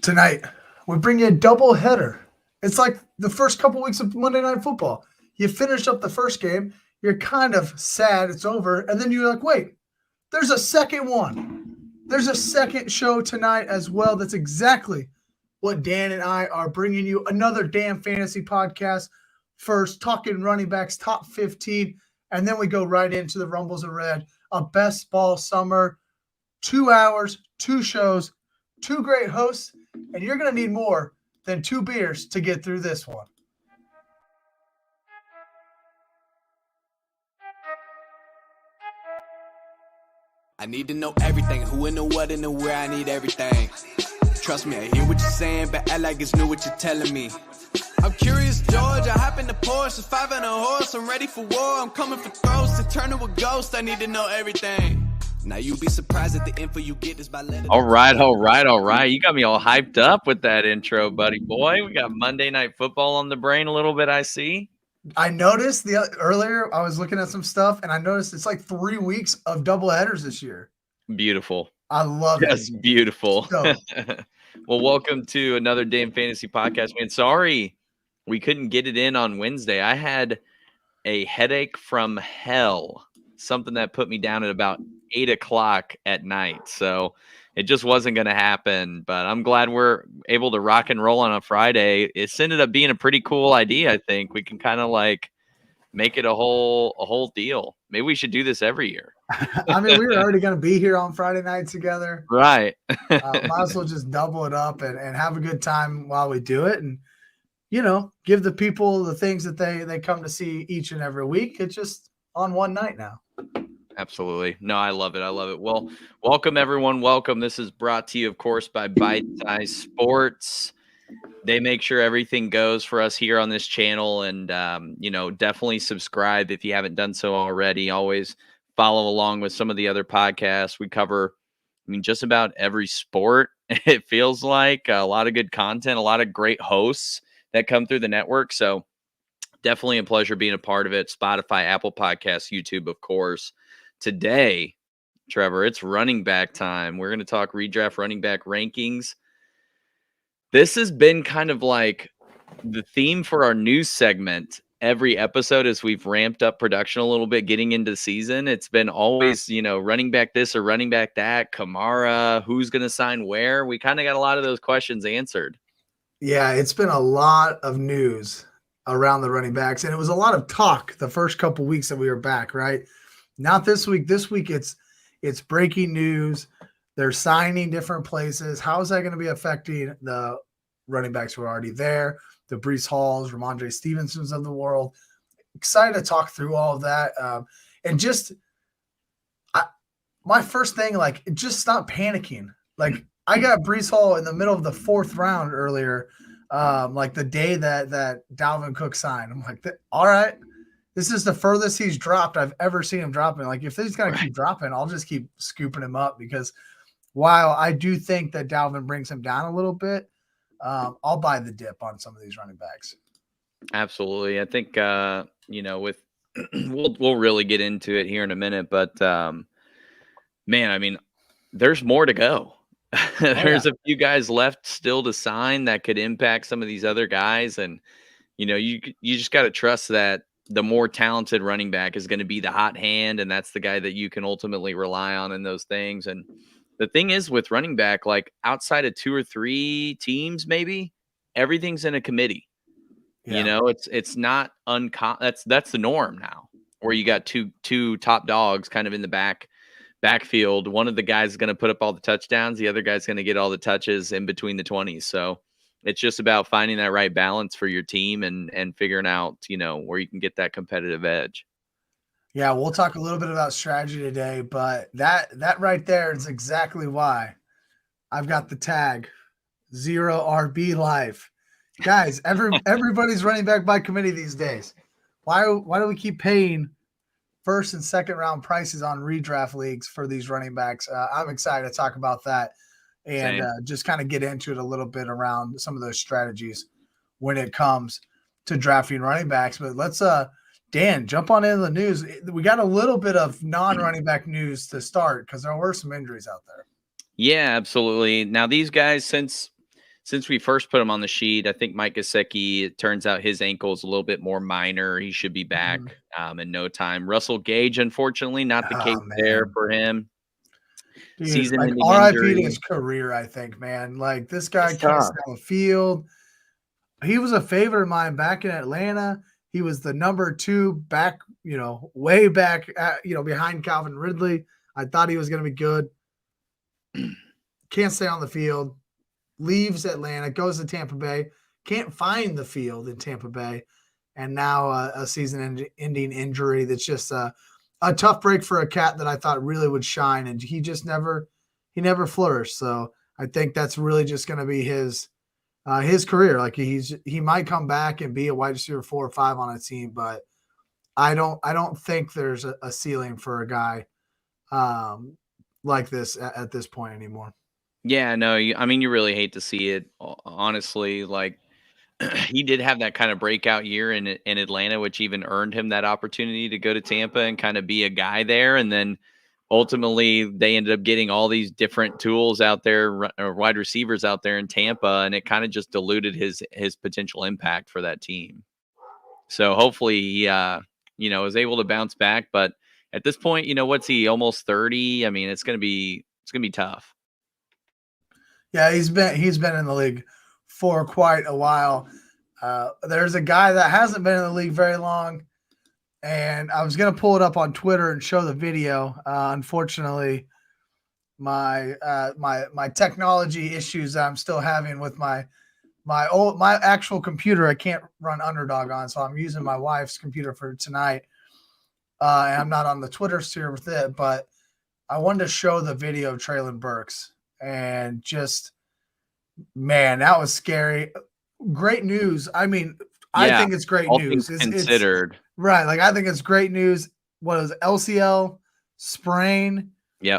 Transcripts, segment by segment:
Tonight, we bring you a double header. It's like the first couple weeks of Monday Night Football. You finish up the first game, you're kind of sad it's over, and then you're like, wait, there's a second one. There's a second show tonight as well. That's exactly what Dan and I are bringing you. Another damn fantasy podcast. First, talking running backs, top 15, and then we go right into the Rumbles of Red. A best ball summer, 2 hours, 2 shows, 2 great hosts, and you're going to need more than 2 beers to get through this one. I need to know everything, who and the what and the where, I need everything. Trust me, I hear what you're saying, but act like it's new what you're telling me. I'm curious, George, I hop in the Porsche, it's 5 and a horse, I'm ready for war, I'm coming for throats, to turn to a ghost, I need to know everything. Now you'll be surprised at the info you get is by letter. All right. You got me all hyped up with that intro, buddy boy. We got Monday Night Football on the brain a little bit, I see. I noticed earlier I was looking at some stuff, and I noticed it's like 3 weeks of double headers this year. Beautiful. I love it. Yes, beautiful. So, well, welcome to another damn fantasy podcast, man. Sorry we couldn't get it in on Wednesday. I had a headache from hell, something that put me down at about 8 o'clock at night. So it just wasn't going to happen, but I'm glad we're able to rock and roll on a Friday. It's ended up being a pretty cool idea. I think we can kind of like make it a whole deal. Maybe we should do this every year. I mean, we were already going to be here on Friday night together. Right. Might as well just double it up and have a good time while we do it. And, you know, give the people the things that they come to see each and every week. It's just on one night now. Absolutely. No, I love it. I love it. Well, welcome everyone. Welcome. This is brought to you, of course, by Bite Size Sports. They make sure everything goes for us here on this channel, and definitely subscribe if you haven't done so already. Always follow along with some of the other podcasts. We cover, just about every sport. It feels like a lot of good content, a lot of great hosts that come through the network. So definitely a pleasure being a part of it. Spotify, Apple Podcasts, YouTube, of course. Today, Trevor, it's running back time. We're going to talk redraft running back rankings. This has been kind of like the theme for our news segment every episode as we've ramped up production a little bit getting into the season. It's been always, running back this or running back that, Kamara, who's going to sign where. We kind of got a lot of those questions answered. Yeah, it's been a lot of news around the running backs, and it was a lot of talk the first couple weeks that we were back, right? Not this week. This week it's breaking news. They're signing different places. How is that going to be affecting the running backs who are already there? The Breece Halls, Ramondre Stevensons of the world. Excited to talk through all of that. My first thing, just stop panicking. I got Breece Hall in the middle of the 4th round earlier, the day that Dalvin Cook signed. I'm like, all right. This is the furthest he's dropped I've ever seen him dropping. If he's going to keep dropping, I'll just keep scooping him up because while I do think that Dalvin brings him down a little bit, I'll buy the dip on some of these running backs. Absolutely. I think, we'll really get into it here in a minute, but there's more to go. There's a few guys left still to sign that could impact some of these other guys. And, you just got to trust that the more talented running back is going to be the hot hand, and that's the guy that you can ultimately rely on in those things. And the thing is with running back, outside of 2 or 3 teams, maybe everything's in a committee. Yeah. It's not uncommon. That's the norm now, where you got two top dogs kind of in the backfield. One of the guys is going to put up all the touchdowns. The other guy's going to get all the touches in between the 20s. So it's just about finding that right balance for your team and figuring out, where you can get that competitive edge. Yeah, we'll talk a little bit about strategy today, but that right there is exactly why I've got the tag 0 RB life. Guys, everybody's running back by committee these days. Why do we keep paying 1st and 2nd round prices on redraft leagues for these running backs? I'm excited to talk about that. And just kind of get into it a little bit around some of those strategies when it comes to drafting running backs. But let's, Dan, jump on into the news. We got a little bit of non-running back news to start because there were some injuries out there. Yeah, absolutely. Now, these guys, since since we first put him on the sheet, I think Mike Gesicki, it turns out his ankle is a little bit more minor. He should be back in no time. Russell Gage, unfortunately, not the case there Man. for him. Dude, Season-ending RIP to injury. his career, I think, man. Like, this guy It's can't tough. stay on the field. He was a favorite of mine back in Atlanta. He was the number 2 back, way back, behind Calvin Ridley. I thought he was going to be good. Can't stay on the field. Leaves Atlanta, goes to Tampa Bay. Can't find the field in Tampa Bay. And now a season-ending injury that's just a tough break for a cat that I thought really would shine. And he just never flourished. So I think that's really just going to be his career. Like he might come back and be a wide receiver 4 or 5 on a team, but I don't think there's a ceiling for a guy like this at this point anymore. Yeah, no, I mean, you really hate to see it, honestly. Like, he did have that kind of breakout year in Atlanta, which even earned him that opportunity to go to Tampa and kind of be a guy there. And then ultimately, they ended up getting all these different tools out there, or wide receivers out there in Tampa, and it kind of just diluted his potential impact for that team. So hopefully, he, is able to bounce back. But at this point, what's he, almost 30? I mean, it's gonna be tough. Yeah, he's been in the league for quite a while. There's a guy that hasn't been in the league very long, and I was gonna pull it up on Twitter and show the video. Unfortunately, my technology issues that I'm still having with my actual computer, I can't run Underdog on, so I'm using my wife's computer for tonight. And I'm not on the Twitter sphere with it, but I wanted to show the video of Treylon Burks. And just, man, that was scary. Great news. I mean, I think it's great news. Things considered. Right. Like, I think it's great news. What is it, LCL, sprain,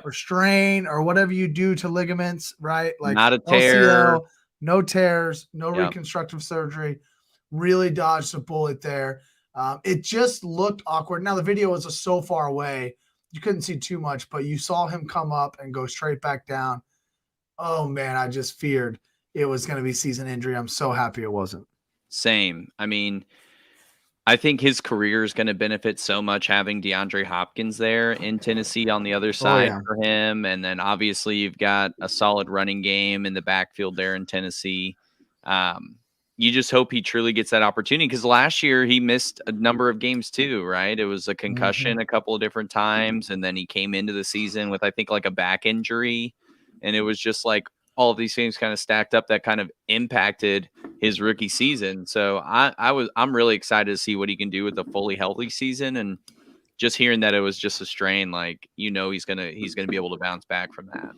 or strain, or whatever you do to ligaments, right? Like, not a tear. LCL, no tears, no reconstructive surgery. Really dodged a bullet there. It just looked awkward. Now, the video was so far away, you couldn't see too much, but you saw him come up and go straight back down. Oh, man, I just feared it was going to be season injury. I'm so happy it wasn't. Same. I mean, I think his career is going to benefit so much having DeAndre Hopkins there in Tennessee on the other side for him. And then obviously you've got a solid running game in the backfield there in Tennessee. You just hope he truly gets that opportunity, because last year he missed a number of games too, right? It was a concussion a couple of different times, and then he came into the season with, I think, like a back injury. And it was just like all of these things kind of stacked up that kind of impacted his rookie season. So I'm really excited to see what he can do with a fully healthy season. And just hearing that it was just a strain, like, he's gonna be able to bounce back from that.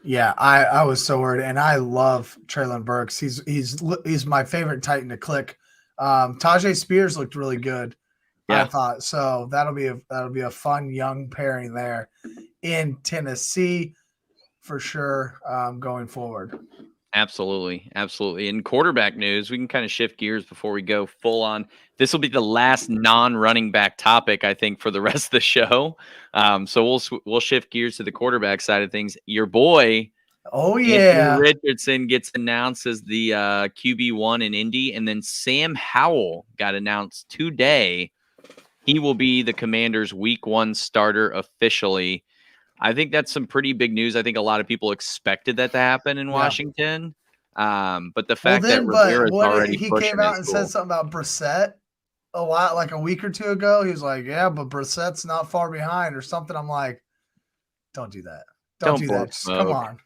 Yeah, I was so worried, and I love Treylon Burks. He's my favorite Titan to click. Tajay Spears looked really good, I thought. So that'll be a fun young pairing there in Tennessee for sure, going forward. Absolutely. In quarterback news, we can kind of shift gears before we go full on. This will be the last non-running back topic, I think, for the rest of the show. So we'll shift gears to the quarterback side of things. Your boy, Anthony Richardson, gets announced as the QB1 in Indy, and then Sam Howell got announced today. He will be the Commanders' Week 1 starter officially. I think that's some pretty big news. I think a lot of people expected that to happen in Washington. But the fact that Rivera's already he came out and said something about Brissett a week or two ago. He was like, yeah, but Brissett's not far behind or something. I'm like, don't do that. Don't do that. Just, come on.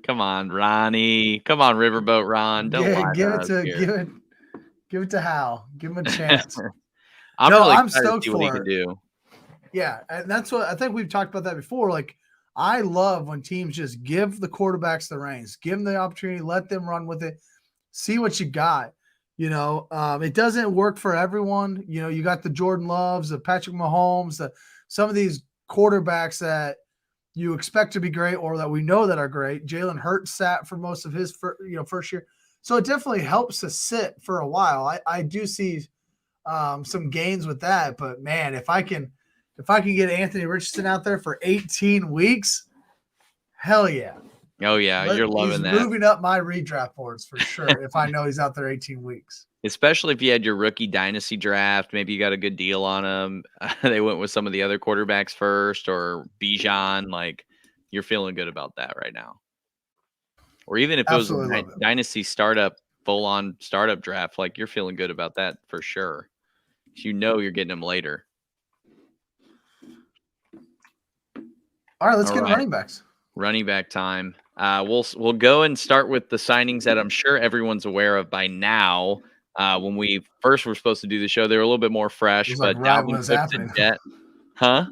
Come on, Ronnie. Come on, Riverboat Ron. Don't lie give it to Hal. Give him a chance. I'm stoked to see what he can do. Yeah, and that's what I think we've talked about that before. Like, I love when teams just give the quarterbacks the reins, give them the opportunity, let them run with it, see what you got. It doesn't work for everyone. You got the Jordan Loves, the Patrick Mahomes, some of these quarterbacks that you expect to be great or that we know that are great. Jalen Hurts sat for most of his first year. So it definitely helps to sit for a while. I do see some gains with that, but man, if I can get Anthony Richardson out there for 18 weeks, hell yeah. Oh yeah, you're loving He's that. moving up my redraft boards for sure if I know he's out there 18 weeks. Especially if you had your rookie dynasty draft, maybe you got a good deal on him. They went with some of the other quarterbacks first, or Bijan. Like, you're feeling good about that right now. Or even if it was Absolutely a love it. dynasty startup, full-on startup draft, like you're feeling good about that for sure. You know you're getting him later. All right, let's All get right. running backs. Running back time. We'll go and start with the signings that I'm sure everyone's aware of by now. When we first were supposed to do the show, they were a little bit more fresh, It was like but right when it Dalvin was Cook's a happening. Jet. Huh?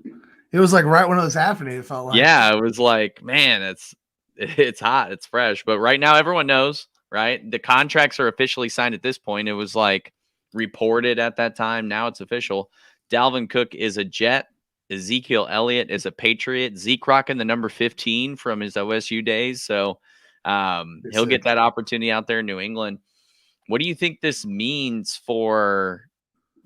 It was like right when it was happening. It felt like. Yeah, it was like, man, it's hot, it's fresh. But right now, everyone knows, right? The contracts are officially signed at this point. It was like reported at that time. Now it's official. Dalvin Cook is a Jet. Ezekiel Elliott is a Patriot. Zeke rocking the number 15 from his OSU days. So he'll get that opportunity out there in New England. What do you think this means for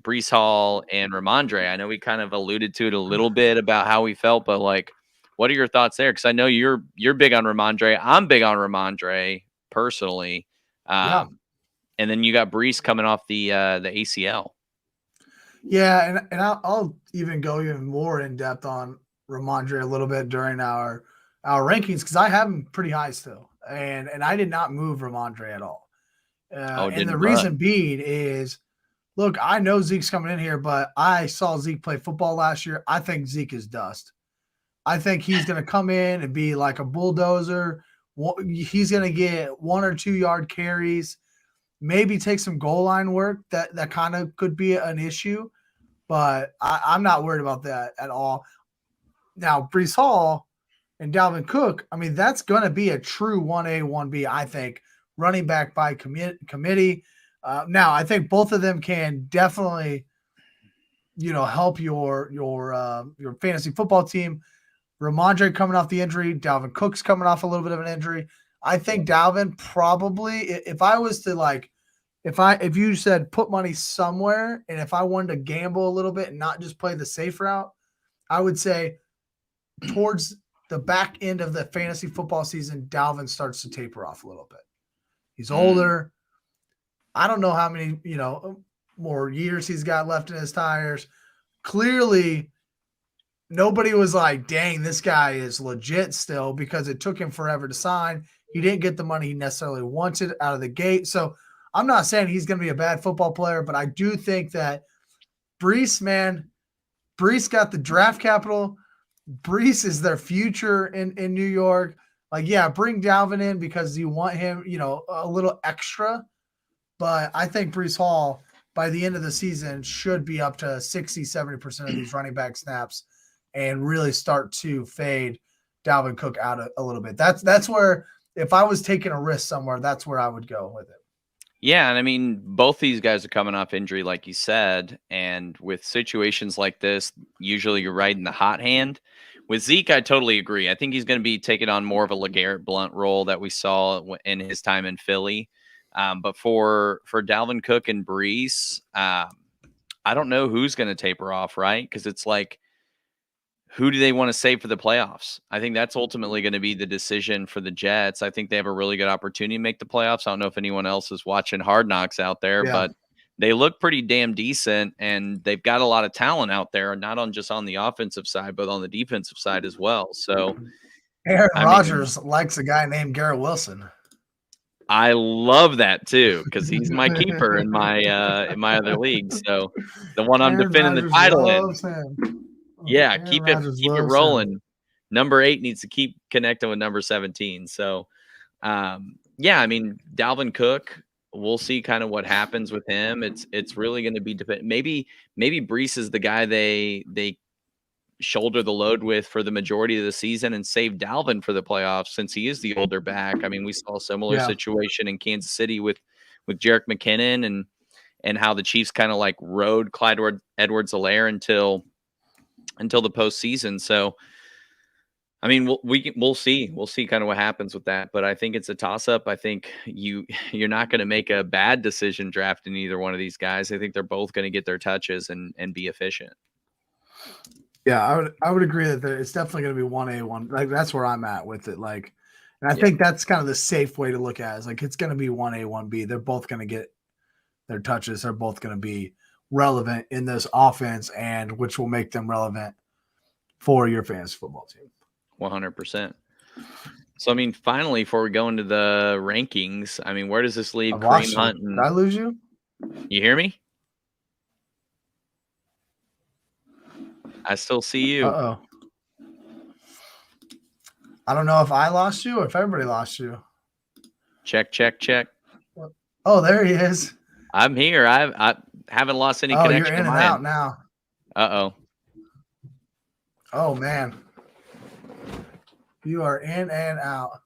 Brees Hall and Ramondre? I know we kind of alluded to it a little bit about how we felt, but like, what are your thoughts there? Because I know you're big on Ramondre. I'm big on Ramondre personally. Yeah. And then you got Brees coming off the ACL. Yeah, and I'll even go even more in depth on Ramondre a little bit during our rankings because I have him pretty high still, and I did not move Ramondre at all. And the reason being is, look, I know Zeke's coming in here, but I saw Zeke play football last year. I think Zeke is dust. I think he's going to come in and be like a bulldozer. He's going to get 1 or 2 yard carries. Maybe take some goal line work that kind of could be an issue, but I'm not worried about that at all. Now, Brees Hall and Dalvin Cook, I mean, that's going to be a true 1A, 1B, I think, running back by committee. Now, I think both of them can definitely, help your fantasy football team. Ramondre coming off the injury, Dalvin Cook's coming off a little bit of an injury. I think Dalvin probably, if I was to like, if you said put money somewhere, and if I wanted to gamble a little bit and not just play the safe route, I would say towards the back end of the fantasy football season, Dalvin starts to taper off a little bit. He's older. I don't know how many, more years he's got left in his tires. Clearly, nobody was like, dang, this guy is legit still, because it took him forever to sign. He didn't get the money he necessarily wanted out of the gate. So I'm not saying he's going to be a bad football player, but I do think that Brees got the draft capital. Brees is their future in New York. Like, yeah, bring Dalvin in because you want him, a little extra. But I think Brees Hall, by the end of the season, should be up to 60, 70% of these running back snaps and really start to fade Dalvin Cook out a little bit. That's where, if I was taking a risk somewhere, that's where I would go with it. Yeah, and I mean, both these guys are coming off injury, like you said, and with situations like this, usually you're riding the hot hand. With Zeke, I totally agree. I think he's going to be taking on more of a LeGarrette Blount role that we saw in his time in Philly. But for Dalvin Cook and Brees, I don't know who's going to taper off, right? Because it's like, who do they want to save for the playoffs? I think that's ultimately going to be the decision for the Jets. I think they have a really good opportunity to make the playoffs. I don't know if anyone else is watching Hard Knocks out there, but they look pretty damn decent, and they've got a lot of talent out there, not on just on the offensive side, but on the defensive side as well. So Aaron Rodgers likes a guy named Garrett Wilson. I love that too, because he's my keeper in my other league. So the one I'm defending the title in. Yeah, keep it rolling. Number 8 needs to keep connecting with number 17. So, yeah, I mean, Dalvin Cook, we'll see kind of what happens with him. It's really going to be maybe Brees is the guy they shoulder the load with for the majority of the season and save Dalvin for the playoffs since he is the older back. I mean, we saw a similar situation in Kansas City with Jerick McKinnon and how the Chiefs kind of like rode Clyde Edwards-Helaire until the postseason. So, I mean, we'll see kind of what happens with that, but I think it's a toss up. I think you're not going to make a bad decision drafting either one of these guys. I think they're both going to get their touches and be efficient. Yeah, I would agree that it's definitely going to be 1A1. Like, that's where I'm at with it. Like, And I think that's kind of the safe way to look at it. It's like it's going to be 1A, 1B. They're both going to get their touches. They're both going to be relevant in this offense, and which will make them relevant for your fantasy football team. 100%. So, I mean, finally, before we go into the rankings, I mean, where does this leave Kareem Hunt? Did I lose you? You hear me? I still see you. Uh-oh. I don't know if I lost you or if everybody lost you. Check. Oh, there he is. I'm here. I haven't lost any connection. You're in and out now. Uh-oh. Oh, man. You are in and out.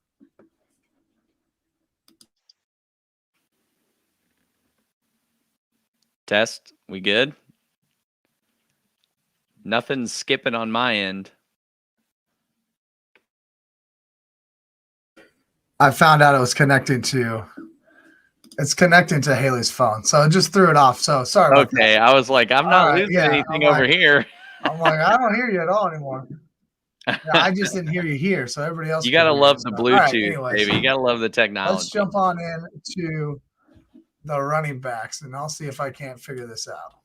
Test. We good? Nothing's skipping on my end. I found out it's connecting to Haley's phone. So I just threw it off. So sorry about that. Okay. I was like, I'm not losing anything over here. I'm like, I don't hear you at all anymore. Yeah, I just didn't hear you here. So everybody else. You got to love the Bluetooth, right, baby. You got to love the technology. Let's jump on in to the running backs, and I'll see if I can't figure this out.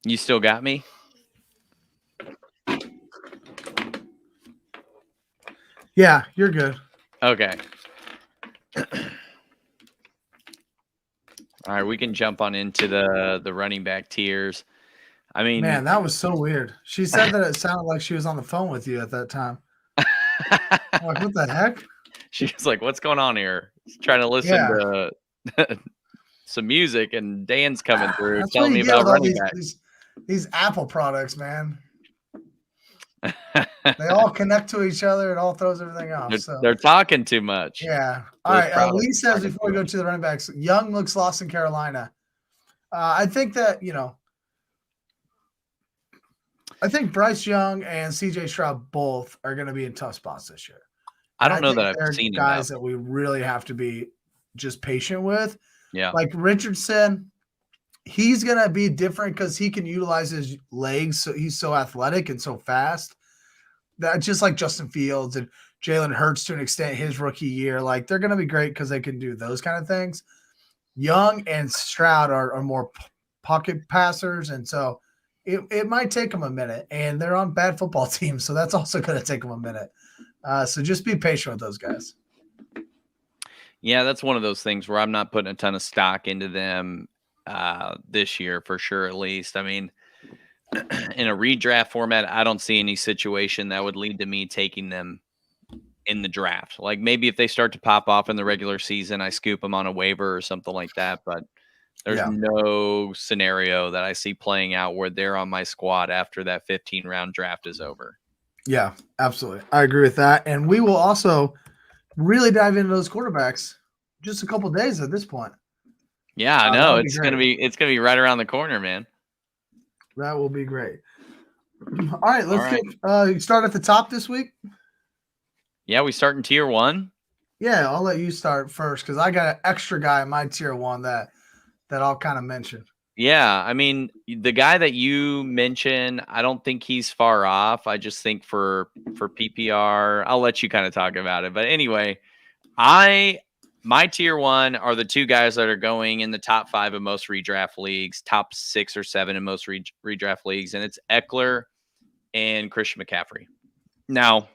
You still got me? Yeah, you're good. Okay. All right, we can jump on into the running back tiers. I mean, man, that was so weird. She said that it sounded like she was on the phone with you at that time. I'm like, what the heck? She was like, what's going on here? She's trying to listen to some music, and Dan's coming through telling me about running backs. These Apple products, man. They all connect to each other. It all throws everything off. They're talking too much. Yeah. All right. Lee says before we go to the running backs, Young looks lost in Carolina. I think that, I think Bryce Young and CJ Stroud both are going to be in tough spots this year. I don't know that I've seen guys that we really have to be just patient with. Yeah. Like Richardson, he's going to be different because he can utilize his legs. So he's so athletic and so fast. That just like Justin Fields and Jalen Hurts to an extent his rookie year. Like they're going to be great because they can do those kind of things. Young and Stroud are more pocket passers. And so it might take them a minute. And they're on bad football teams. So that's also going to take them a minute. So just be patient with those guys. Yeah, that's one of those things where I'm not putting a ton of stock into them this year for sure, at least. I mean, in a redraft format, I don't see any situation that would lead to me taking them in the draft. Like maybe if they start to pop off in the regular season, I scoop them on a waiver or something like that. But there's no scenario that I see playing out where they're on my squad after that 15-round draft is over. Yeah, absolutely. I agree with that. And we will also really dive into those quarterbacks just a couple days at this point. Yeah, I know. It's gonna be right around the corner, man. That will be great. All right, let's start at the top this week. Yeah, we start in tier 1. Yeah, I'll let you start first because I got an extra guy in my tier 1 that I'll kind of mention. Yeah, I mean, the guy that you mentioned, I don't think he's far off. I just think for PPR, I'll let you kind of talk about it. But anyway, my tier 1 are the two guys that are going in the top 5 of most redraft leagues, top 6 or 7 in most redraft leagues, and it's Eckler and Christian McCaffrey. Now,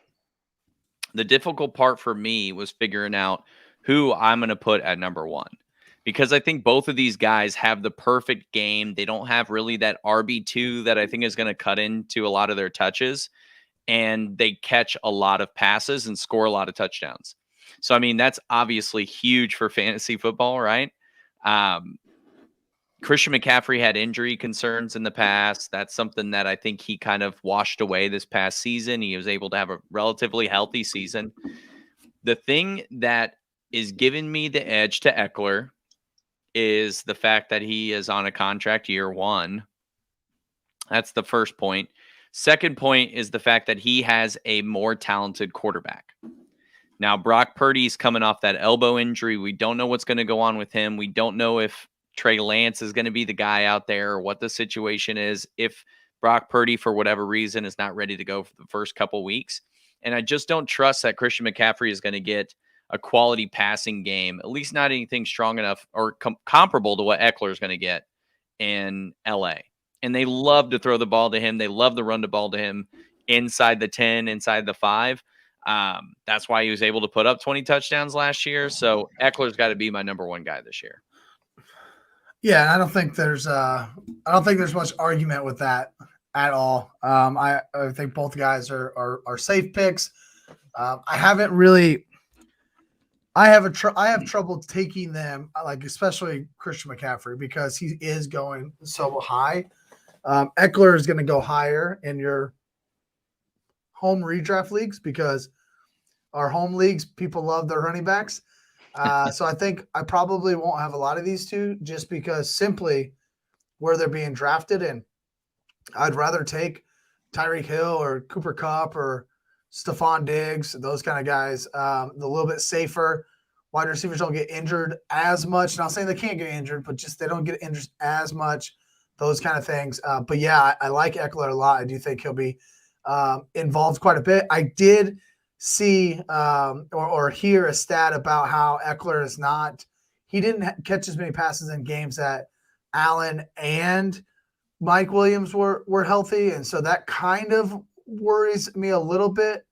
the difficult part for me was figuring out who I'm going to put at number 1. Because I think both of these guys have the perfect game. They don't have really that RB2 that I think is going to cut into a lot of their touches. And they catch a lot of passes and score a lot of touchdowns. So, I mean, that's obviously huge for fantasy football, right? Christian McCaffrey had injury concerns in the past. That's something that I think he kind of washed away this past season. He was able to have a relatively healthy season. The thing that is giving me the edge to Eckler is the fact that he is on a contract year 1. That's the first point. Second point is the fact that he has a more talented quarterback. Now, Brock Purdy's coming off that elbow injury. We don't know what's going to go on with him. We don't know if Trey Lance is going to be the guy out there or what the situation is. If Brock Purdy, for whatever reason, is not ready to go for the first couple weeks. And I just don't trust that Christian McCaffrey is going to get a quality passing game, at least not anything strong enough or comparable to what Eckler is going to get in LA. And they love to throw the ball to him. They love to run the ball to him inside the 10, inside the 5. That's why he was able to put up 20 touchdowns last year. So Eckler's got to be my number one guy this year. Yeah, and I don't think there's much argument with that at all. I think both guys are safe picks. I have trouble taking them, like especially Christian McCaffrey, because he is going so high. Eckler is going to go higher in your home redraft leagues because our home leagues, people love their running backs. So I think I probably won't have a lot of these two just because simply where they're being drafted. And I'd rather take Tyreek Hill or Cooper Kupp or Stephon Diggs, those kind of guys, a little bit safer. Wide receivers don't get injured as much. Not saying they can't get injured, but just they don't get injured as much, those kind of things. But yeah, I like Eckler a lot. I do think he'll be involved quite a bit. I did see or hear a stat about how Eckler is not – he didn't catch as many passes in games that Allen and Mike Williams were healthy, and so that kind of worries me a little bit.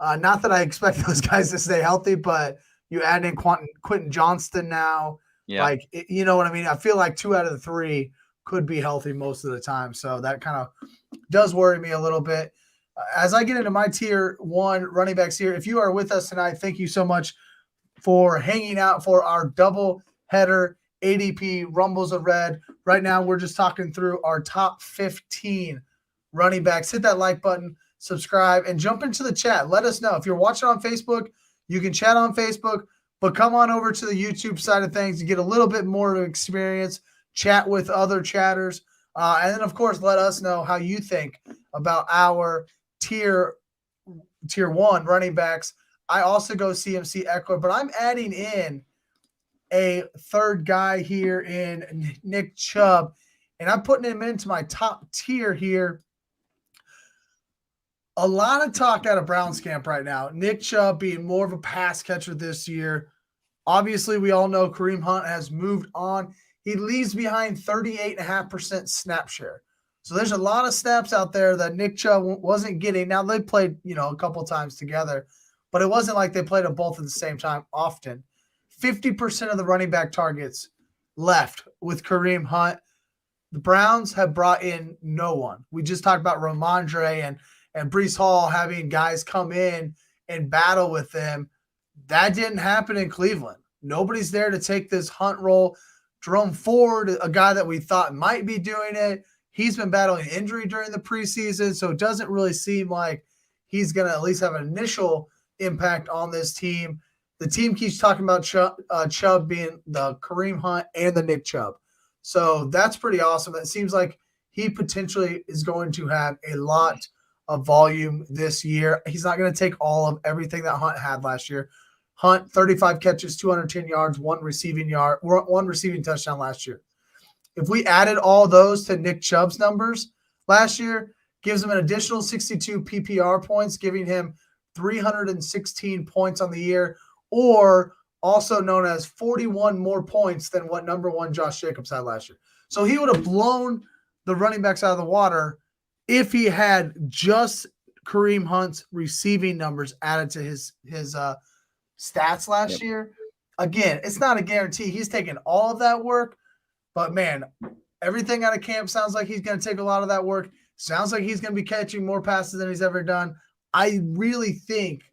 Not that I expect those guys to stay healthy, but you add in Quentin Johnston now. Yeah. Like, you know what I mean? I feel like 2 out of the 3 could be healthy most of the time, so that kind of does worry me a little bit. As I get into my tier 1 running backs here, if you are with us tonight, thank you so much for hanging out for our double header ADP Rumbles of Red. Right now, we're just talking through our top 15 running backs. Hit that like button, subscribe, and jump into the chat. Let us know. If you're watching on Facebook, you can chat on Facebook, but come on over to the YouTube side of things to get a little bit more experience, chat with other chatters, and then, of course, let us know how you think about our tier 1 running backs. I also go CMC Eckler, but I'm adding in a third guy here in Nick Chubb, and I'm putting him into my top tier here. A lot of talk out of Browns camp right now. Nick Chubb being more of a pass catcher this year. Obviously, we all know Kareem Hunt has moved on. He leaves behind 38.5% snap share. So there's a lot of snaps out there that Nick Chubb wasn't getting. Now, they played, a couple times together, but it wasn't like they played them both at the same time often. 50% of the running back targets left with Kareem Hunt. The Browns have brought in no one. We just talked about Ramondre and Breece Hall having guys come in and battle with them. That didn't happen in Cleveland. Nobody's there to take this Hunt role. Jerome Ford, a guy that we thought might be doing it, he's been battling injury during the preseason, so it doesn't really seem like he's going to at least have an initial impact on this team. The team keeps talking about Chubb being the Kareem Hunt and the Nick Chubb. So that's pretty awesome. It seems like he potentially is going to have a lot of volume this year. He's not going to take all of everything that Hunt had last year. Hunt, 35 catches, 210 yards, one receiving touchdown last year. If we added all those to Nick Chubb's numbers last year, gives him an additional 62 PPR points, giving him 316 points on the year, or also known as 41 more points than what number 1 Josh Jacobs had last year. So he would have blown the running backs out of the water if he had just Kareem Hunt's receiving numbers added to his stats last year. Again, it's not a guarantee. He's taking all of that work, but man, everything out of camp sounds like he's going to take a lot of that work. Sounds like he's going to be catching more passes than he's ever done. I really think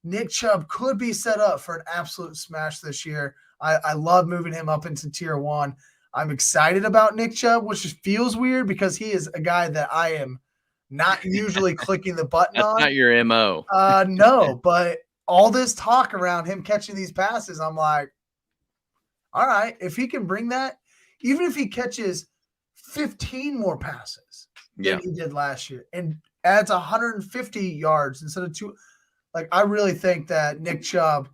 Nick Chubb could be set up for an absolute smash this year. I love moving him up into tier 1. I'm excited about Nick Chubb, which just feels weird because he is a guy that I am not usually clicking the button on. That's not your MO. No, but all this talk around him catching these passes, I'm like, all right, if he can bring that, even if he catches 15 more passes than he did last year and adds 150 yards instead of 2, like I really think that Nick Chubb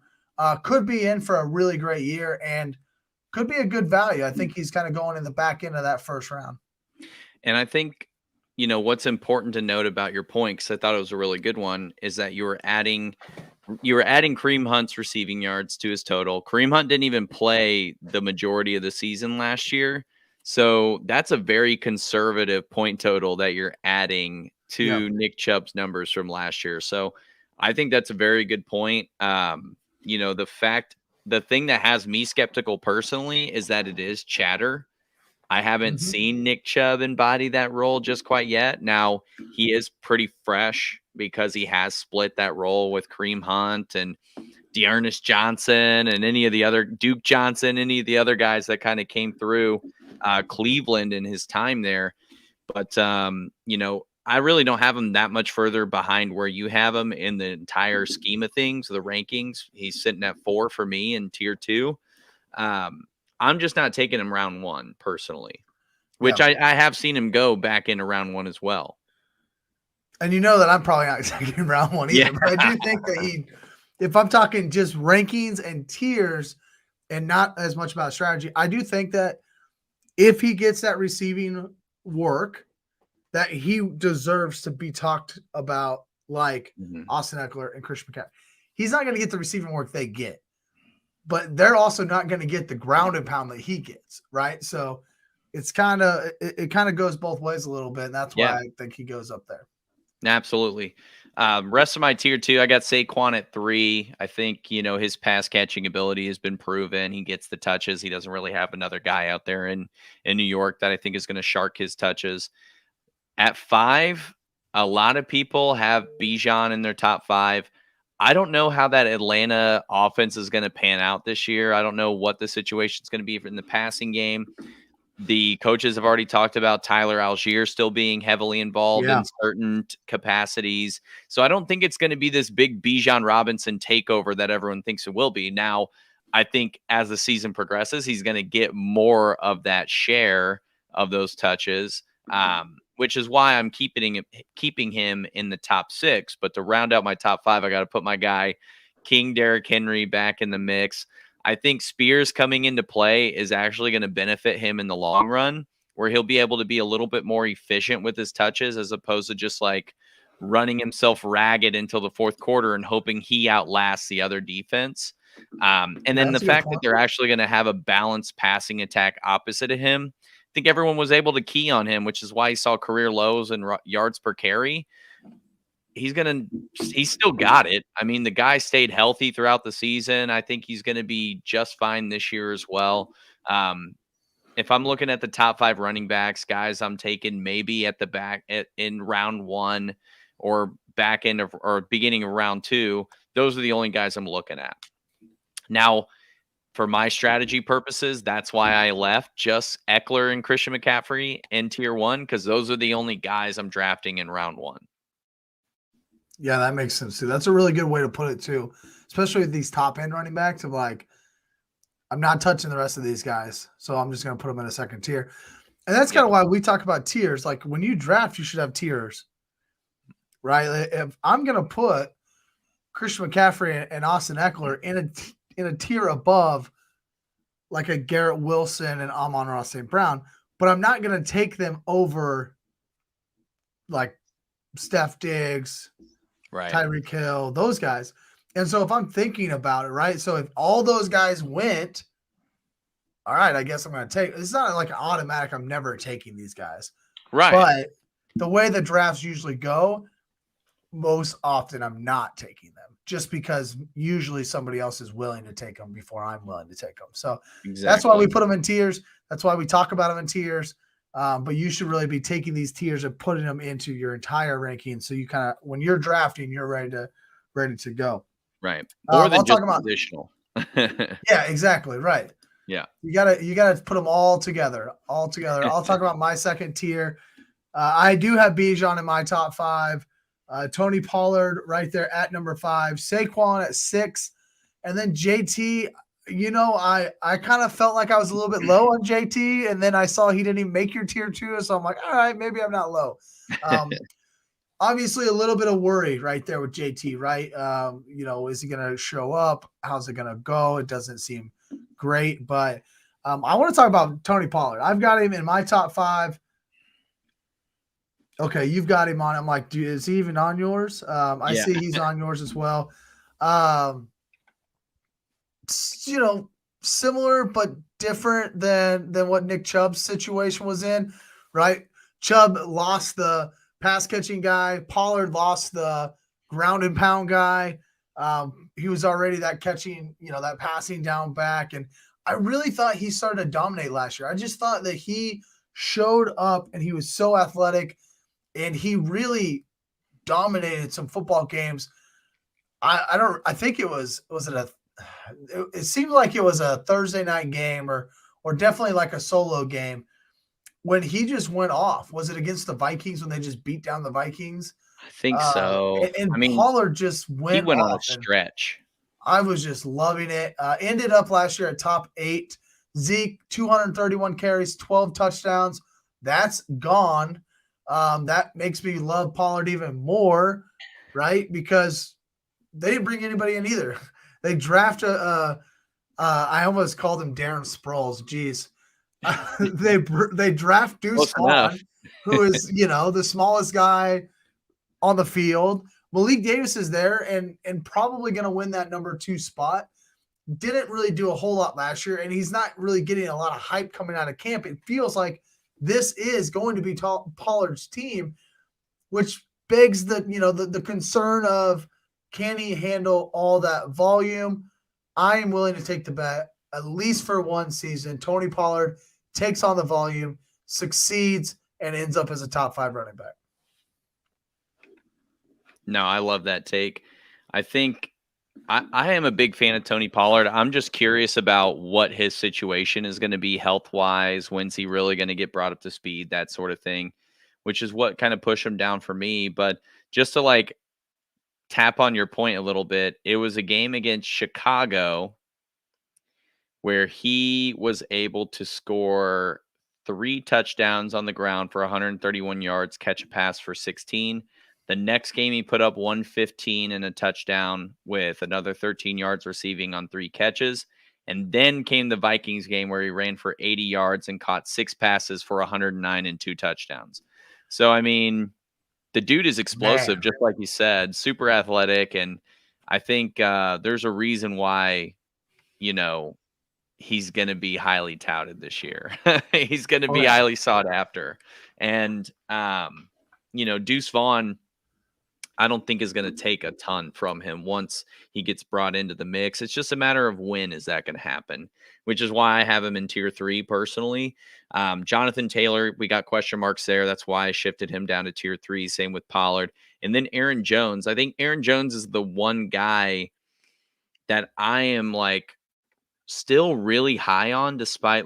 could be in for a really great year and could be a good value. I think he's kind of going in the back end of that first round. And I think what's important to note about your point, because I thought it was a really good one, is that you were adding Kareem Hunt's receiving yards to his total. Kareem Hunt didn't even play the majority of the season last year. So that's a very conservative point total that you're adding to Nick Chubb's numbers from last year. So I think that's a very good point. The thing that has me skeptical personally is that it is chatter. I haven't seen Nick Chubb embody that role just quite yet. Now, he is pretty fresh because he has split that role with Kareem Hunt and Dearness Johnson and any of the other Duke Johnson, any of the other guys that kind of came through Cleveland in his time there. But, I really don't have him that much further behind where you have him in the entire scheme of things, the rankings. He's sitting at 4 for me in tier 2. I'm just not taking him round 1 personally, which I have seen him go back into round 1 as well. And you know that I'm probably not taking round 1 either. Yeah. But I do think that if I'm talking just rankings and tiers and not as much about strategy, I do think that if he gets that receiving work, that he deserves to be talked about like Austin Eckler and Christian McCaffrey. He's not going to get the receiving work they get, but they're also not going to get the ground and pound that he gets, right? So it's kind of goes both ways a little bit, and that's why I think he goes up there. Absolutely. Rest of my tier 2, I got Saquon at 3. I think, his pass catching ability has been proven. He gets the touches. He doesn't really have another guy out there in New York that I think is going to shark his touches. At 5, a lot of people have Bijan in their top 5. I don't know how that Atlanta offense is going to pan out this year. I don't know what the situation is going to be in the passing game. The coaches have already talked about Tyler Algier still being heavily involved in certain capacities. So I don't think it's going to be this big Bijan Robinson takeover that everyone thinks it will be. Now, I think as the season progresses, he's going to get more of that share of those touches, which is why I'm keeping him in the top 6. But to round out my top 5, I got to put my guy King Derrick Henry back in the mix. I think Spears coming into play is actually going to benefit him in the long run, where he'll be able to be a little bit more efficient with his touches as opposed to just like running himself ragged until the fourth quarter and hoping he outlasts the other defense. And then the fact that they're actually going to have a balanced passing attack opposite of him, I think everyone was able to key on him, which is why he saw career lows in yards per carry. He's still got it. I mean, the guy stayed healthy throughout the season. I think he's going to be just fine this year as well. If I'm looking at the top 5 running backs, guys, I'm taking maybe at the back in round 1 or back end of or beginning of round 2. Those are the only guys I'm looking at. Now, for my strategy purposes, that's why I left just Eckler and Christian McCaffrey in tier 1, because those are the only guys I'm drafting in round 1. Yeah, that makes sense too. That's a really good way to put it too, especially with these top end running backs. Of like, I'm not touching the rest of these guys, so I'm just going to put them in a second tier. And that's kind of why we talk about tiers. Like when you draft, you should have tiers, right? If I'm going to put Christian McCaffrey and Austin Eckler in a tier above, like a Garrett Wilson and Amon-Ra St. Brown, but I'm not going to take them over like Steph Diggs, right, Tyreek Hill, those guys. And so if I'm thinking about it, right? So if all those guys went, all right, I guess I'm going to take. It's not like an automatic. I'm never taking these guys, right? But the way the drafts usually go, most often I'm not taking them, just because usually somebody else is willing to take them before I'm willing to take them. So That's why we put them in tiers. That's why we talk about them in tiers. But you should really be taking these tiers and putting them into your entire ranking. So you kind of, when you're drafting, you're ready to go. Right. More than just positional. Yeah, exactly. Right. Yeah. You gotta put them all together. I'll talk about my second tier. I do have Bijan in my top 5. Tony Pollard right there at number 5. Saquon at 6. And then JT, I kind of felt like I was a little bit low on JT, and then I saw he didn't even make your tier 2, so I'm like, all right, maybe I'm not low. Obviously, a little bit of worry right there with JT, right? Is he going to show up? How's it going to go? It doesn't seem great, but I want to talk about Tony Pollard. I've got him in my top 5. Okay, you've got him on. I'm like, is he even on yours? I Yeah. see he's on yours as well. Um, you know, similar but different than what Nick Chubb's situation was in, right? Chubb lost the pass catching guy. Pollard lost the ground and pound guy. He was already that catching, that passing down back. And I really thought he started to dominate last year. I just thought that he showed up and he was so athletic and he really dominated some football games. I think it seemed like it was a Thursday night game or definitely like a solo game when he just went off. Was it against the Vikings when they just beat down the Vikings? I think so. And I mean, Pollard just he went went on a off, and stretch. I was just loving it. Ended up last year at top 8. Zeke, 231 carries, 12 touchdowns. That's gone. That makes me love Pollard even more, right? Because they didn't bring anybody in either. They draft I almost called him Darren Sproles. Jeez. They draft Deuce Close enough. Vaughn, who is, the smallest guy on the field. Malik Davis is there and probably going to win that number 2 spot. Didn't really do a whole lot last year, and he's not really getting a lot of hype coming out of camp. It feels like this is going to be Pollard's team, which begs the concern of, can he handle all that volume? I am willing to take the bet, at least for one season. Tony Pollard takes on the volume, succeeds, and ends up as a top 5 running back. No, I love that take. I think I am a big fan of Tony Pollard. I'm just curious about what his situation is going to be health-wise. When's he really going to get brought up to speed, that sort of thing, which is what kind of pushed him down for me. But just to tap on your point a little bit, it was a game against Chicago where he was able to score 3 touchdowns on the ground for 131 yards, catch a pass for 16. The next game, he put up 115 and a touchdown with another 13 yards receiving on 3 catches. And then came the Vikings game where he ran for 80 yards and caught 6 passes for 109 and 2 touchdowns. So, I mean, the dude is explosive, just like you said, super athletic. And I think there's a reason why, he's going to be highly touted this year. He's going to be highly sought after. And, Deuce Vaughn, I don't think is going to take a ton from him once he gets brought into the mix. It's just a matter of when is that going to happen, which is why I have him in tier 3 personally. Jonathan Taylor, we got question marks there. That's why I shifted him down to tier 3. Same with Pollard. And then Aaron Jones. I think Aaron Jones is the one guy that I am still really high on, despite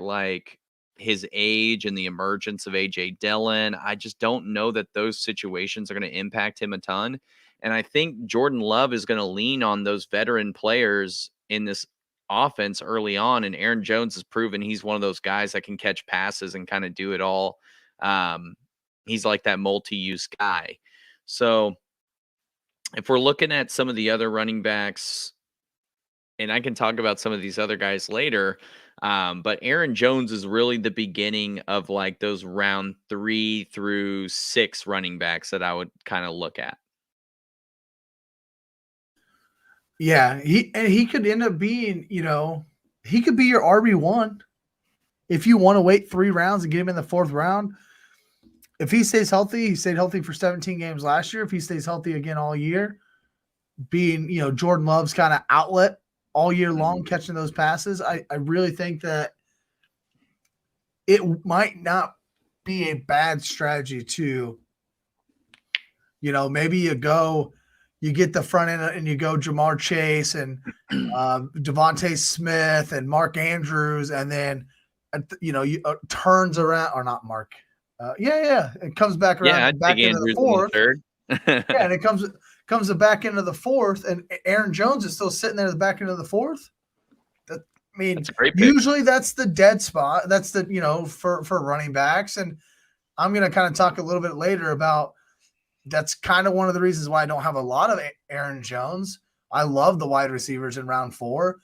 his age and the emergence of AJ Dillon. I just don't know that those situations are going to impact him a ton. And I think Jordan Love is going to lean on those veteran players in this offense early on. And Aaron Jones has proven he's one of those guys that can catch passes and kind of do it all. He's like that multi-use guy. So if we're looking at some of the other running backs, and I can talk about some of these other guys later, but Aaron Jones is really the beginning of those round 3 through 6 running backs that I would kind of look at. Yeah, he could end up being, he could be your RB1 if you want to wait 3 rounds and get him in the 4th round. If he stays healthy, he stayed healthy for 17 games last year. If he stays healthy again all year, being, Jordan Love's kind of outlet all year long, catching those passes, I really think that it might not be a bad strategy to, maybe you get the front end and you go Jamar Chase and Devontae Smith and Mark Andrews, and then, you turns around, or not Mark. It comes back around back into the 4th. And it comes the back end of the 4th, and Aaron Jones is still sitting there at the back end of the 4th. Usually that's the dead spot. That's the, for running backs. And I'm going to kind of talk a little bit later about that's kind of one of the reasons why I don't have a lot of Aaron Jones. I love the wide receivers in round 4.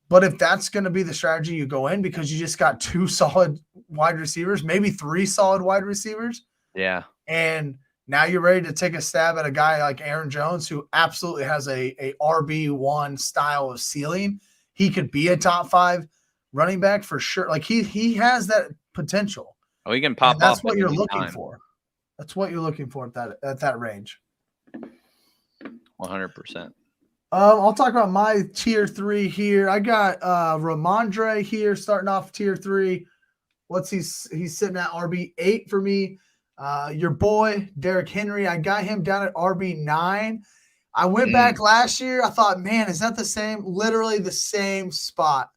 But if that's going to be the strategy you go in because you just got 2 solid wide receivers, maybe 3 solid wide receivers. Yeah. And now you're ready to take a stab at a guy like Aaron Jones, who absolutely has a RB1 style of ceiling. He could be a top 5 running back for sure. Like he has that potential. Oh, he can pop and that's off what at you're any looking time. for. That's what you're looking for at that range. 100%. I'll talk about my tier 3 here. I got Ramondre here starting off tier 3. He's sitting at RB8 for me. Your boy Derrick Henry, I got him down at RB9. I went back last year. I thought, man, is that the same? Literally the same spot.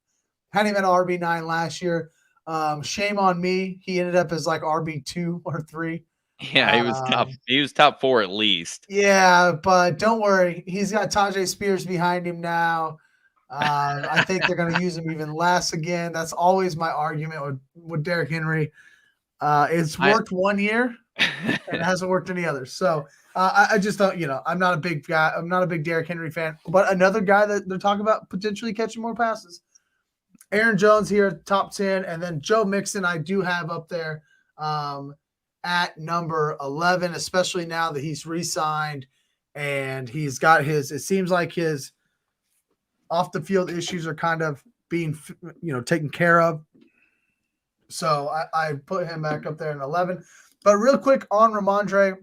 Had him at RB9 last year. Shame on me. He ended up as like RB2 or 3. Yeah, he was top. He was top 4 at least. Yeah, but don't worry. He's got Tajay Spears behind him now. I think they're going to use him even less again. That's always my argument with Derrick Henry. It's worked 1 year and it hasn't worked any others. So I just don't, I'm not a big guy. I'm not a big Derrick Henry fan, but another guy that they're talking about potentially catching more passes. Aaron Jones here, top 10. And then Joe Mixon, I do have up there at number 11, especially now that he's re-signed and he's got it seems like his off the field issues are kind of being, taken care of. So I put him back up there in 11. But real quick on Ramondre,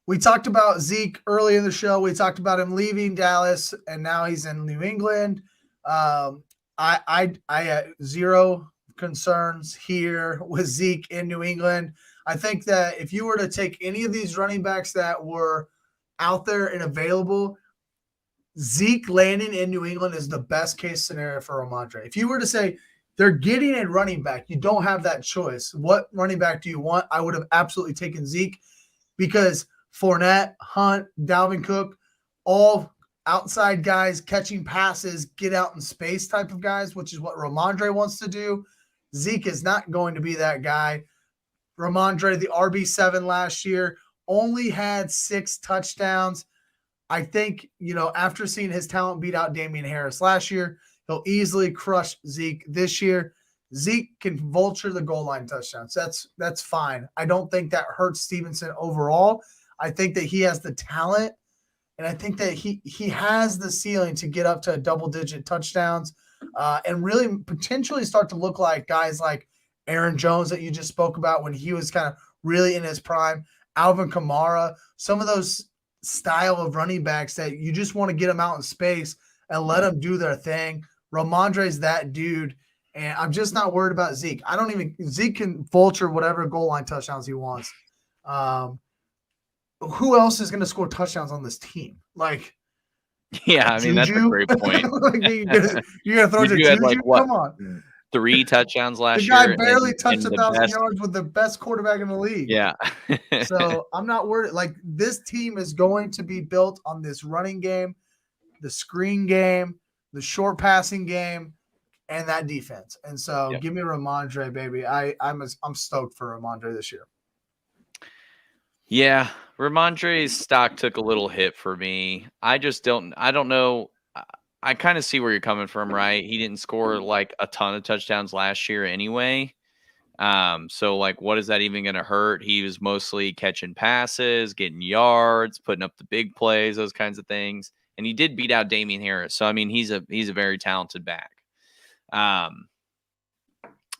we talked about Zeke early in the show. We talked about him leaving Dallas, and now he's in New England. I had zero concerns here with Zeke in New England. I think that if you were to take any of these running backs that were out there and available, Zeke landing in New England is the best case scenario for Ramondre. If you were to say they're getting a running back, you don't have that choice. What running back do you want? I would have absolutely taken Zeke because Fournette, Hunt, Dalvin Cook, all outside guys catching passes, get out in space type of guys, which is what Ramondre wants to do. Zeke is not going to be that guy. Ramondre, the RB7 last year, only had 6 touchdowns. I think, after seeing his talent beat out Damian Harris last year, he'll easily crush Zeke this year. Zeke can vulture the goal line touchdowns. That's fine. I don't think that hurts Stevenson overall. I think that he has the talent, and I think that he has the ceiling to get up to double-digit touchdowns and really potentially start to look like guys like Aaron Jones that you just spoke about when he was kind of really in his prime, Alvin Kamara, some of those style of running backs that you just want to get them out in space and let them do their thing. Ramondre's that dude, and I'm just not worried about Zeke. Zeke can vulture whatever goal line touchdowns he wants. Who else is going to score touchdowns on this team? Yeah, I mean, that's a great point. You're going to throw to Juju? Come on. 3 touchdowns last year. The guy barely touched 1,000 yards with the best quarterback in the league. Yeah. So I'm not worried. This team is going to be built on this running game, the screen game, the short passing game, and that defense. And so give me Ramondre, baby. I'm stoked for Ramondre this year. Yeah, Ramondre's stock took a little hit for me. I don't know. I kind of see where you're coming from, right? He didn't score a ton of touchdowns last year anyway. So what is that even going to hurt? He was mostly catching passes, getting yards, putting up the big plays, those kinds of things. And he did beat out Damian Harris. So, I mean, he's a very talented back.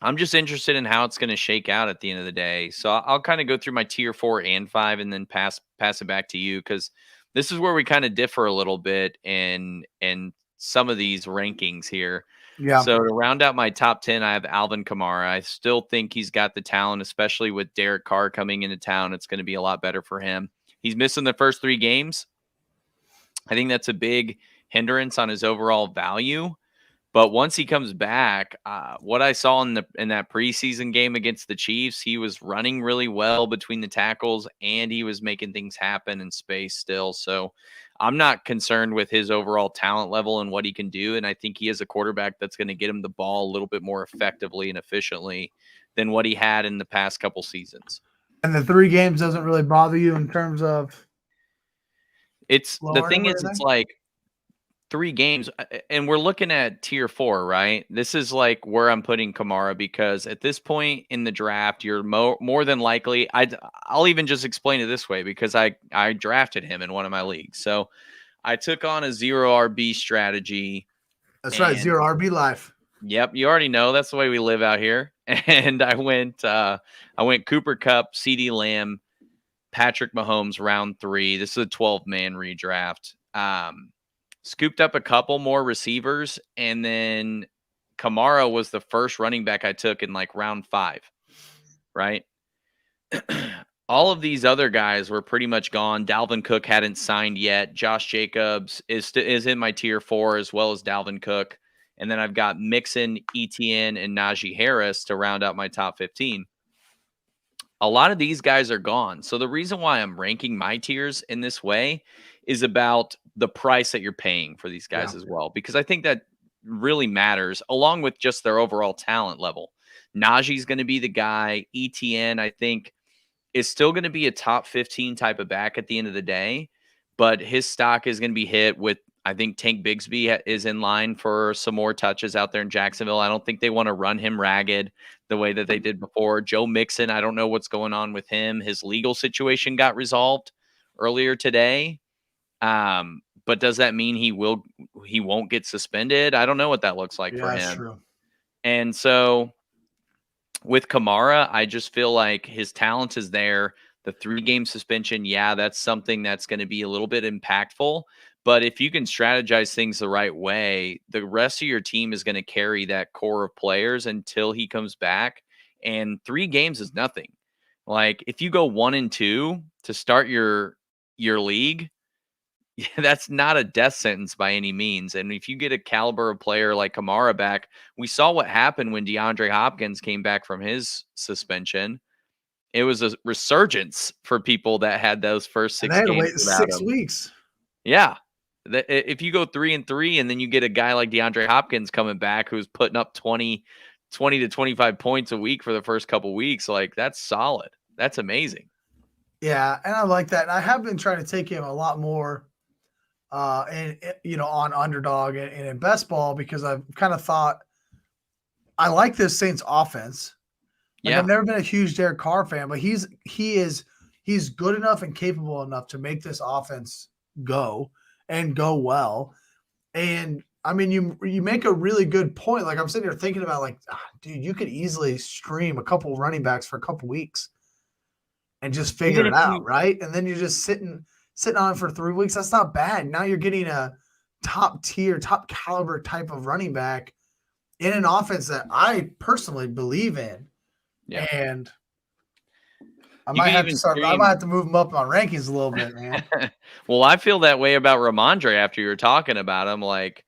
I'm just interested in how it's going to shake out at the end of the day. So I'll kind of go through my tier 4 and 5 and then pass it back to you, because this is where we kind of differ a little bit in some of these rankings here. Yeah. So to round out my top 10, I have Alvin Kamara. I still think he's got the talent, especially with Derek Carr coming into town. It's going to be a lot better for him. He's missing the first 3 games. I think that's a big hindrance on his overall value. But once he comes back, what I saw in that preseason game against the Chiefs, he was running really well between the tackles and he was making things happen in space still. So I'm not concerned with his overall talent level and what he can do. And I think he is a quarterback that's going to get him the ball a little bit more effectively and efficiently than what he had in the past couple seasons. And the 3 games doesn't really bother you in terms of the thing is, it's 3 games, and we're looking at tier 4, right? This is like where I'm putting Kamara because at this point in the draft, you're more than likely. I'll even just explain it this way because I drafted him in one of my leagues. So I took on a 0 RB strategy. That's right, 0 RB life. Yep, you already know that's the way we live out here. And I went Cooper Kupp, CeeDee Lamb, Patrick Mahomes round 3. This is a 12-man redraft. Scooped up a couple more receivers, and then Kamara was the first running back I took in like round 5, right? All of these other guys were pretty much gone. Dalvin Cook hadn't signed yet. Josh Jacobs is in my tier 4 as well as Dalvin Cook. And then I've got Mixon, Etienne, and Najee Harris to round out my top 15. A lot of these guys are gone. So the reason why I'm ranking my tiers in this way is about the price that you're paying for these guys as well, because I think that really matters along with just their overall talent level. Najee's going to be the guy. Etienne, I think, is still going to be a top 15 type of back at the end of the day, but his stock is going to be hit with, I think Tank Bigsby is in line for some more touches out there in Jacksonville. I don't think they want to run him ragged the way that they did before. Joe Mixon, I don't know what's going on with him. His legal situation got resolved earlier today. But does that mean he won't get suspended? I don't know what that looks like for him. True. And so with Kamara, I just feel like his talent is there. The 3-game suspension, that's something that's going to be a little bit impactful. But if you can strategize things the right way, the rest of your team is going to carry that core of players until he comes back. And 3 games is nothing. Like if you go 1-2 to start your league, that's not a death sentence by any means. And if you get a caliber of player like Kamara back, we saw what happened when DeAndre Hopkins came back from his suspension. It was a resurgence for people that had those first 6 games. They had to wait 6 weeks. Yeah. If you go 3-3 and then you get a guy like DeAndre Hopkins coming back who's putting up 20 to 25 points a week for the first couple weeks, like that's solid. That's amazing. Yeah, and I like that. And I have been trying to take him a lot more on Underdog and in Bestball because I've kind of thought I like this Saints offense. Like, I've never been a huge Derek Carr fan, but he's good enough and capable enough to make this offense go well. And I mean, you make a really good point. Like I'm sitting here thinking about like, dude, you could easily stream a couple running backs for a couple weeks and just figure it out, right? And then you're just sitting on it for 3 weeks. That's not bad. Now you're getting a top tier, top caliber type of running back in an offense that I personally believe in. Yeah. And I might have to move him up on rankings a little bit, man. Well, I feel that way about Ramondre after you were talking about him. Like,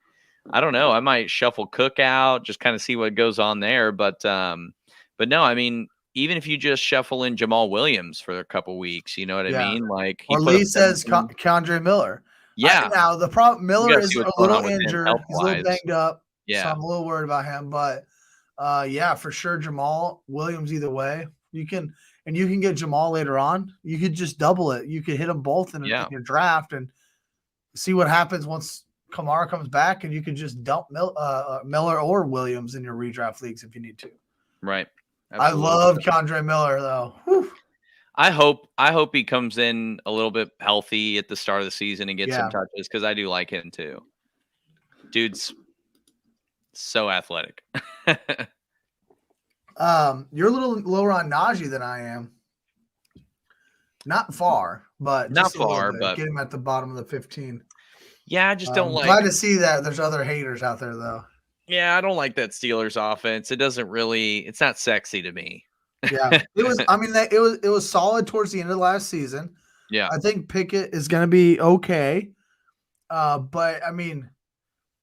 I don't know. I might shuffle Cook out, just kind of see what goes on there. But no, I mean, even if you just shuffle in Jamal Williams for a couple weeks, you know what I mean? Like, or Lee says Keandre Miller. Yeah. Now the problem, Miller is a little injured. He's a little banged up. Yeah. So I'm a little worried about him. But for sure, Jamal Williams either way. You can get Jamal later on. You could just double it. You could hit them both in your draft and see what happens once Kamara comes back, and you could just dump Miller or Williams in your redraft leagues if you need to. Right. Absolutely. I love Keandre Miller though. Whew. I hope he comes in a little bit healthy at the start of the season and gets some touches because I do like him too. Dude's so athletic. You're a little lower on Najee than I am. Not far, but not far, but get him at the bottom of the 15. Yeah, I just don't like. Glad to see that there's other haters out there though. Yeah, I don't like that Steelers offense. It's not sexy to me. Yeah, it was. I mean, it was solid towards the end of last season. Yeah, I think Pickett is going to be okay. But I mean,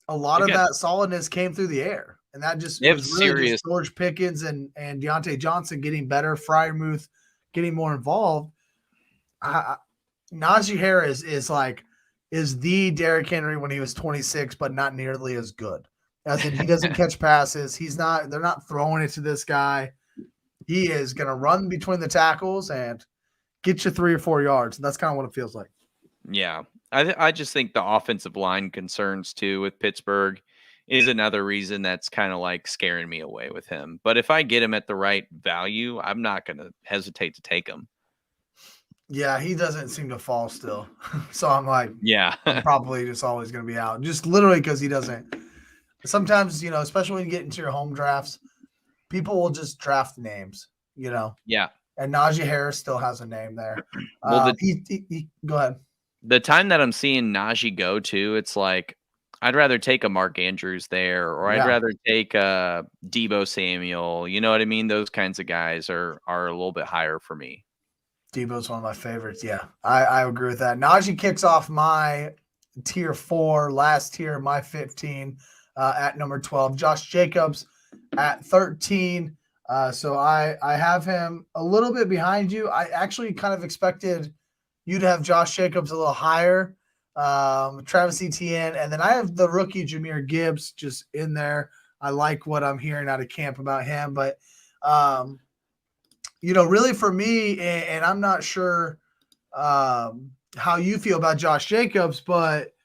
a lot of that solidness came through the air, and that just was really just George Pickens and Deontay Johnson getting better, Freiermuth getting more involved. Najee Harris is the Derrick Henry when he was 26, but not nearly as good. As in, he doesn't catch passes. They're not throwing it to this guy. He is going to run between the tackles and get you 3 or 4 yards. And that's kind of what it feels like. Yeah. I just think the offensive line concerns too with Pittsburgh is another reason that's kind of like scaring me away with him. But if I get him at the right value, I'm not going to hesitate to take him. Yeah, he doesn't seem to fall still. So I'm like, Yeah. I'm probably just always going to be out. Just literally because he doesn't. Sometimes, especially when you get into your home drafts, people will just draft names, Yeah. And Najee Harris still has a name there. Well, Go ahead. The time that I'm seeing Najee go to, it's like I'd rather take a Mark Andrews there, or I'd rather take a Debo Samuel. You know what I mean? Those kinds of guys are a little bit higher for me. Debo's one of my favorites. Yeah, I agree with that. Najee kicks off my tier 4, last tier, my 15 at number 12. Josh Jacobs at 13. So I have him a little bit behind you. I actually kind of expected you to have Josh Jacobs a little higher, Travis Etienne, and then I have the rookie Jahmyr Gibbs just in there. I like what I'm hearing out of camp about him, but really for me, and I'm not sure how you feel about Josh Jacobs, but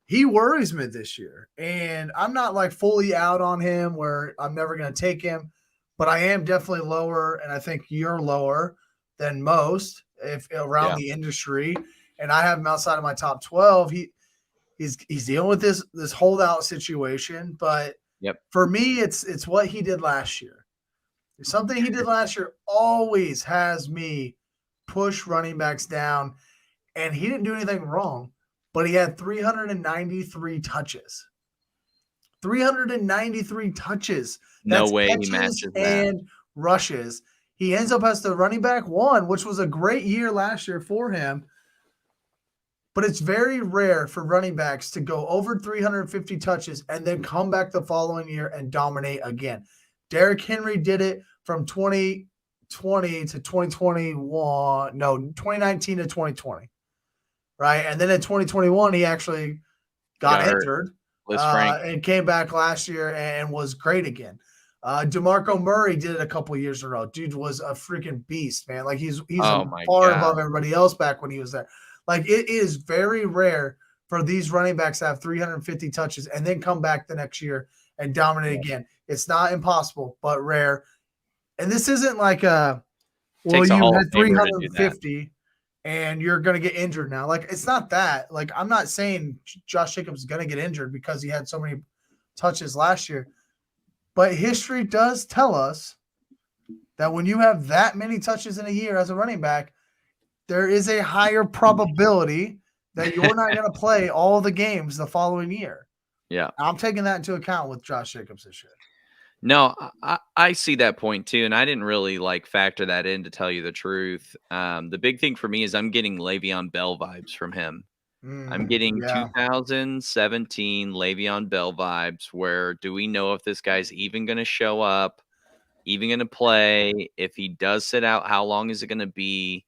he worries me this year, and I'm not like fully out on him where I'm never going to take him, but I am definitely lower, and I think you're lower than most if around the industry, and I have him outside of my top 12. He's dealing with this holdout situation, but for me, it's what he did last year. Something he did last year always has me push running backs down, and he didn't do anything wrong, but he had 393 touches. 393 touches. No way he matches that. And rushes. He ends up as the running back 1, which was a great year last year for him. But it's very rare for running backs to go over 350 touches and then come back the following year and dominate again. Derrick Henry did it from 2020 to 2021. No, 2019 to 2020. Right. And then in 2021, he actually got injured and came back last year and was great again. DeMarco Murray did it a couple years in a row. Dude was a freaking beast, man. Like he's far above everybody else back when he was there. Like it is very rare for these running backs to have 350 touches and then come back the next year and dominate again. It's not impossible, but rare. And this isn't like you had 350 and you're going to get injured now. Like, it's not that. Like, I'm not saying Josh Jacobs is going to get injured because he had so many touches last year. But history does tell us that when you have that many touches in a year as a running back, there is a higher probability that you're not going to play all the games the following year. Yeah. I'm taking that into account with Josh Jacobs this year. No, I see that point too, and I didn't really factor that in, to tell you the truth. The big thing for me is I'm getting Le'Veon Bell vibes from him. I'm getting 2017 Le'Veon Bell vibes, where do we know if this guy's even going to show up, even going to play? If he does sit out, how long is it going to be?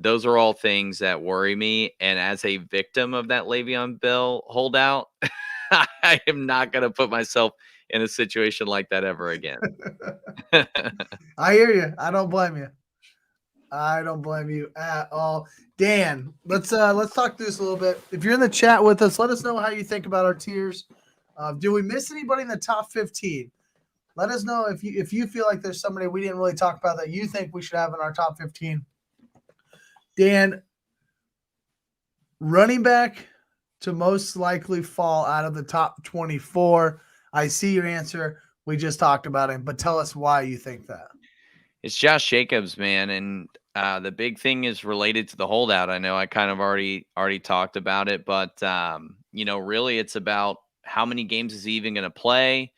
Those are all things that worry me, and as a victim of that Le'Veon Bell holdout, I am not going to put myself in a situation like that ever again. I hear you. I don't blame you. I don't blame you at all. Dan, let's talk through this a little bit. If you're in the chat with us, let us know how you think about our tiers. Do we miss anybody in the top 15? Let us know if you feel like there's somebody we didn't really talk about that you think we should have in our top 15. Dan, running back to most likely fall out of the top 24. I see your answer. We just talked about him, but tell us why you think that. It's Josh Jacobs, man, and the big thing is related to the holdout. I know I kind of already talked about it, but really it's about how many games is he even going to play.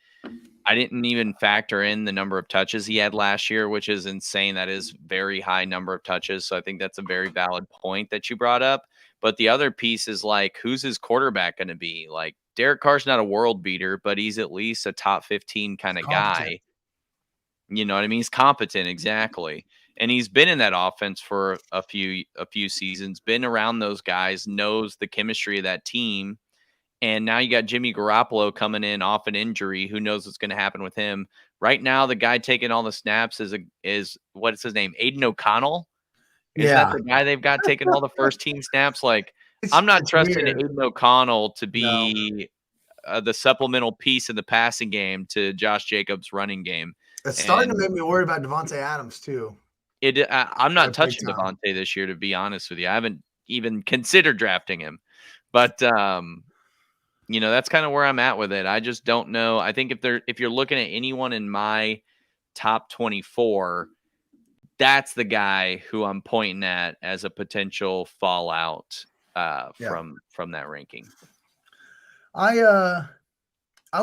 I didn't even factor in the number of touches he had last year, which is insane. That is very high number of touches, so I think that's a very valid point that you brought up. But the other piece is who's his quarterback going to be? Like, Derek Carr's not a world beater, but he's at least a top 15 kind of guy. You know what I mean? He's competent, exactly. And he's been in that offense for a few seasons, been around those guys, knows the chemistry of that team. And now you got Jimmy Garoppolo coming in off an injury. Who knows what's going to happen with him? Right now, the guy taking all the snaps is what's his name? Aiden O'Connell. Is that the guy they've got taking all the first team snaps? Like, I'm not it's trusting weird. Aiden O'Connell to No. be the supplemental piece in the passing game to Josh Jacobs' running game. It's starting to And make me worry about Devontae Adams too. I'm not Like, big touching time. Devontae this year, to be honest with you. I haven't even considered drafting him. But that's kind of where I'm at with it. I just don't know. I think if you're looking at anyone in my top 24, that's the guy who I'm pointing at as a potential fallout from that ranking. I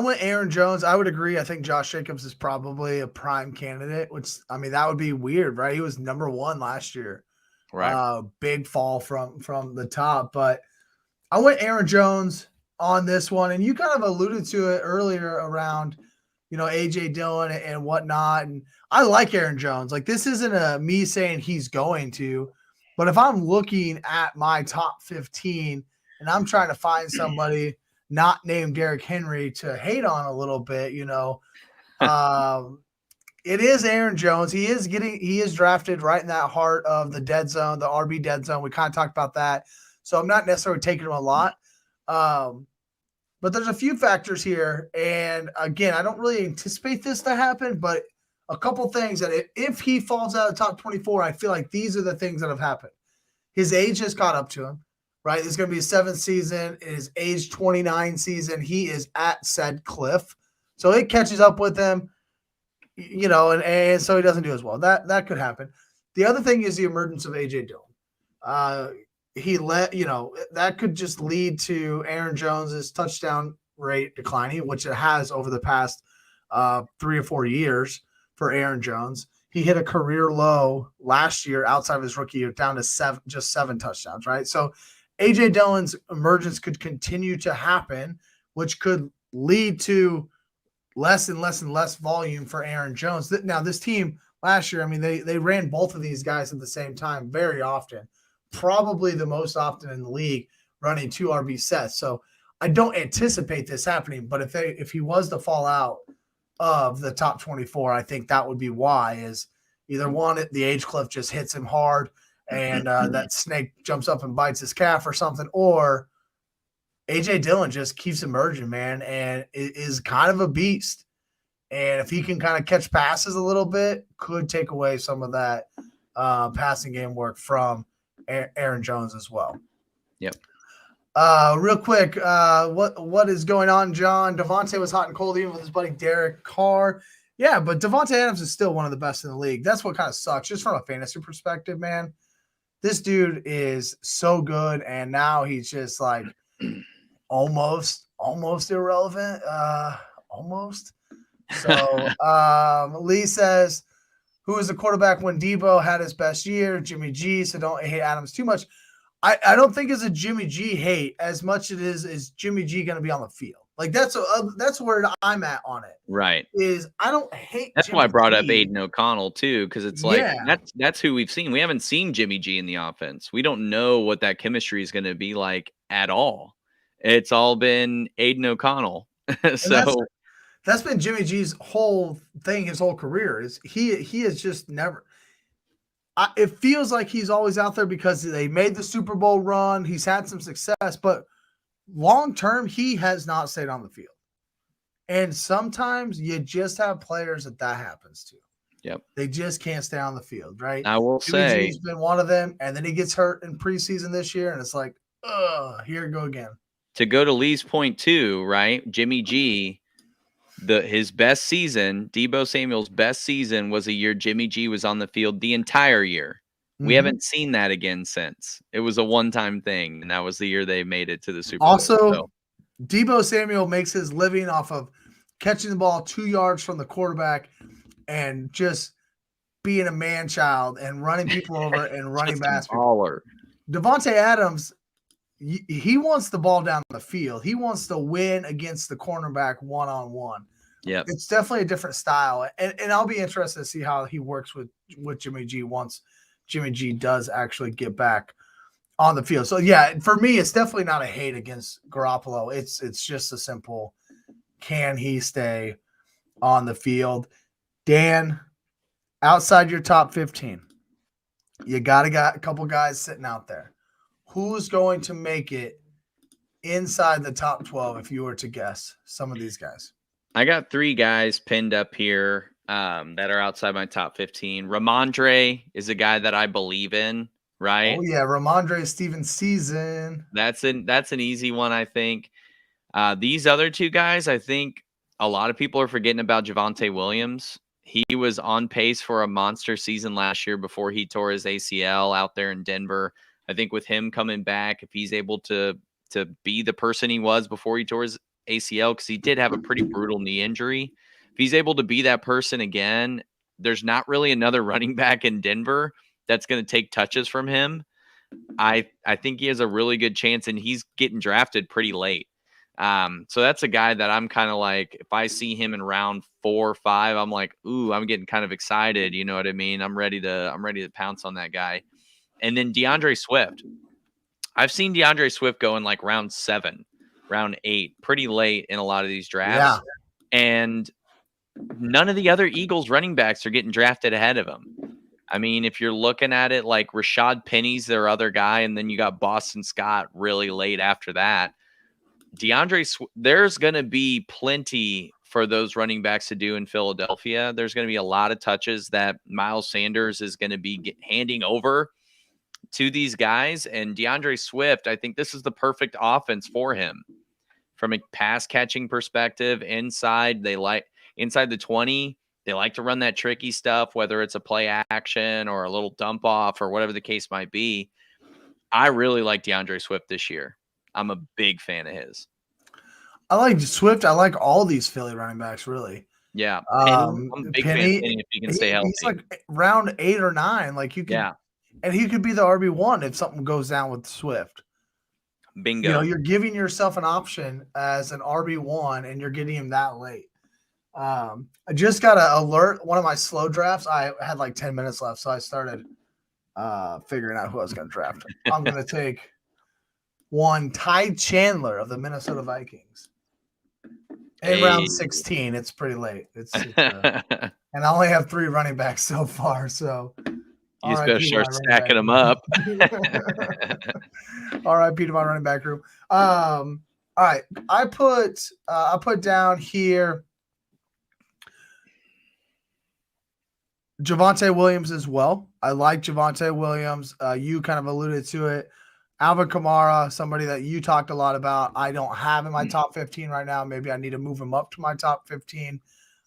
went Aaron Jones. I would agree. I think Josh Jacobs is probably a prime candidate, which that would be weird, right? He was number 1 last year. Right. Big fall from the top, but I went Aaron Jones on this one, and you kind of alluded to it earlier around, AJ Dillon and whatnot. And I like Aaron Jones. Like, this isn't me saying he's going to, but if I'm looking at my top 15 and I'm trying to find somebody not named Derrick Henry to hate on a little bit, it is Aaron Jones. He is drafted right in that heart of the dead zone, the RB dead zone. We kind of talked about that. So I'm not necessarily taking him a lot. But there's a few factors here. And again, I don't really anticipate this to happen, but a couple things that if he falls out of the top 24, I feel like these are the things that have happened. His age has caught up to him, right? It's going to be his 7th season. His age 29 season. He is at said cliff. So it catches up with him, and so he doesn't do as well. That could happen. The other thing is the emergence of AJ Dillon. That could just lead to Aaron Jones's touchdown rate declining, which it has over the past 3 or 4 years for Aaron Jones. He hit a career low last year outside of his rookie year, down to 7 touchdowns, right? So AJ Dillon's emergence could continue to happen, which could lead to less and less and less volume for Aaron Jones. Now, this team last year, they ran both of these guys at the same time very often. Probably the most often in the league, running 2 RB sets. So I don't anticipate this happening, but if he was to fall out of the top 24, I think that would be why. Is either one, the age cliff just hits him hard and that snake jumps up and bites his calf or something, or AJ Dillon just keeps emerging, man, and is kind of a beast. And if he can kind of catch passes a little bit, could take away some of that passing game work from Aaron Jones as well. Yep. Real quick, what is going on, John? Devontae was hot and cold even with his buddy Derek Carr. Yeah, but Devontae Adams is still one of the best in the league. That's what kind of sucks, just from a fantasy perspective, man. This dude is so good, and now he's just like almost irrelevant. Almost. So Lee says, who was the quarterback when Debo had his best year? Jimmy G. So don't hate Adams too much. I don't think it's a Jimmy G hate as much as it is Jimmy G going to be on the field. Like that's where I'm at on it. Right. Is I don't hate. That's Jimmy why I brought G. up Aiden O'Connell too, because it's like that's who we've seen. We haven't seen Jimmy G in the offense. We don't know what that chemistry is going to be like at all. It's all been Aiden O'Connell. So that's been Jimmy G's whole thing, his whole career. Is he has just never. It feels like he's always out there because they made the Super Bowl run. He's had some success, but long term, he has not stayed on the field. And sometimes you just have players that happens to. Yep. They just can't stay on the field, right? I will say he's been one of them, and then he gets hurt in preseason this year, and it's like, here we go again. To go to Lee's point too, right? Jimmy G, his best season, Debo Samuel's best season was a year Jimmy G was on the field the entire year. We haven't seen that again since. It was a one-time thing, and that was the year they made it to the Super Bowl. Also, Debo Samuel makes his living off of catching the ball 2 yards from the quarterback and just being a man-child and running people over and running basketball. Devontae Adams, he wants the ball down the field. He wants to win against the cornerback one-on-one. Yeah, it's definitely a different style, and I'll be interested to see how he works with Jimmy G once Jimmy G does actually get back on the field. So yeah, for me, it's definitely not a hate against Garoppolo. It's just a simple, can he stay on the field? Dan, outside your top 15, you got a couple guys sitting out there. who's going to make it inside the top 12 if you were to guess some of these guys? I got 3 guys pinned up here that are outside my top 15. Ramondre is a guy that I believe in, right? Oh yeah, Ramondre Stevens season. That's an easy one, I think. These other 2 guys, I think a lot of people are forgetting about Javonte Williams. He was on pace for a monster season last year before he tore his ACL out there in Denver. I think with him coming back, if he's able to be the person he was before he tore his ACL, because he did have a pretty brutal knee injury, if he's able to be that person again, there's not really another running back in Denver that's going to take touches from him. I think he has a really good chance, and he's getting drafted pretty late. So that's a guy that I'm kind of like, if I see him in round 4 or 5, I'm like, ooh, I'm getting kind of excited. You know what I mean? I'm ready to pounce on that guy. And then DeAndre Swift. I've seen DeAndre Swift go in like round 7, round 8, pretty late in a lot of these drafts. Yeah. And none of the other Eagles running backs are getting drafted ahead of him. I mean, if you're looking at it like Rashad Penny's their other guy, and then you got Boston Scott really late after that. There's going to be plenty for those running backs to do in Philadelphia. There's going to be a lot of touches that Miles Sanders is going to be handing over to these guys. And DeAndre Swift, I think this is the perfect offense for him from a pass catching perspective. Inside the 20, they like to run that tricky stuff, whether it's a play action or a little dump off or whatever the case might be. I really like DeAndre Swift this year. I'm a big fan of his. I like Swift. I like all these Philly running backs, really. Yeah. I'm a big fan of Penny if he can stay healthy. He's like round 8 or 9. Like you can, yeah. And he could be the RB1 if something goes down with Swift. Bingo. You know, you're giving yourself an option as an RB1 and you're getting him that late. I just got an alert. One of my slow drafts, I had like 10 minutes left. So I started figuring out who I was going to draft. I'm going to take one Ty Chandler of the Minnesota Vikings. In round 16, it's pretty late. And I only have 3 running backs so far, so you just better start stacking them up. R.I.P. to my running back room. All right, I put down here Javonte Williams as well. I like Javonte Williams. You kind of alluded to it. Alvin Kamara, somebody that you talked a lot about. I don't have in my top 15 right now. Maybe I need to move him up to my top 15.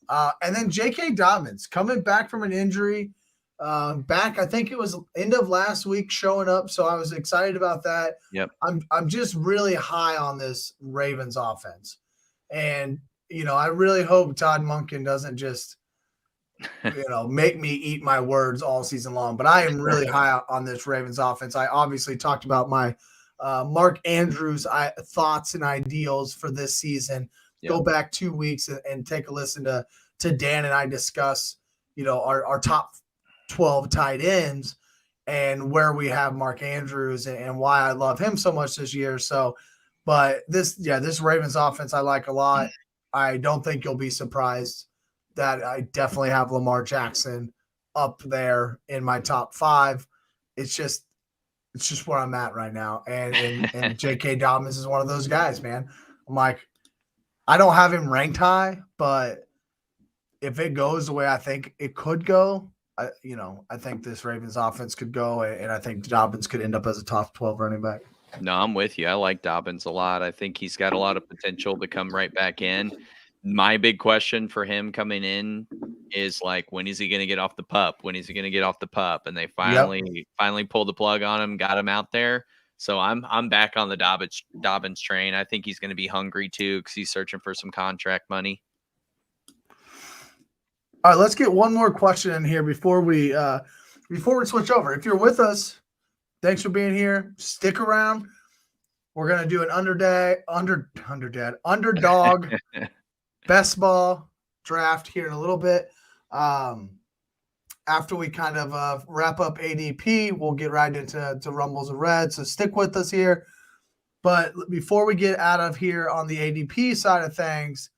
And then J.K. Dobbins coming back from an injury. I think it was end of last week showing up. So I was excited about that. Yep. I'm just really high on this Ravens offense. And, you know, I really hope Todd Monken doesn't just, you know, make me eat my words all season long. But I am really high on this Ravens offense. I obviously talked about my Mark Andrews thoughts and ideals for this season. Yep. Go back 2 weeks and take a listen to Dan and I discuss, you know, our top 12 tight ends and where we have Mark Andrews and why I love him so much this year. So, but this Ravens offense I like a lot. I don't think you'll be surprised that I definitely have Lamar Jackson up there in my top 5. It's just where I'm at right now. And J.K. Dobbins is one of those guys, man. I'm like, I don't have him ranked high, but if it goes the way I think it could go, I think this Ravens offense could go, and I think Dobbins could end up as a top 12 running back. No, I'm with you. I like Dobbins a lot. I think he's got a lot of potential to come right back in. My big question for him coming in is like, when is he going to get off the pup? When is he going to get off the pup? And they finally pulled the plug on him, got him out there. So I'm back on the Dobbins train. I think he's going to be hungry too, because he's searching for some contract money. All right, let's get one more question in here before we switch over. If you're with us, thanks for being here. Stick around. We're gonna do an underdog best ball draft here in a little bit. After we kind of wrap up ADP, we'll get right into Rumbles of Red. So stick with us here. But before we get out of here on the ADP side of things,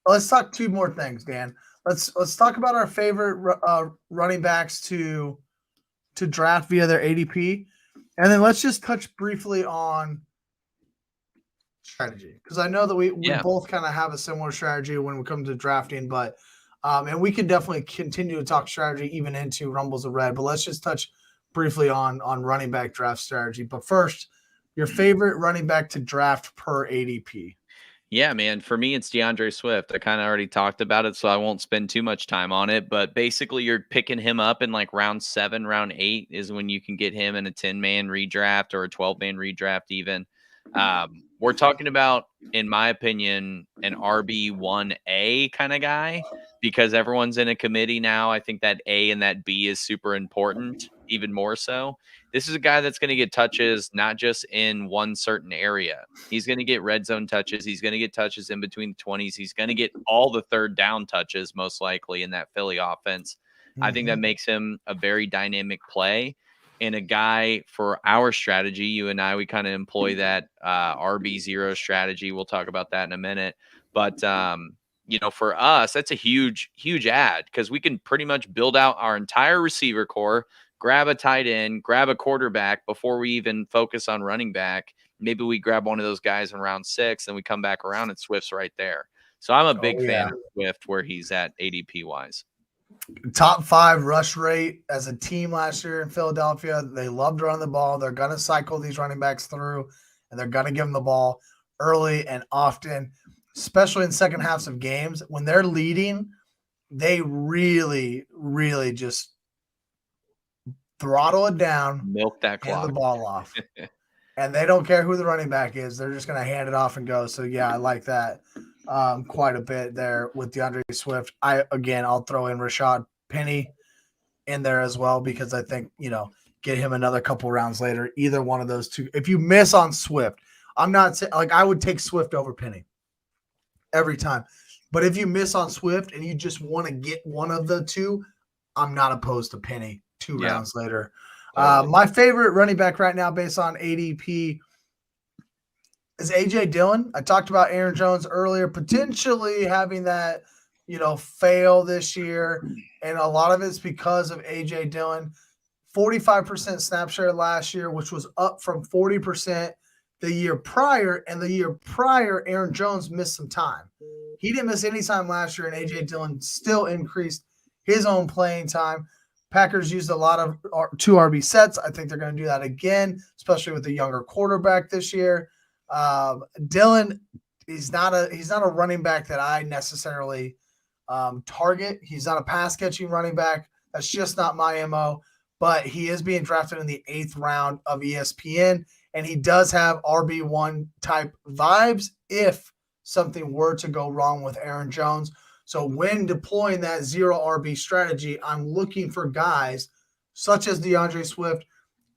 let's talk 2 more things, Dan. Let's talk about our favorite running backs to draft via their ADP, And then let's just touch briefly on strategy, because I know that we both kind of have a similar strategy when we come to drafting, but and we can definitely continue to talk strategy even into Rumbles of Red. But let's just touch briefly on running back draft strategy. But first, your favorite running back to draft per ADP. Yeah, man. For me, it's DeAndre Swift. I kind of already talked about it, so I won't spend too much time on it. But basically, you're picking him up in like round 7, round 8 is when you can get him in a 10-man redraft or a 12-man redraft, even. We're talking about, in my opinion, an RB1A kind of guy because everyone's in a committee now. I think that A and that B is super important, even more so. This is a guy that's going to get touches, not just in one certain area. He's going to get red zone touches. He's going to get touches in between the 20s. He's going to get all the third down touches, most likely, in that Philly offense. I think that makes him a very dynamic play. And a guy for our strategy, you and I, we kind of employ that RB0 strategy. We'll talk about that in a minute. But, for us, that's a huge, huge add because we can pretty much build out our entire receiver core, grab a tight end, grab a quarterback before we even focus on running back. Maybe we grab one of those guys in round 6 and we come back around and Swift's right there. So I'm a big fan of Swift where he's at ADP wise. Top 5 rush rate as a team last year in Philadelphia. They love to run the ball. They're going to cycle these running backs through, and they're going to give them the ball early and often, especially in second halves of games. When they're leading, they really, really just throttle it down, milk that clock, hand the ball off. And they don't care who the running back is. They're just going to hand it off and go. So, yeah, I like that quite a bit there with DeAndre Swift. I'll throw in Rashad Penny in there as well because I think, get him another couple rounds later. Either one of those two. If you miss on Swift, I'm not saying – like I would take Swift over Penny every time. But if you miss on Swift and you just want to get one of the two, I'm not opposed to Penny 2 rounds later. My favorite running back right now based on ADP is A.J. Dillon. I talked about Aaron Jones earlier, potentially having that, fail this year. And a lot of it's because of A.J. Dillon. 45% snap share last year, which was up from 40% the year prior. And the year prior, Aaron Jones missed some time. He didn't miss any time last year, and A.J. Dillon still increased his own playing time. Packers used a lot of 2 RB sets. I think they're going to do that again, especially with the younger quarterback this year. Dillon, he's not a running back that I necessarily target. He's not a pass catching running back. That's just not my MO. But he is being drafted in the 8th round of ESPN, and he does have RB1 type vibes if something were to go wrong with Aaron Jones. So when deploying that 0 RB strategy, I'm looking for guys such as DeAndre Swift,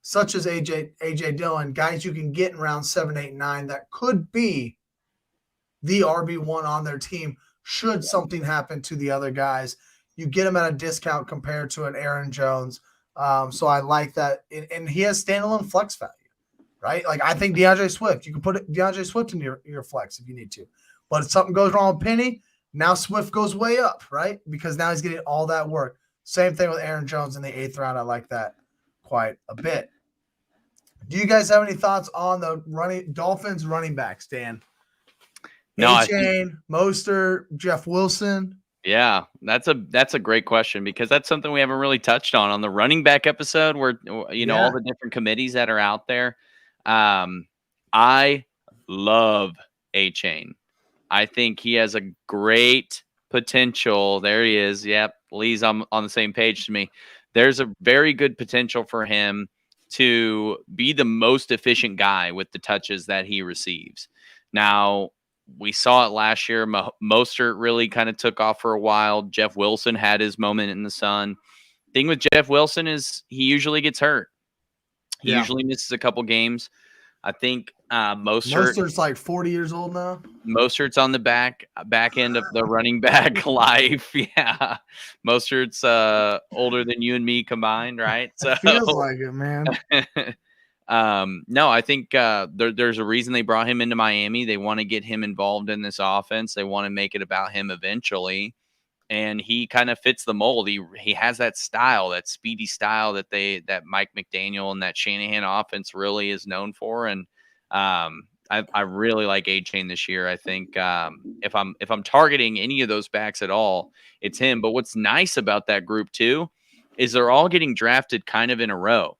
such as AJ Dillon, guys you can get in round 7, 8, 9 that could be the RB1 on their team should something happen to the other guys. You get them at a discount compared to an Aaron Jones. So I like that. And he has standalone flex value, right? Like I think DeAndre Swift, you can put DeAndre Swift in your flex if you need to. But if something goes wrong with Penny, now Swift goes way up, right? Because now he's getting all that work. Same thing with Aaron Jones in the 8th round. I like that quite a bit. Do you guys have any thoughts on the Dolphins running backs, Dan? No, A-Chain, Mostert, Jeff Wilson. Yeah, that's a great question because that's something we haven't really touched on the running back episode where, all the different committees that are out there. I love A-Chain. I think he has a great potential. There he is. Yep. Lee's on the same page to me. There's a very good potential for him to be the most efficient guy with the touches that he receives. Now, we saw it last year. Mostert really kind of took off for a while. Jeff Wilson had his moment in the sun. Thing with Jeff Wilson is he usually gets hurt. He usually misses a couple games. I think Mostert's like 40 years old now. Mostert's on the back end of the running back life. Yeah. Mostert's older than you and me combined, right? So feels like it, man. No, I think there's a reason they brought him into Miami. They want to get him involved in this offense. They want to make it about him eventually. and he kind of fits the mold. He has that style, that speedy style that Mike McDaniel and that Shanahan offense really is known for. And I really like A-Chain this year. I think if I'm targeting any of those backs at all, it's him. But what's nice about that group too is they're all getting drafted kind of in a row.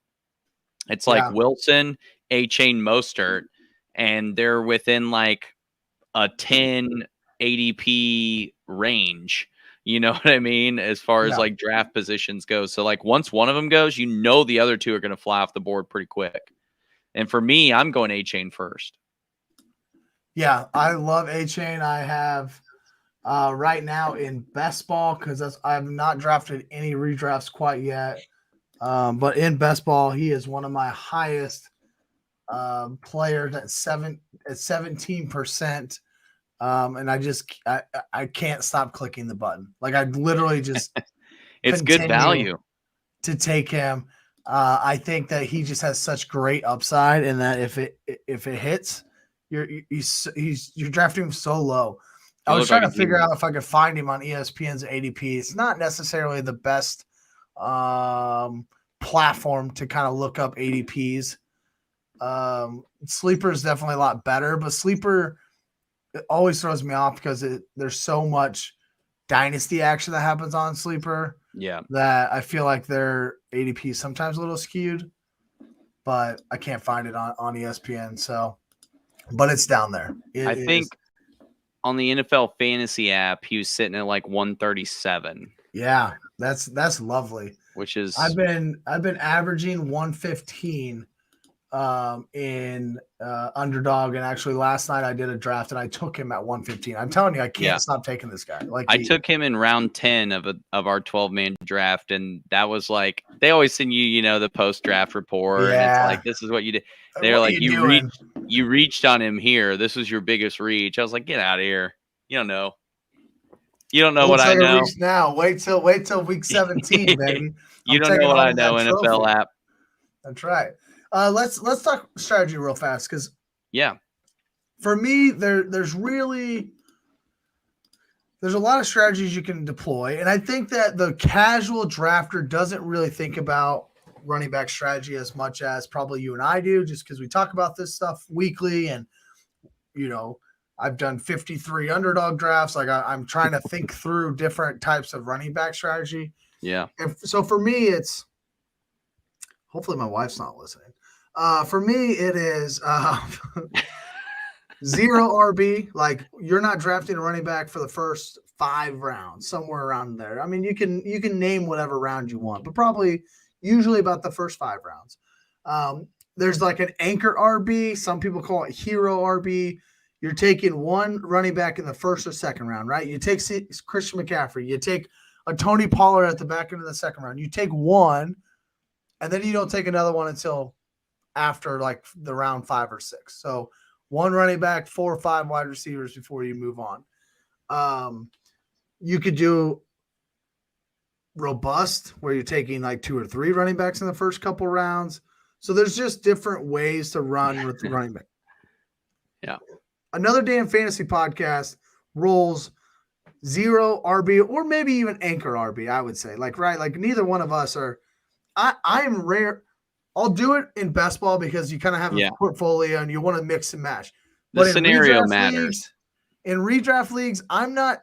It's like Wilson, A-Chain, Mostert, and they're within like a 10 ADP range. You know what I mean? As far as like draft positions go. So like once one of them goes, the other two are going to fly off the board pretty quick. And for me, I'm going A-Chain first. Yeah, I love A-Chain. I have right now in Bestball, because I have not drafted any redrafts quite yet. But in Bestball, he is one of my highest players at 17%. And I can't stop clicking the button. Like I literally just it's good value to take him. I think that he just has such great upside, and that if it hits, you're drafting him so low. I was trying to figure out if I could find him on ESPN's ADP. It's not necessarily the best platform to kind of look up ADPs. Sleeper is definitely a lot better, but Sleeper, it always throws me off because there's so much Dynasty action that happens on Sleeper. Yeah. That I feel like their ADP is sometimes a little skewed, but I can't find it on ESPN. So, but it's down there. I think on the NFL fantasy app, he was sitting at like 137. Yeah, that's lovely. Which is I've been averaging 115 in Underdog, and actually last night I did a draft and I took him at 115. I'm telling you, I can't stop taking this guy. Like I took him in round 10 of our 12-man draft, and that was like they always send you the post draft report. And it's like, this is what you did. They're like, you reached on him here. This was your biggest reach. I was like, get out of here. You don't know. You don't know what I know. Now wait till week 17, baby. You don't know what I know, NFL app. That's right. Let's talk strategy real fast, because for me there's a lot of strategies you can deploy, and I think that the casual drafter doesn't really think about running back strategy as much as probably you and I do, just because we talk about this stuff weekly, and I've done 53 underdog drafts. Like I'm trying to think through different types of running back strategy. Yeah. And so for me, it's hopefully my wife's not listening. For me, it is 0 RB. Like you're not drafting a running back for the first 5 rounds, somewhere around there. I mean, you can name whatever round you want, but probably usually about the first 5 rounds. There's like an anchor RB. Some people call it hero RB. You're taking one running back in the first or second round, right? You take Christian McCaffrey. You take a Tony Pollard at the back end of the second round. You take one, and then you don't take another one until after like the round 5 or 6. So one running back, 4 or 5 wide receivers before you move on. You could do robust, where you're taking like 2 or 3 running backs in the first couple rounds. So there's just different ways to run with the running back. Yeah. Another Damn Fantasy podcast rolls 0 RB, or maybe even anchor RB, I would say. Like neither one of us are. I am rare. I'll do it in best ball because you kind of have a portfolio and you want to mix and match. The scenario matters. In redraft leagues, I'm not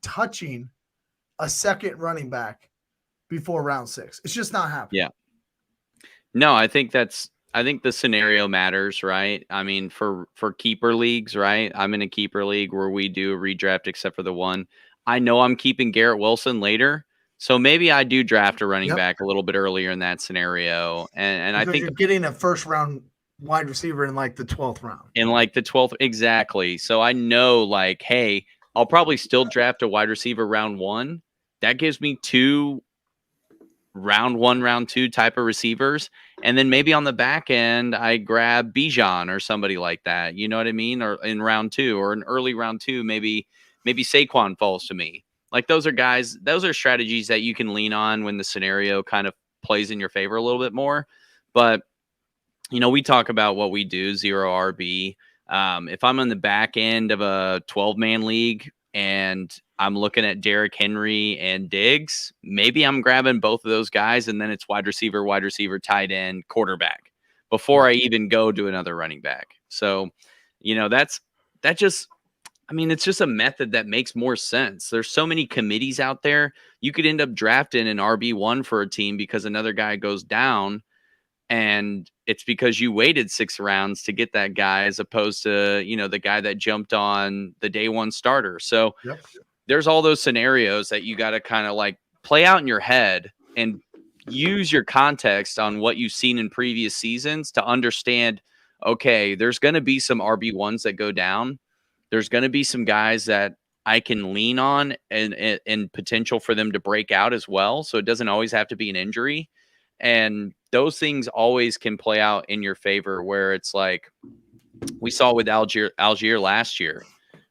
touching a second running back before round 6. It's just not happening. Yeah. No, I think the scenario matters, right? I mean, for keeper leagues, right? I'm in a keeper league where we do a redraft except for the one. I know I'm keeping Garrett Wilson later, so maybe I do draft a running back a little bit earlier in that scenario. And I think you're getting a first round wide receiver in like the 12th round. In like the 12th, exactly. So I know, like, hey, I'll probably still draft a wide receiver round 1. That gives me 2 round 1, round 2 type of receivers. And then maybe on the back end, I grab Bijan or somebody like that. You know what I mean? Or in round 2 or an early round 2, maybe Saquon falls to me. Like those are strategies that you can lean on when the scenario kind of plays in your favor a little bit more. But, we talk about what we do, 0 RB. If I'm on the back end of a 12-man league and I'm looking at Derrick Henry and Diggs, maybe I'm grabbing both of those guys, and then it's wide receiver, tight end, quarterback before I even go to another running back. So, it's just a method that makes more sense. There's so many committees out there. You could end up drafting an RB1 for a team because another guy goes down, and it's because you waited 6 rounds to get that guy as opposed to, the guy that jumped on the day one starter. So there's all those scenarios that you got to kind of like play out in your head and use your context on what you've seen in previous seasons to understand, okay, there's going to be some RB1s that go down. There's going to be some guys that I can lean on and potential for them to break out as well. So it doesn't always have to be an injury. And those things always can play out in your favor, where it's like we saw with Algier last year,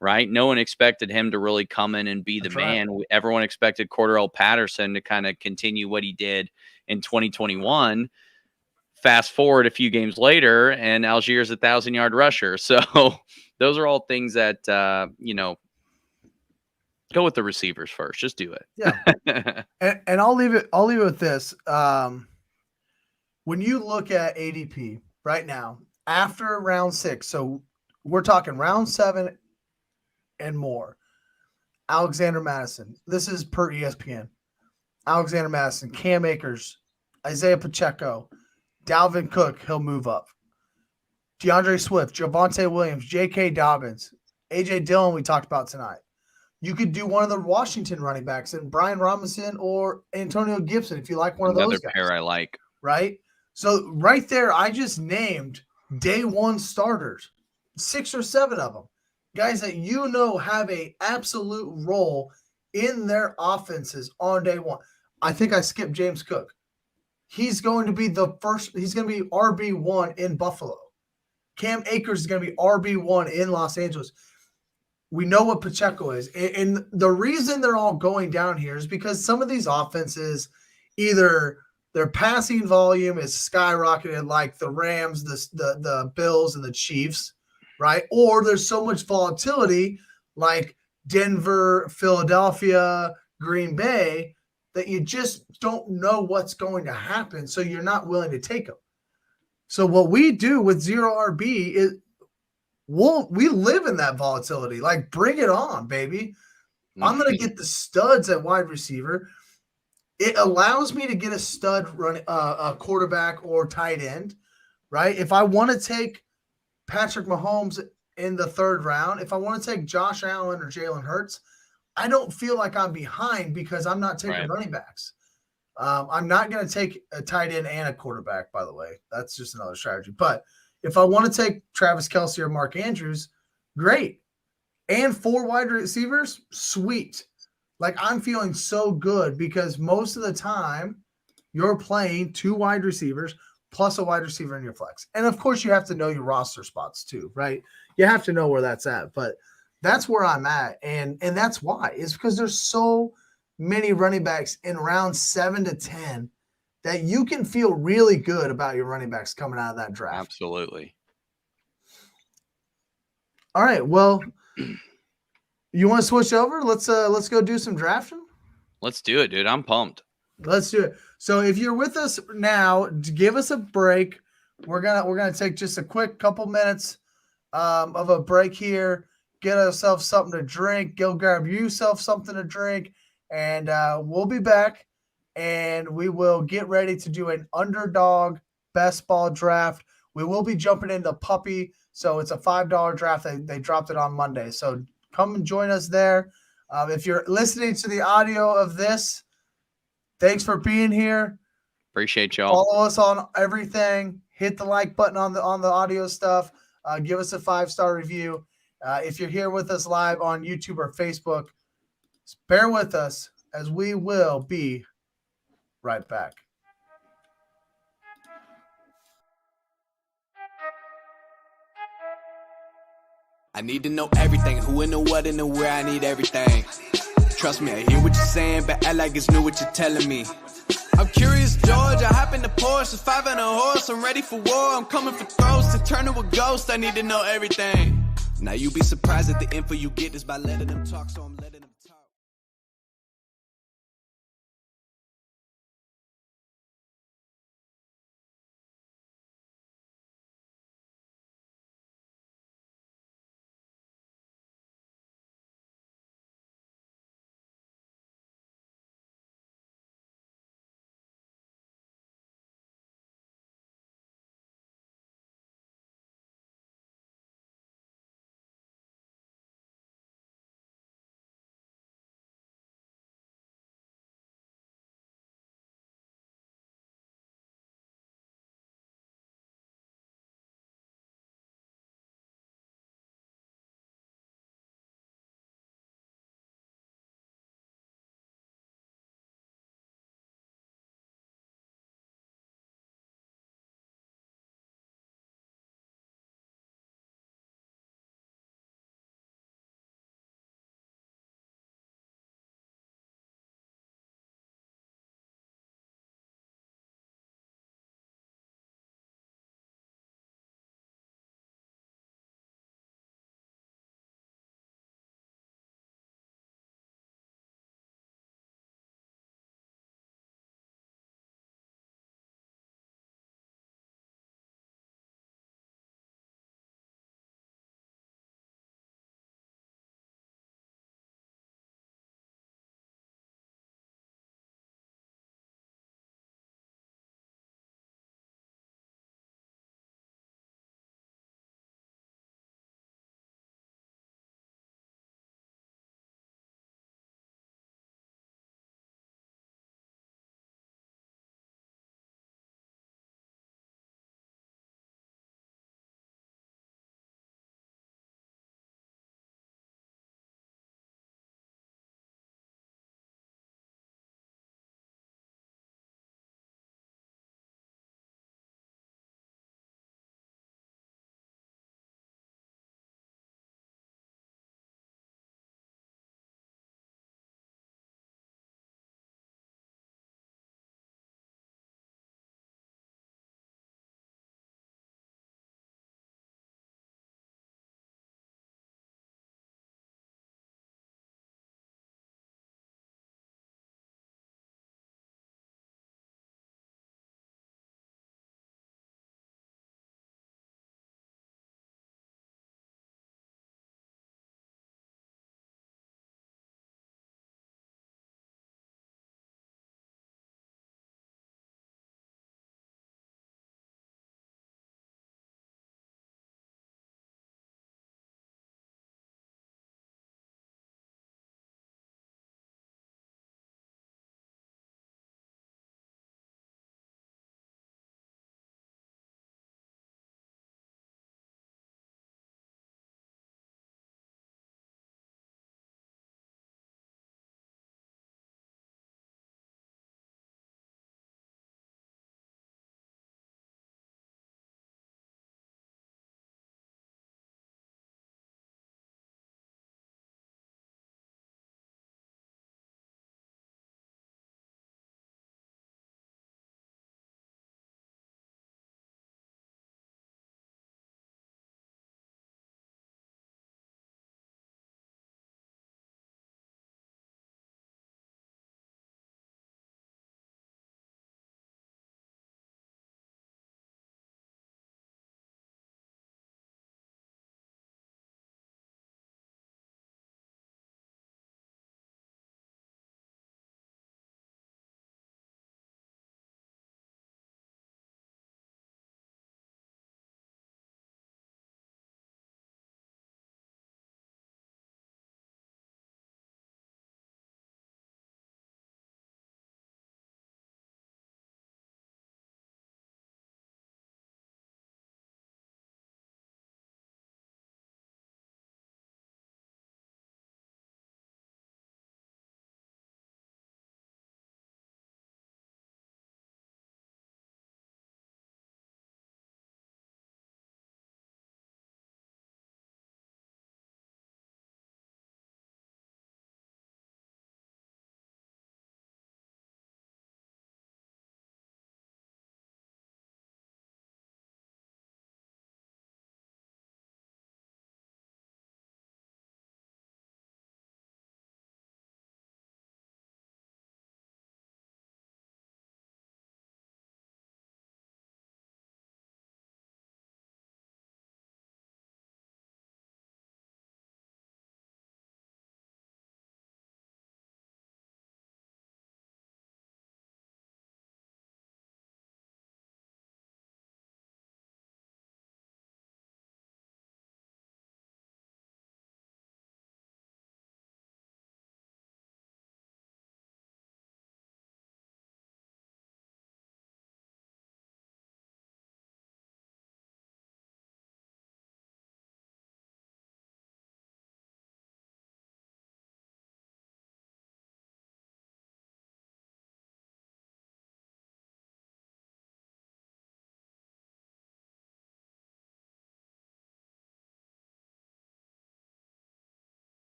right? No one expected him to really come in and be the man. Everyone expected Cordarrelle Patterson to kind of continue what he did in 2021. Fast forward a few games later, and Algier's 1,000-yard rusher. So those are all things that, go with the receivers first. Just do it. Yeah. and I'll leave it with this. When you look at ADP right now, after round 6, so we're talking round 7 and more, Alexander Madison. This is per ESPN. Alexander Madison, Cam Akers, Isaiah Pacheco, Dalvin Cook, he'll move up. DeAndre Swift, Javonte Williams, J.K. Dobbins, A.J. Dillon we talked about tonight. You could do one of the Washington running backs and Brian Robinson or Antonio Gibson if you like one of those guys. Another pair I like. Right? So right there, I just named day one starters, 6 or 7 of them. Guys that have a absolute role in their offenses on day one. I think I skipped James Cook. He's going to be he's going to be RB1 in Buffalo. Cam Akers is going to be RB1 in Los Angeles. We know what Pacheco is. And the reason they're all going down here is because some of these offenses, either their passing volume is skyrocketed like the Rams, the Bills, and the Chiefs, right? Or there's so much volatility like Denver, Philadelphia, Green Bay, that you just don't know what's going to happen, so you're not willing to take them. So what we do with zero RB is we live in that volatility. Like, bring it on, baby. I'm going to get the studs at wide receiver. It allows me to get a stud running a quarterback or tight end, right? If I want to take Patrick Mahomes in the 3rd round, if I want to take Josh Allen or Jalen Hurts, I don't feel like I'm behind because I'm not taking running backs. I'm not going to take a tight end and a quarterback, by the way. That's just another strategy. But if I want to take Travis Kelce or Mark Andrews, great. And 4 wide receivers, sweet. Like, I'm feeling so good because most of the time you're playing 2 wide receivers plus a wide receiver in your flex. And, of course, you have to know your roster spots too, right? You have to know where that's at. But that's where I'm at. And that's why. It's because there's so many running backs in round 7 to 10 that you can feel really good about your running backs coming out of that draft. Absolutely. All right. Well, you want to switch over? Let's go do some drafting. Let's do it, dude. I'm pumped. Let's do it. So if you're with us now, give us a break. We're gonna take just a quick couple minutes of a break here. Get ourselves something to drink. Go grab yourself something to drink, and we'll be back. And we will get ready to do an underdog best ball draft. We will be jumping into Puppy, so it's a $5 draft. They dropped it on Monday, so come and join us there. If you're listening to the audio of this, thanks for being here. Appreciate y'all. Follow us on everything. Hit the like button on the audio stuff. Give us a 5-star review. If you're here with us live on YouTube or Facebook, bear with us as we will be right back. I need to know everything, who and the what and the where, I need everything. Trust me, I hear what you're saying, but act like it's new what you're telling me. I'm curious, George, I hop in the Porsche, it's 5 and a horse, I'm ready for war, I'm coming for throats, to turn to a ghost, I need to know everything. Now you be surprised at the info you get is by letting them talk, so I'm letting them talk.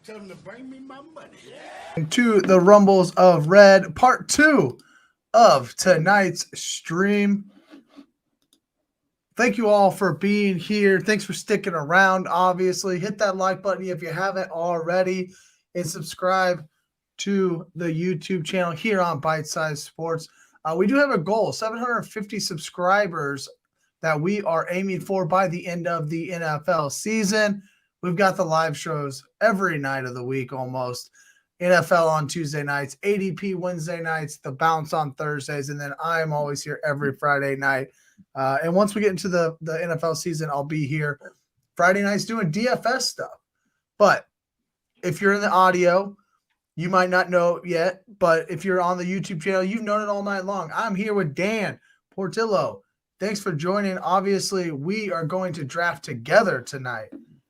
Tell them to bring me my money. To the Rumbles of Red, part 2 of tonight's stream. Thank you all for being here. Thanks for sticking around, obviously. Hit that like button if you haven't already, and subscribe to the YouTube channel here on Bite Size Sports. We do have a goal, 750 subscribers that we are aiming for by the end of the NFL season. We've got the live shows every night of the week almost. NFL on Tuesday nights, ADP Wednesday nights, the bounce on Thursdays, and then I'm always here every Friday night. And once we get into the NFL season, I'll be here Friday nights doing DFS stuff. But if you're in the audio, you might not know yet, but if you're on the YouTube channel, you've known it all night long. I'm here with Dan Portillo. Thanks for joining. Obviously, we are going to draft together tonight.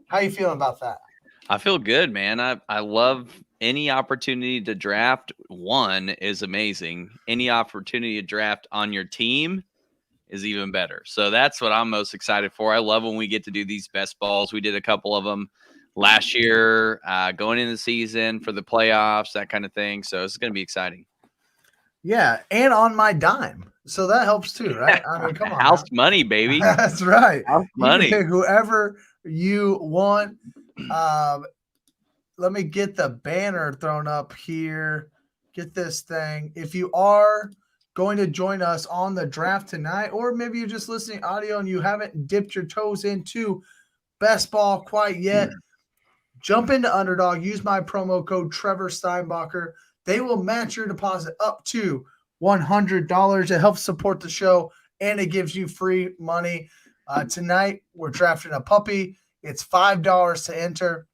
How you feeling about that? I feel good, man. I love any opportunity to draft. One is amazing. Any opportunity to draft on your team is even better. So that's what I'm most excited for. I love when we get to do these best balls. We did a couple of them last year, going into the season for the playoffs, that kind of thing. So it's going to be exciting. Yeah, and on my dime. So that helps too, right? I mean, come on. House money, baby. That's right. House money. You can pick whoever you want. Let me get the banner thrown up here. Get this thing. If you are going to join us on the draft tonight, or maybe you're just listening audio and you haven't dipped your toes into best ball quite yet, jump into Underdog. Use my promo code Trevor Steinbacher. They will match your deposit up to $100. It helps support the show, and it gives you free money. Tonight, we're drafting a puppy. It's $5 to enter.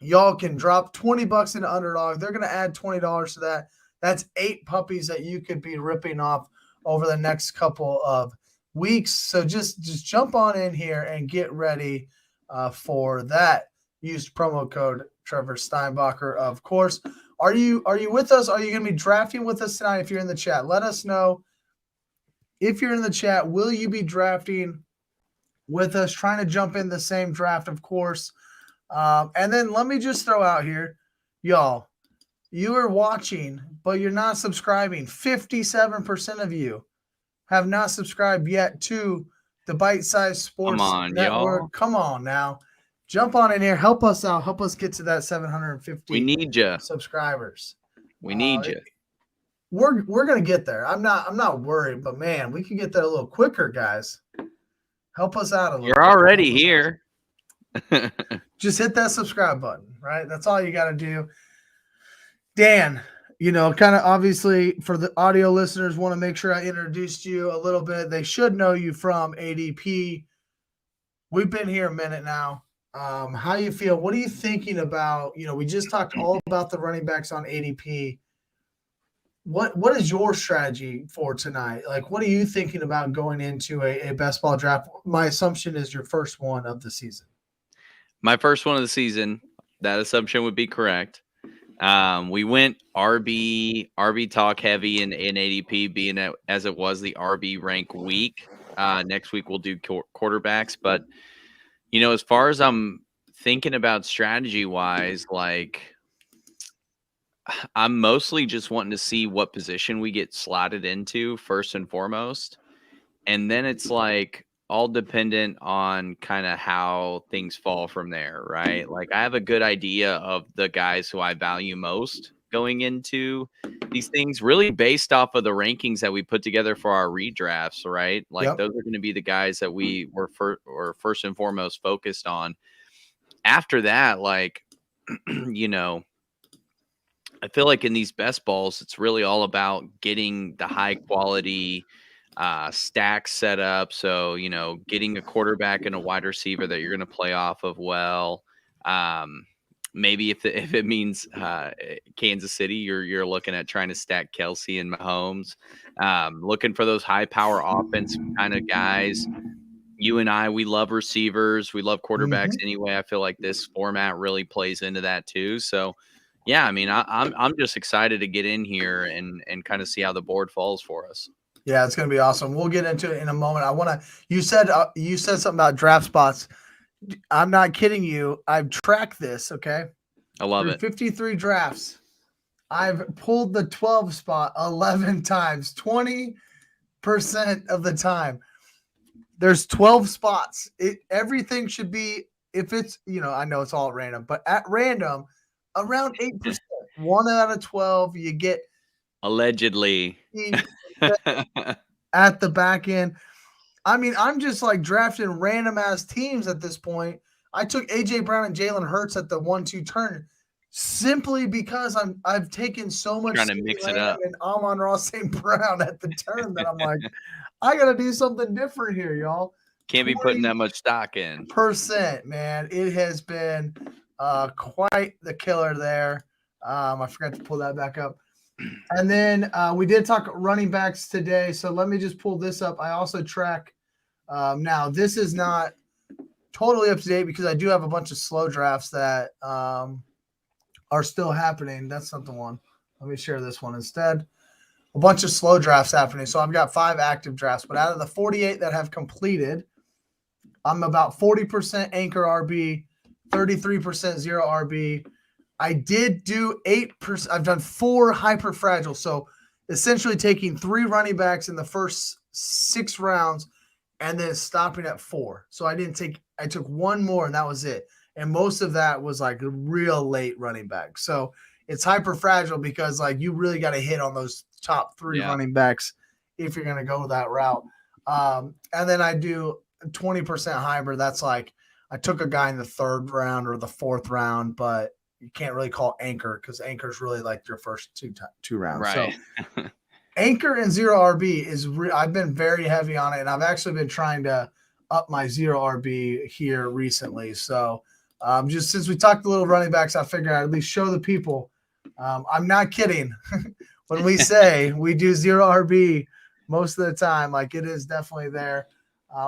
Y'all can drop $20 into Underdog. They're going to add $20 to that. That's 8 puppies that you could be ripping off over the next couple of weeks. So just jump on in here and get ready for that. Use promo code Trevor Steinbacher, of course. Are you with us? Are you going to be drafting with us tonight? If you're in the chat, let us know. If you're in the chat, will you be drafting with us? Trying to jump in the same draft, of course. And then let me just throw out here, y'all, you are watching, but you're not subscribing. 57% of you have not subscribed yet to the Bite Size Sports Network. Y'all. Come on now. Jump on in here. Help us out. Help us get to that 750 We need you. subscribers. We need you. We're gonna get there. I'm not worried, but man, we can get there a little quicker, guys. Help us out a little. You're already here. Just hit that subscribe button, right? That's all you got to do. Dan, kind of obviously for the audio listeners, want to make sure I introduced you a little bit. They should know you from ADP. We've been here a minute now. How you feel? What are you thinking about? We just talked all about the running backs on ADP. What is your strategy for tonight? Like, what are you thinking about going into a best ball draft? My assumption is your first one of the season. My first one of the season. That assumption would be correct. We went RB talk heavy in ADP, being as it was the RB rank week. Next week we'll do quarterbacks, but as far as I'm thinking about strategy wise, like I'm mostly just wanting to see what position we get slotted into first and foremost. And then it's like all dependent on kind of how things fall from there, right? Like I have a good idea of the guys who I value most going into these things, really based off of the rankings that we put together for our redrafts, right? Like those are going to be the guys that we were first and foremost focused on. After that, like, I feel like in these best balls, it's really all about getting the high quality stack set up. So, getting a quarterback and a wide receiver that you're going to play off of well. Maybe if it means Kansas City, you're looking at trying to stack Kelsey and Mahomes, looking for those high power offense kind of guys. You and I, we love receivers. We love quarterbacks anyway. I feel like this format really plays into that too. So, yeah, I mean, I'm just excited to get in here and kind of see how the board falls for us. Yeah, it's going to be awesome. We'll get into it in a moment. You said something about draft spots. I'm not kidding you. I've tracked this. Okay. I love Through it. 53 drafts, I've pulled the 12 spot 11 times, 20% of the time. There's 12 spots. Everything should be, if it's, I know it's all random, but at random, around 8%. 1 out of 12, you get Allegedly. at the back end. I mean, I'm just like drafting random ass teams at this point. I took AJ Brown and Jalen Hurts at the 1-2 turn simply because I've taken so much Trying to mix it up. and Amon-Ra St. Brown at the turn that I'm like, I gotta do something different here, y'all. Can't be putting that much stock in. %, man. It has been quite the killer there. I forgot to pull that back up. And then we did talk running backs today. So let me just pull this up. I also track. Now, this is not totally up to date because I do have a bunch of slow drafts that are still happening. That's not the one. Let me share this one instead. A bunch of slow drafts happening. So I've got 5 active drafts. But out of the 48 that have completed, I'm about 40% anchor RB, 33% zero RB. I did do 8%. I've done 4 hyper fragile. So essentially taking 3 running backs in the first 6 rounds and then stopping at 4. So I took 1 more and that was it. And most of that was like a real late running back. So it's hyper fragile because like you really got to hit on those top 3 running backs if you're going to go that route. And then I do 20% hybrid. That's like I took a guy in the 3rd round or the 4th round, but you can't really call anchor because anchor is really like your first 2 rounds. Right. So anchor and zero RB is I've been very heavy on it, and I've actually been trying to up my zero RB here recently. So just since we talked a little running backs, I figured I'd at least show the people. I'm not kidding when we say we do zero RB most of the time. Like it is definitely there.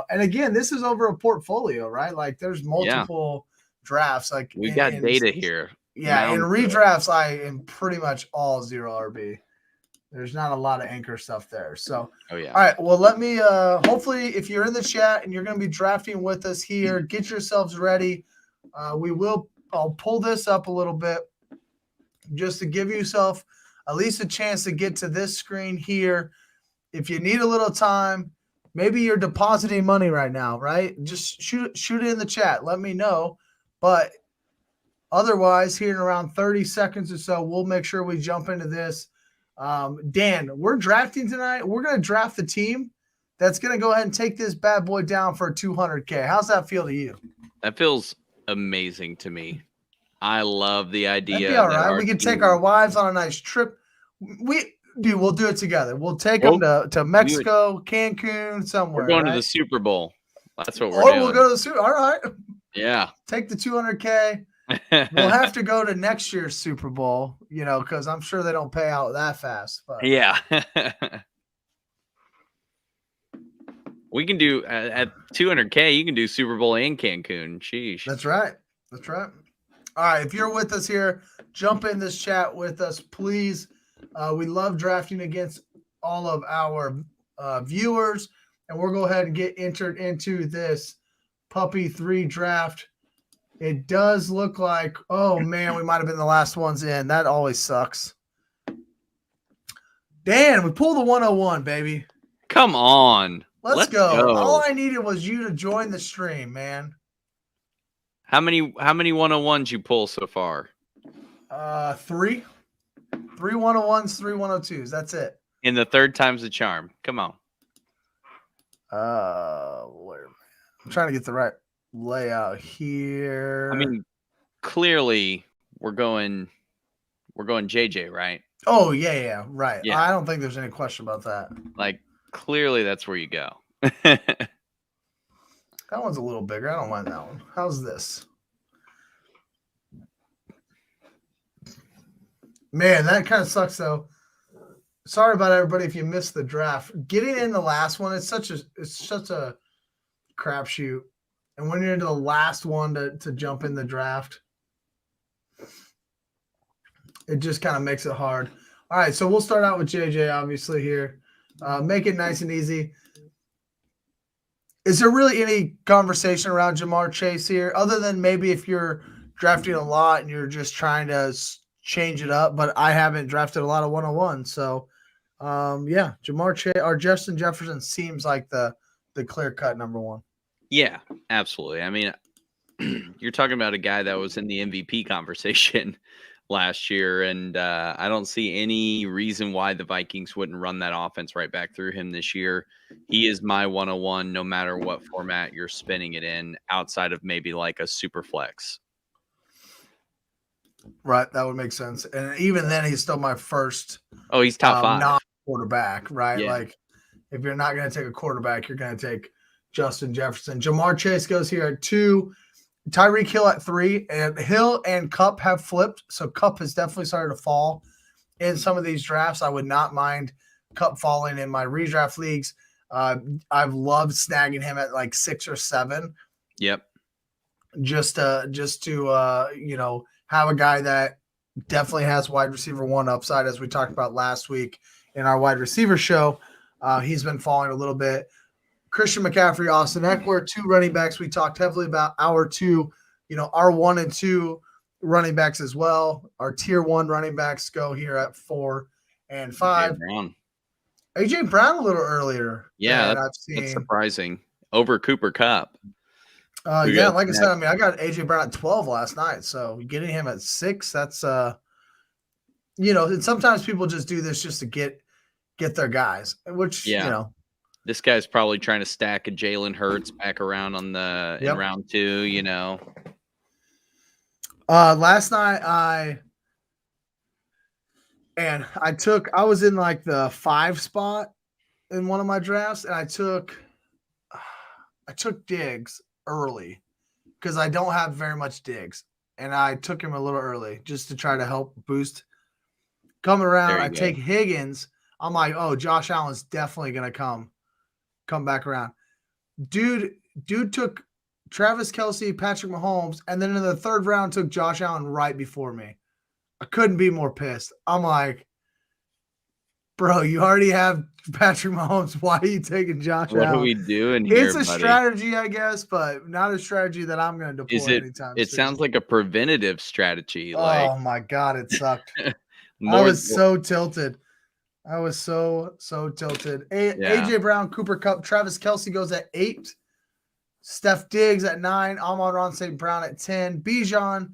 And again, this is over a portfolio, right? Like there's multiple drafts. Like we got data here. Yeah, in redrafts, I am pretty much all zero RB. There's not a lot of anchor stuff there. So, all right. Well, let me hopefully if you're in the chat and you're going to be drafting with us here, get yourselves ready. I'll pull this up a little bit just to give yourself at least a chance to get to this screen here. If you need a little time, maybe you're depositing money right now, right? Just shoot it in the chat. Let me know. But otherwise, here in around 30 seconds or so, we'll make sure we jump into this. Dan, we're drafting tonight. We're going to draft the team that's going to go ahead and take this bad boy down for $200K. How's that feel to you? That feels amazing to me. I love the idea. That'd be all right. We can take our wives on a nice trip. We'll do it together. We'll take them to Mexico, Cancun, somewhere. We're going to the Super Bowl. That's what we're doing. We'll go to the Super. All right. Yeah. Take the $200K. We'll have to go to next year's Super Bowl, because I'm sure they don't pay out that fast. But. Yeah. We can do at $200K. You can do Super Bowl and Cancun. Sheesh. That's right. All right. If you're with us here, jump in this chat with us, please. We love drafting against all of our viewers, and we'll go ahead and get entered into this Puppy 3 draft. It does look like, oh man, we might have been the last ones in. That always sucks. Dan, we pulled the 101, baby. Come on. Let's go. All I needed was you to join the stream, man. How many 101s you pull so far? 3. 3 101s, 3 102s. That's it. In the 3rd time's the charm. Come on. I'm trying to get the right layout here. I mean, clearly we're going JJ, right? Oh yeah, right. Yeah. I don't think there's any question about that. Like clearly that's where you go. That one's a little bigger. I don't mind that one. How's this? Man, that kind of sucks though. Sorry about everybody if you missed the draft. Getting in the last one, it's such a crapshoot. And when you're into the last one to jump in the draft, it just kind of makes it hard. All right, so we'll start out with JJ, obviously, here. Make it nice and easy. Is there really any conversation around Jamar Chase here, other than maybe if you're drafting a lot and you're just trying to change it up, but I haven't drafted a lot of 101. So, Jamar Chase or Justin Jefferson seems like the clear cut number one. Yeah, absolutely. I mean, you're talking about a guy that was in the MVP conversation last year, and I don't see any reason why the Vikings wouldn't run that offense right back through him this year. He is my 101 no matter what format you're spinning it in, outside of maybe like a super flex. Right, that would make sense. And even then, he's still my first. Oh, he's top 5 non-quarterback, right? Yeah. Like, if you're not going to take a quarterback, you're going to take Justin Jefferson. Jamar Chase goes here at 2. Tyreek Hill at 3. And Hill and Kupp have flipped. So Kupp has definitely started to fall in some of these drafts. I would not mind Kupp falling in my redraft leagues. I've loved snagging him at like 6 or 7. Yep. Just to have a guy that definitely has wide receiver 1 upside, as we talked about last week in our wide receiver show. He's been falling a little bit. Christian McCaffrey, Austin Eckler, 2 running backs. We talked heavily about our 2, our 1 and 2 running backs as well. Our tier 1 running backs go here at 4 and 5. AJ Brown a little earlier. Yeah, that's surprising. Over Cooper Kupp. Yeah, like I said, I mean, I got AJ Brown at 12 last night, so getting him at 6, that's and sometimes people just do this just to get their guys, which this guy's probably trying to stack a Jalen Hurts back around on in round 2. Last night I was in like the 5 spot in one of my drafts, and I took Diggs early because I don't have very much Diggs, and I took him a little early just to try to help boost. Coming around, I take Higgins. I'm like, oh, Josh Allen's definitely gonna come back around. Dude took Travis Kelce, Patrick Mahomes, and then in the 3rd round took Josh Allen right before me. I couldn't be more pissed. I'm like, bro, you already have Patrick Mahomes. Why are you taking Josh Allen? What are we doing here, It's a strategy, I guess, but not a strategy that I'm going to deploy anytime soon. It sounds like a preventative strategy. Oh, my God, it sucked. I was so tilted. I was so tilted. AJ Brown, Cooper Kupp, Travis Kelce goes at 8. Steph Diggs at 9. Amon-Ra St. Brown at 10. Bijan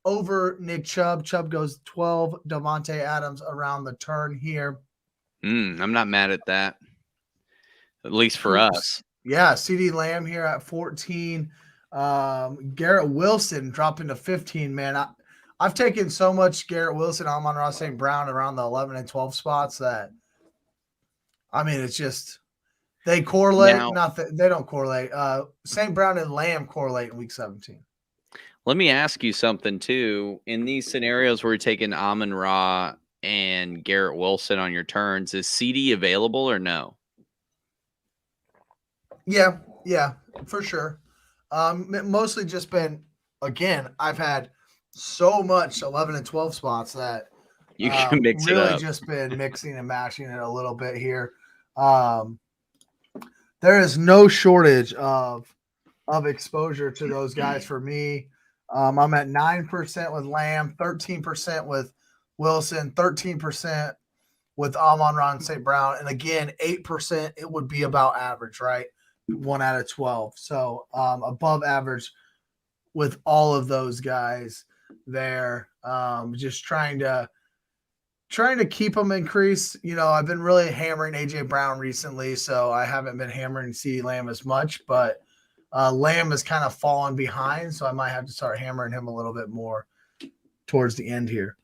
over Nick Chubb. Chubb goes 12. Devontae Adams around the turn here. I'm not mad at that. At least for us. Yeah, CeeDee Lamb here at 14. Garrett Wilson dropping to 15, man. I've taken so much Garrett Wilson, Amon-Ra St. Brown around the 11 and 12 spots that, I mean, it's just they correlate. They don't correlate. St. Brown and Lamb correlate in week 17. Let me ask you something, too. In these scenarios where you're taking Amon-Ra and Garrett Wilson on your turns, is CD available or no? Yeah, for sure. Mostly just been, again, I've had so much 11 and 12 spots that you can mix really it up. Just been mixing and mashing it a little bit here. There is no shortage of exposure to those guys for me. I'm at 9% with Lamb, 13% with Wilson, 13% with Amon-Ra and St. Brown. And again, 8%, it would be about average, right? 1 out of 12. So above average with all of those guys there. Just trying to keep them increased. I've been really hammering AJ Brown recently, so I haven't been hammering CeeDee Lamb as much, but Lamb has kind of fallen behind, so I might have to start hammering him a little bit more towards the end here.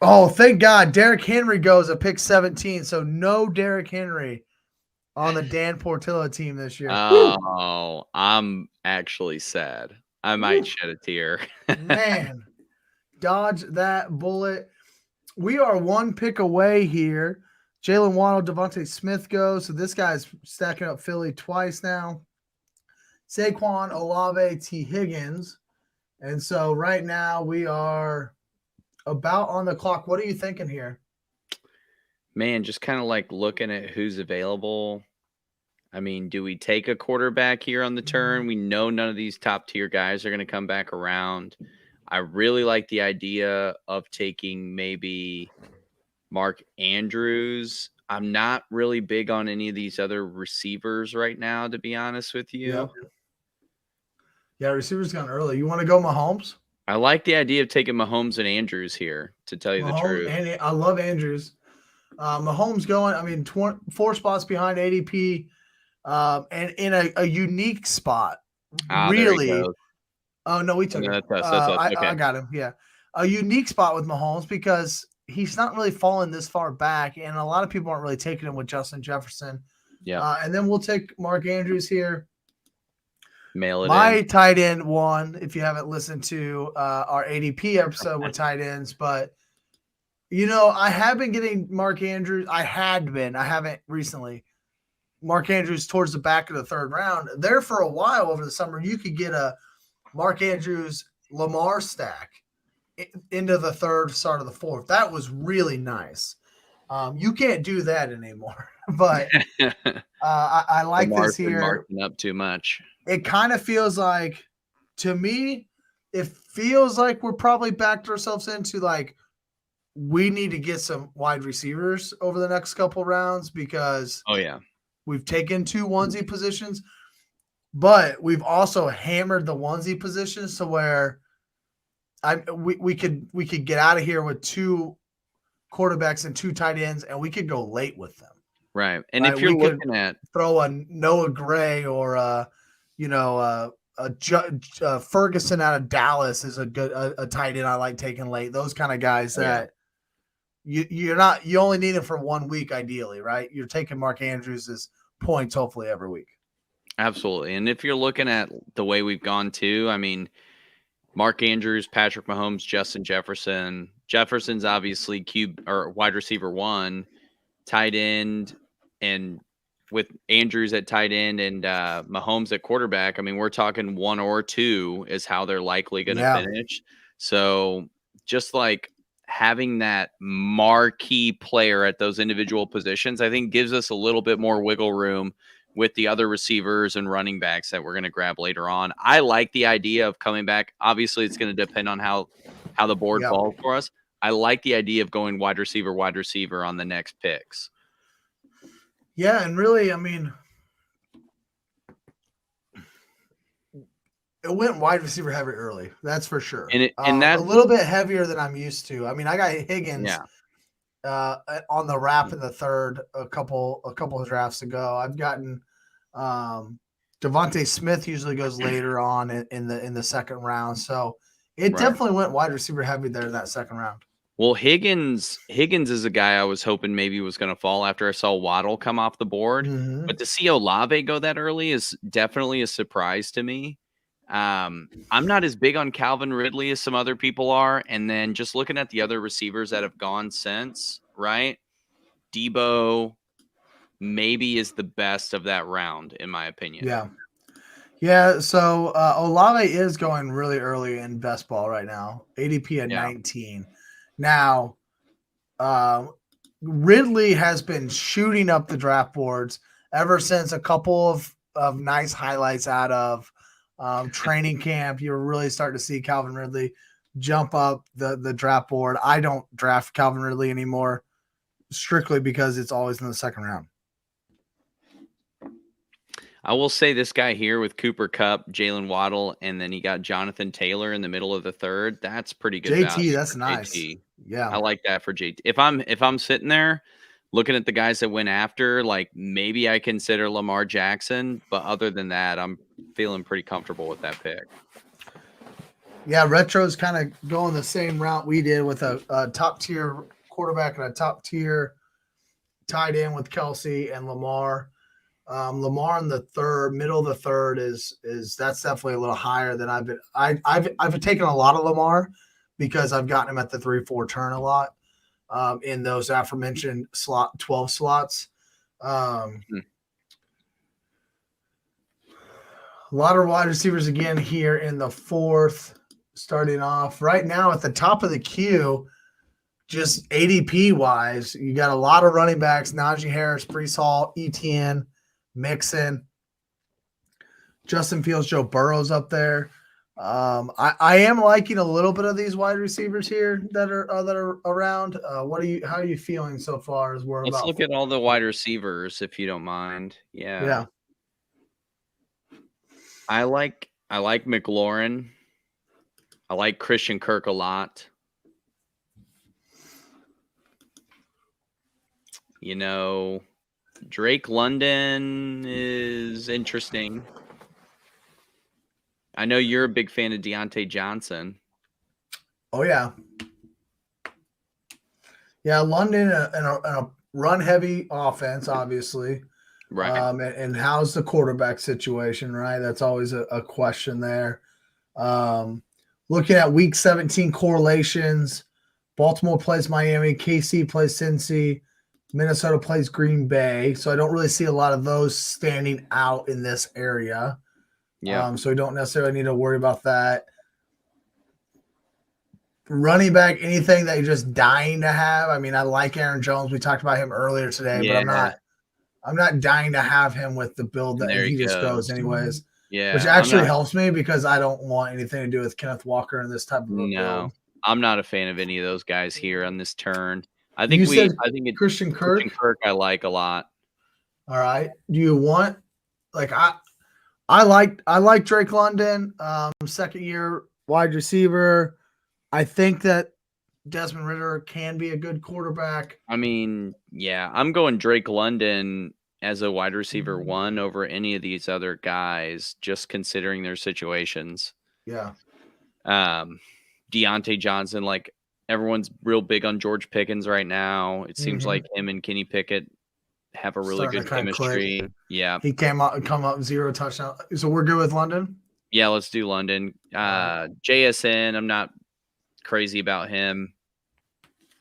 Oh, thank God. Derrick Henry goes at pick 17, so no Derrick Henry on the Dan Portillo team this year. Oh, I'm actually sad. I might shed a tear. Man, dodge that bullet. We are 1 pick away here. Jalen Waddle, Devontae Smith goes. So this guy's stacking up Philly twice now. Saquon, Olave, T. Higgins. And so right now we are about on the clock. What are you thinking here? Man, just kind of like looking at who's available. I mean, do we take a quarterback here on the turn? We know none of these top tier guys are going to come back around. I really like the idea of taking maybe Mark Andrews. I'm not really big on any of these other receivers right now, to be honest with you. Yep. Yeah, receivers gone early. You want to go Mahomes? I like the idea of taking Mahomes and Andrews here, to tell you the truth. And I love Andrews. Mahomes going, I mean, 4 spots behind ADP, and in a unique spot. Really. Oh, no, we took him. That's us. Okay. I got him. Yeah. A unique spot with Mahomes because he's not really fallen this far back, and a lot of people aren't really taking him with Justin Jefferson. Yeah. And then we'll take Mark Andrews here. Mail it My tight end one, if you haven't listened to our ADP episode with tight ends, but I have been getting Mark Andrews. I haven't recently. Mark Andrews towards the back of the 3rd round. There for a while over the summer, you could get a Mark Andrews Lamar stack into the 3rd, start of the 4th. That was really nice. You can't do that anymore, but I like Lamar's this here. Marking up too much. It kind of feels like, to me, it feels like we're probably backed ourselves into like we need to get some wide receivers over the next couple rounds because we've taken 2 onesie positions, but we've also hammered the onesie positions to where we could get out of here with 2 quarterbacks and 2 tight ends, and we could go late with them. Right. And if you're looking at throw a Noah Gray or Ferguson out of Dallas is a tight end I like taking late. Those kind of guys that you only need him for 1 week ideally, right? You're taking Mark Andrews' points hopefully every week. Absolutely. And if you're looking at the way we've gone too, I mean, Mark Andrews, Patrick Mahomes, Justin Jefferson. Jefferson's obviously wide receiver 1, tight end, and with Andrews at tight end and Mahomes at quarterback, I mean, we're talking 1 or 2 is how they're likely going to finish. So just like having that marquee player at those individual positions, I think gives us a little bit more wiggle room with the other receivers and running backs that we're going to grab later on. I like the idea of coming back. Obviously, it's going to depend on how the board falls for us. I like the idea of going wide receiver on the next picks. Yeah, and really, I mean, it went wide receiver heavy early. That's for sure. And that's a little bit heavier than I'm used to. I mean, I got Higgins on the wrap in the 3rd a couple of drafts ago. I've gotten Devontae Smith usually goes later on in the 2nd round. So it definitely went wide receiver heavy there in that 2nd round. Well, Higgins is a guy I was hoping maybe was going to fall after I saw Waddle come off the board. Mm-hmm. But to see Olave go that early is definitely a surprise to me. I'm not as big on Calvin Ridley as some other people are. And then just looking at the other receivers that have gone since, right? Debo maybe is the best of that round, in my opinion. Yeah. So Olave is going really early in Bestball right now. ADP at 19. Now, Ridley has been shooting up the draft boards ever since a couple of nice highlights out of training camp. You're really starting to see Calvin Ridley jump up the draft board. I don't draft Calvin Ridley anymore strictly because it's always in the 2nd round. I will say this guy here with Cooper Kupp, Jalen Waddle, and then he got Jonathan Taylor in the middle of the 3rd. That's pretty good. JT, that's nice. JT. Yeah, I like that for JT. If I'm sitting there looking at the guys that went after, like maybe I consider Lamar Jackson, but other than that, I'm feeling pretty comfortable with that pick. Yeah, Retro's kind of going the same route we did with a top tier quarterback and a top tier tight end with Kelsey and Lamar. Lamar in the 3rd, middle of the 3rd is that's definitely a little higher than I've taken a lot of Lamar because I've gotten him at the 3-4 turn a lot in those aforementioned 12 slots. A lot of wide receivers again here in the 4th, starting off right now at the top of the queue. Just ADP wise, you got a lot of running backs: Najee Harris, Breece Hall, Etienne, Mixon, Justin Fields, Joe Burrow's up there. I am liking a little bit of these wide receivers here that are around. How are you feeling so far? As we're Let's about look at all the wide receivers, if you don't mind. yeah. I like McLaurin. I like Christian Kirk a lot. You know, Drake London is interesting. I know you're a big fan of Deontay Johnson. Oh yeah. Yeah, London and a run-heavy offense, obviously. Right. And how's the quarterback situation, right? That's always a question there. Looking at Week 17 correlations, Baltimore plays Miami, KC plays Cincy, Minnesota plays Green Bay. So I don't really see a lot of those standing out in this area. Yeah. So we don't necessarily need to worry about that. Running back, anything that you're just dying to have. I mean, I like Aaron Jones. We talked about him earlier today, but I'm not dying to have him with the build that he just goes anyways. Yeah. Which actually helps me because I don't want anything to do with Kenneth Walker and this type of a build. I'm not a fan of any of those guys here on this turn. I think Christian Kirk I like a lot. All right. Do you want I like Drake London, second year wide receiver. I think that Desmond Ridder can be a good quarterback. I mean, yeah, I'm going Drake London as a wide receiver 1 over any of these other guys, just considering their situations. Yeah. Deontay Johnson, like everyone's real big on George Pickens right now. It seems like him and Kenny Pickett have a really good chemistry. Yeah. He come up 0 touchdown. So we're good with London? Yeah, let's do London. JSN, I'm not crazy about him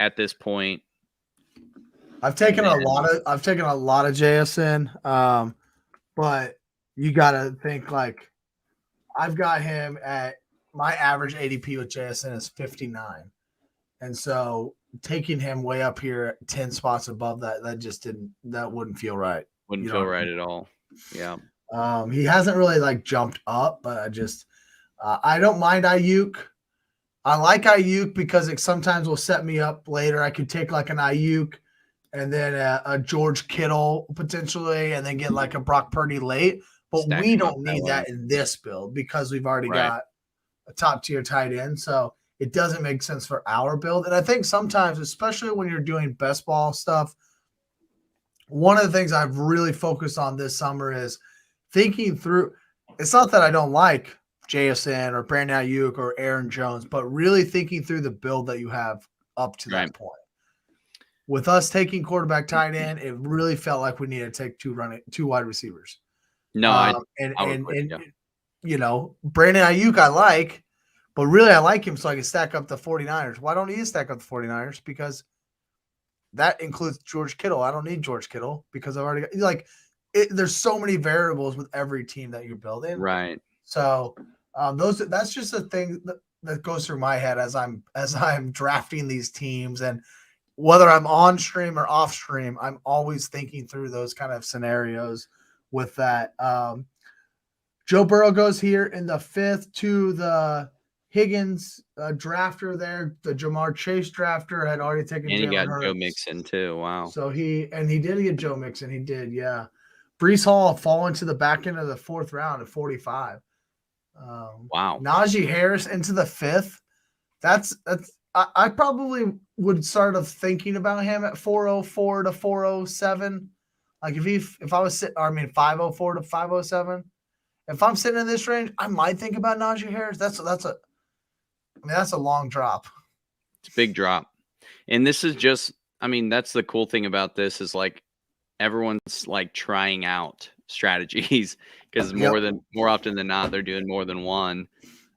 at this point. I've taken a lot of JSN, but you got to think like I've got him at my average ADP with JSN is 59, and so taking him way up here 10 spots above that wouldn't feel right. Wouldn't feel right at all. Yeah. He hasn't really like jumped up, but I don't mind Ayuk. I like Ayuk because it sometimes will set me up later. I could take like an Ayuk and then a George Kittle potentially, and then get like a Brock Purdy late. But we don't need that in this build because we've already got a top tier tight end. So it doesn't make sense for our build. And I think sometimes, especially when you're doing best ball stuff, one of the things I've really focused on this summer is thinking through. It's not that I don't like JSN or Brandon Ayuk or Aaron Jones, but really thinking through the build that you have up to that point. With us taking quarterback tight end, it really felt like we needed to take two wide receivers. No, you know, Brandon Ayuk I like, but really I like him so I can stack up the 49ers. Why don't you stack up the 49ers? Because that includes George Kittle. I don't need George Kittle because I've already got there's so many variables with every team that you're building. Right. So that's just a thing that goes through my head as I'm drafting these teams, and whether I'm on stream or off stream, I'm always thinking through those kind of scenarios with that. Joe Burrow goes here in the 5th to the Higgins drafter there. The Jamar Chase drafter had already taken. And he got Joe Mixon too. Wow. So he did get Joe Mixon. He did, yeah. Breece Hall falling to the back end of the 4th round at 45. Wow. Najee Harris into the 5th. I probably would start thinking about him at 404 to 407. Like if I was sitting, 504 to 507. If I'm sitting in this range, I might think about Najee Harris. That's a long drop. It's a big drop. And this is just, that's the cool thing about this is like everyone's like trying out strategies because more often than not, they're doing more than one.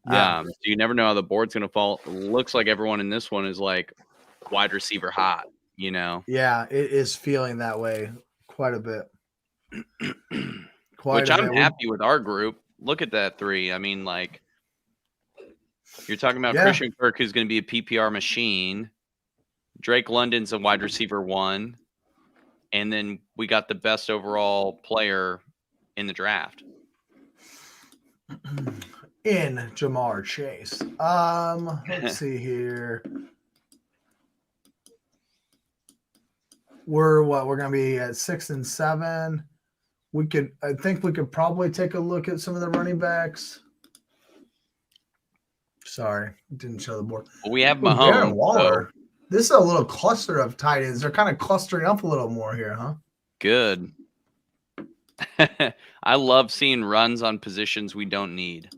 Yeah. So you never know how the board's going to fall. It looks like everyone in this one is like wide receiver hot, you know? Yeah, it is feeling that way quite a bit. Which I'm happy with our group. Look at that 3. You're talking about Christian Kirk, who's going to be a PPR machine. Drake London's a wide receiver 1. And then we got the best overall player in the draft? In Jamar Chase. Let's see here. We're going to be at 6 and 7. I think we could probably take a look at some of the running backs. Sorry, didn't show the board. Well, we have Darren Mahomes. Waller. So This is a little cluster of tight ends. They're kind of clustering up a little more here, huh? good. I love seeing runs on positions we don't need.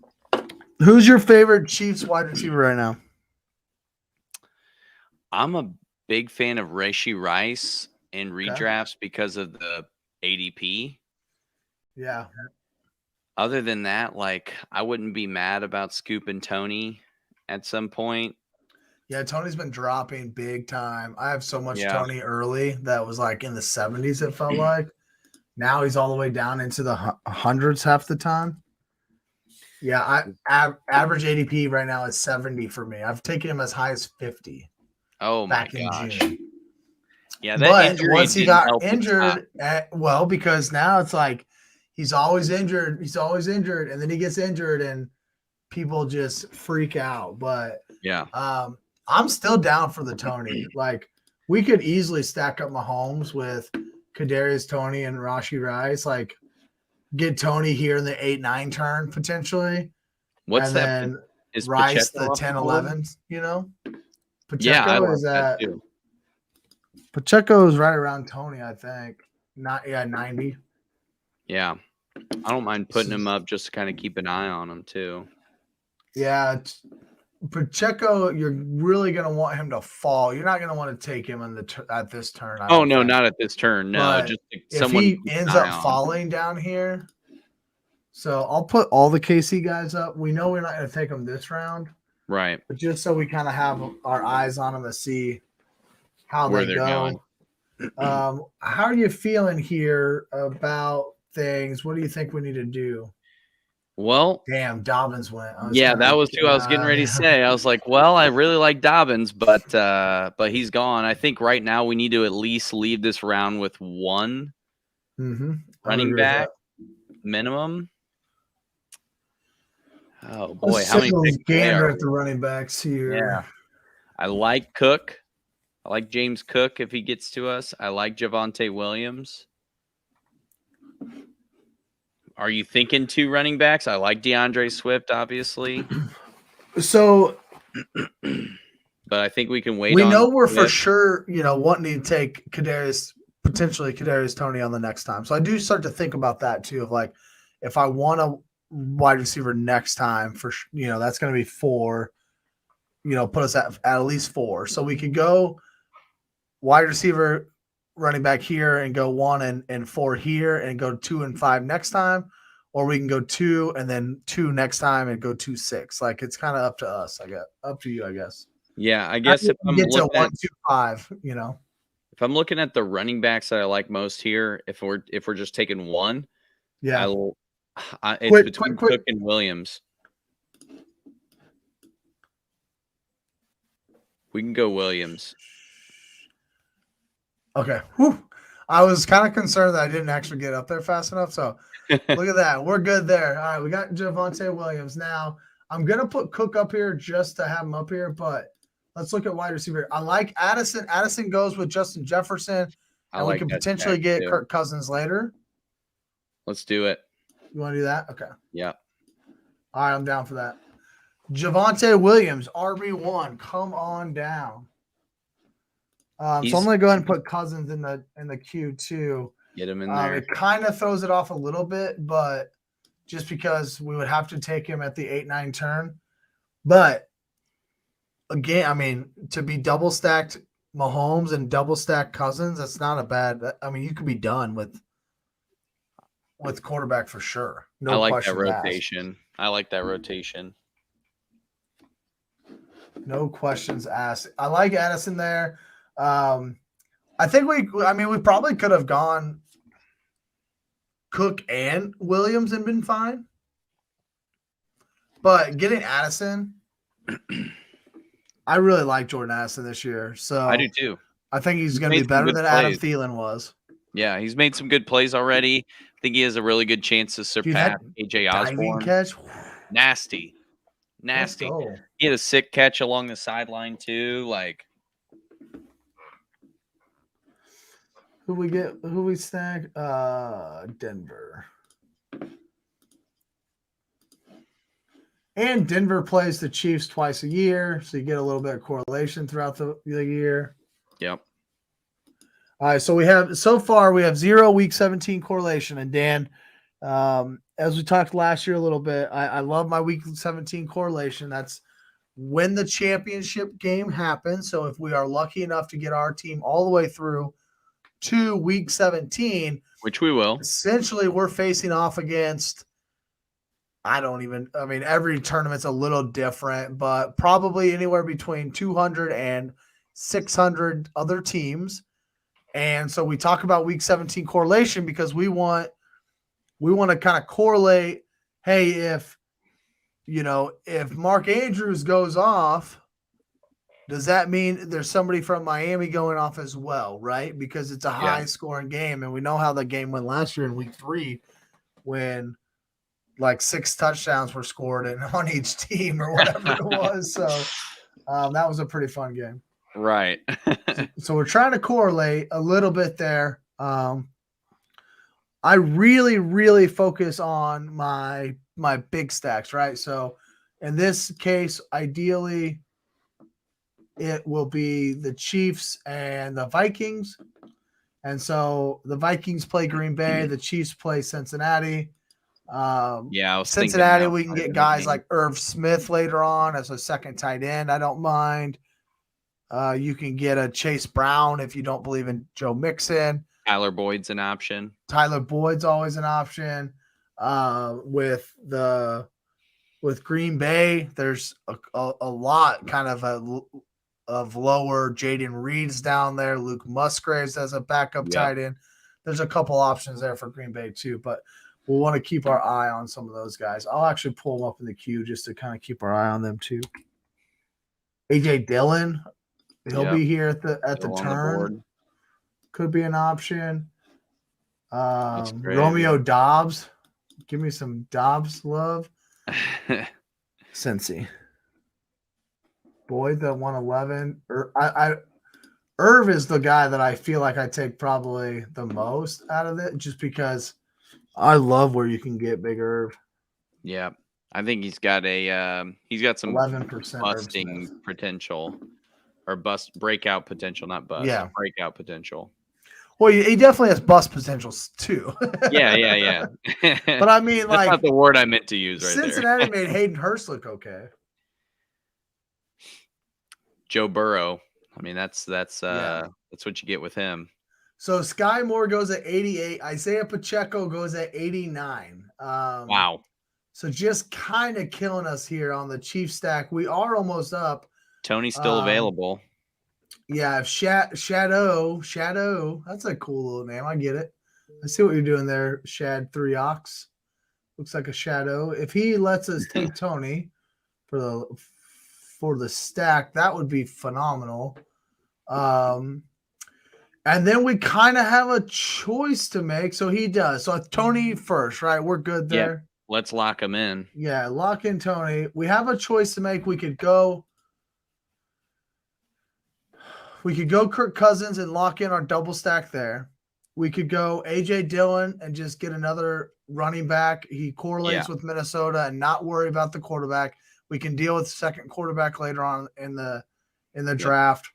Who's your favorite Chiefs wide receiver right now? I'm a big fan of Rashee Rice in redrafts because of the ADP. Yeah. Other than that, like, I wouldn't be mad about scooping Tony at some point. Yeah, Tony's been dropping big time. I have so much Yeah. Tony early that was like in the 70s, it felt like. Now he's all the way down into the hundreds half the time. Yeah, average ADP right now is 70 for me. I've taken him as high as 50. Oh my back in gosh. June. Yeah, that But injury once he didn't got help his injured, because now it's like he's always injured. He's always injured, and then he gets injured, and people just freak out. But yeah. I'm still down for the Tony. Like, we could easily stack up Mahomes with Kadarius Toney and Rashee Rice. Like, get Tony here in the 8-9 turn potentially. What's and that? Then Is Rice Pacheco the off the 10-11, you know? Yeah, I Pacheco like is that at too. Pacheco is right around Tony, I think. 90. Yeah. I don't mind putting him up just to kind of keep an eye on him too. Yeah, Pacheco, you're really going to want him to fall. You're not going to want to take him at this turn. I Oh, don't no, think. not at this turn. No, But just if someone he to keep an ends eye up on. falling down here. So I'll put all the KC guys up. We know we're not going to take them this round. Right. But just so we kind of have our eyes on them to see how Where they they're go. How are you feeling here about things? What do you think we need to do? Well, Damn, Dobbins went. yeah, that was who I was getting ready to say. I was like, well, I really like Dobbins, but he's gone. I think right now we need to at least leave this round with one running back minimum. Oh boy, Let's how many picks gander are at the running backs here? Yeah. I like Cook. I like James Cook if he gets to us. I like Javonte Williams. Are you thinking 2 running backs? I like DeAndre Swift, obviously. So, but I think we can wait. We know we're for sure, wanting to take potentially Kadarius Toney on the next time. So I do start to think about that too. Of like, if I want a wide receiver next time, that's going to be 4. Put us at least 4. So we could go wide receiver, running back here, and go 1 and 4 here, and go 2 and 5 next time, or we can go 2 and then 2 next time and go 2-6. Like, it's kind of up to us. Up to you, I guess. Yeah, I guess if I'm get to looking 1, 2, 5, if I'm looking at the running backs that I like most here, if we're just taking one, yeah, it's between Cook and Williams. We can go Williams. Okay. Whew. I was kind of concerned that I didn't actually get up there fast enough. So look at that. We're good there. All right. We got Javonte Williams. Now, I'm going to put Cook up here just to have him up here, but let's look at wide receiver. I like Addison. Addison goes with Justin Jefferson, and we can potentially get Kirk Cousins later. Let's do it. You want to do that? Okay. Yeah. All right. I'm down for that. Javonte Williams, RB1. Come on down. So I'm going to go ahead and put Cousins in the queue too. Get him in there. It kind of throws it off a little bit, but just because we would have to take him at the 8-9 turn. But again, I mean, to be double stacked Mahomes and double stacked Cousins, that's not a bad. I mean, you could be done with quarterback for sure. I like that rotation. I like that rotation. No questions asked. I like Addison there. I think we probably could have gone Cook and Williams and been fine. But getting Addison, I really like Jordan Addison this year. So I do too. I think he's going to be better than Adam Thielen was. Yeah, he's made some good plays already. I think he has a really good chance to Dude, surpass that AJ diving Osborne. catch. Nasty. Let's Nasty. go. He had a sick catch along the sideline too. Like, Who we snag? Denver. And Denver plays the Chiefs twice a year, so you get a little bit of correlation throughout the year. yep. All right, so we have 0 week 17 correlation. And Dan, as we talked last year a little bit, I love my week 17 correlation. That's when the championship game happens. So if we are lucky enough to get our team all the way through to week 17, Which we will. essentially we're facing off against every tournament's a little different, but probably anywhere between 200 and 600 other teams. And so we talk about week 17 correlation because we want to kind of correlate, hey, if Mark Andrews goes off, does that mean there's somebody from Miami going off as well, right? Because it's a high scoring game. And we know how the game went last year in week 3 when like 6 touchdowns were scored on each team or whatever it was. So that was a pretty fun game. Right. So we're trying to correlate a little bit there. I really, really focus on my big stacks, right? So in this case, ideally, it will be the Chiefs and the Vikings. And so the Vikings play Green Bay, the Chiefs play Cincinnati. Cincinnati, we can get guys like Irv Smith later on as a second tight end. I don't mind. You can get a Chase Brown if you don't believe in Joe Mixon. Tyler Boyd's an option. Tyler Boyd's always an option. With Green Bay, there's a lot kind of lower. Jaden Reed's down there. Luke Musgraves as a backup tight end. There's a couple options there for Green Bay too, but we'll want to keep our eye on some of those guys. I'll actually pull them up in the queue just to kind of keep our eye on them too. AJ Dillon, he'll be here at the turn. Could be an option. Romeo Dobbs. Give me some Dobbs love. Cincy. Boyd, the 111. Irv is the guy that I feel like I take probably the most out of it just because I love where you can get big Irv. Yeah. I think he's got some 11% busting potential or breakout potential, not bust. Yeah. Breakout potential. Well, he definitely has bust potentials too. Yeah. But I mean, that's not the word I meant to use right Cincinnati there. made Hayden Hurst look okay. Joe Burrow. I mean, that's what you get with him. So Sky Moore goes at 88. Isaiah Pacheco goes at 89. Wow. So just kind of killing us here on the Chiefs stack. We are almost up. Tony's still available. Yeah, if Shadow, that's a cool little name. I get it. I see what you're doing there, Shad 3 Ox. Looks like a shadow. If he lets us take Tony for the stack, that would be phenomenal. And then we kind of have a choice to make. So he does. So Tony first, right? We're good there. Yeah, let's lock him in. Yeah, lock in Tony. We have a choice to make. We could go Kirk Cousins and lock in our double stack there. We could go AJ Dillon and just get another running back. He correlates with Minnesota and not worry about the quarterback. We can deal with the second quarterback later on in the draft.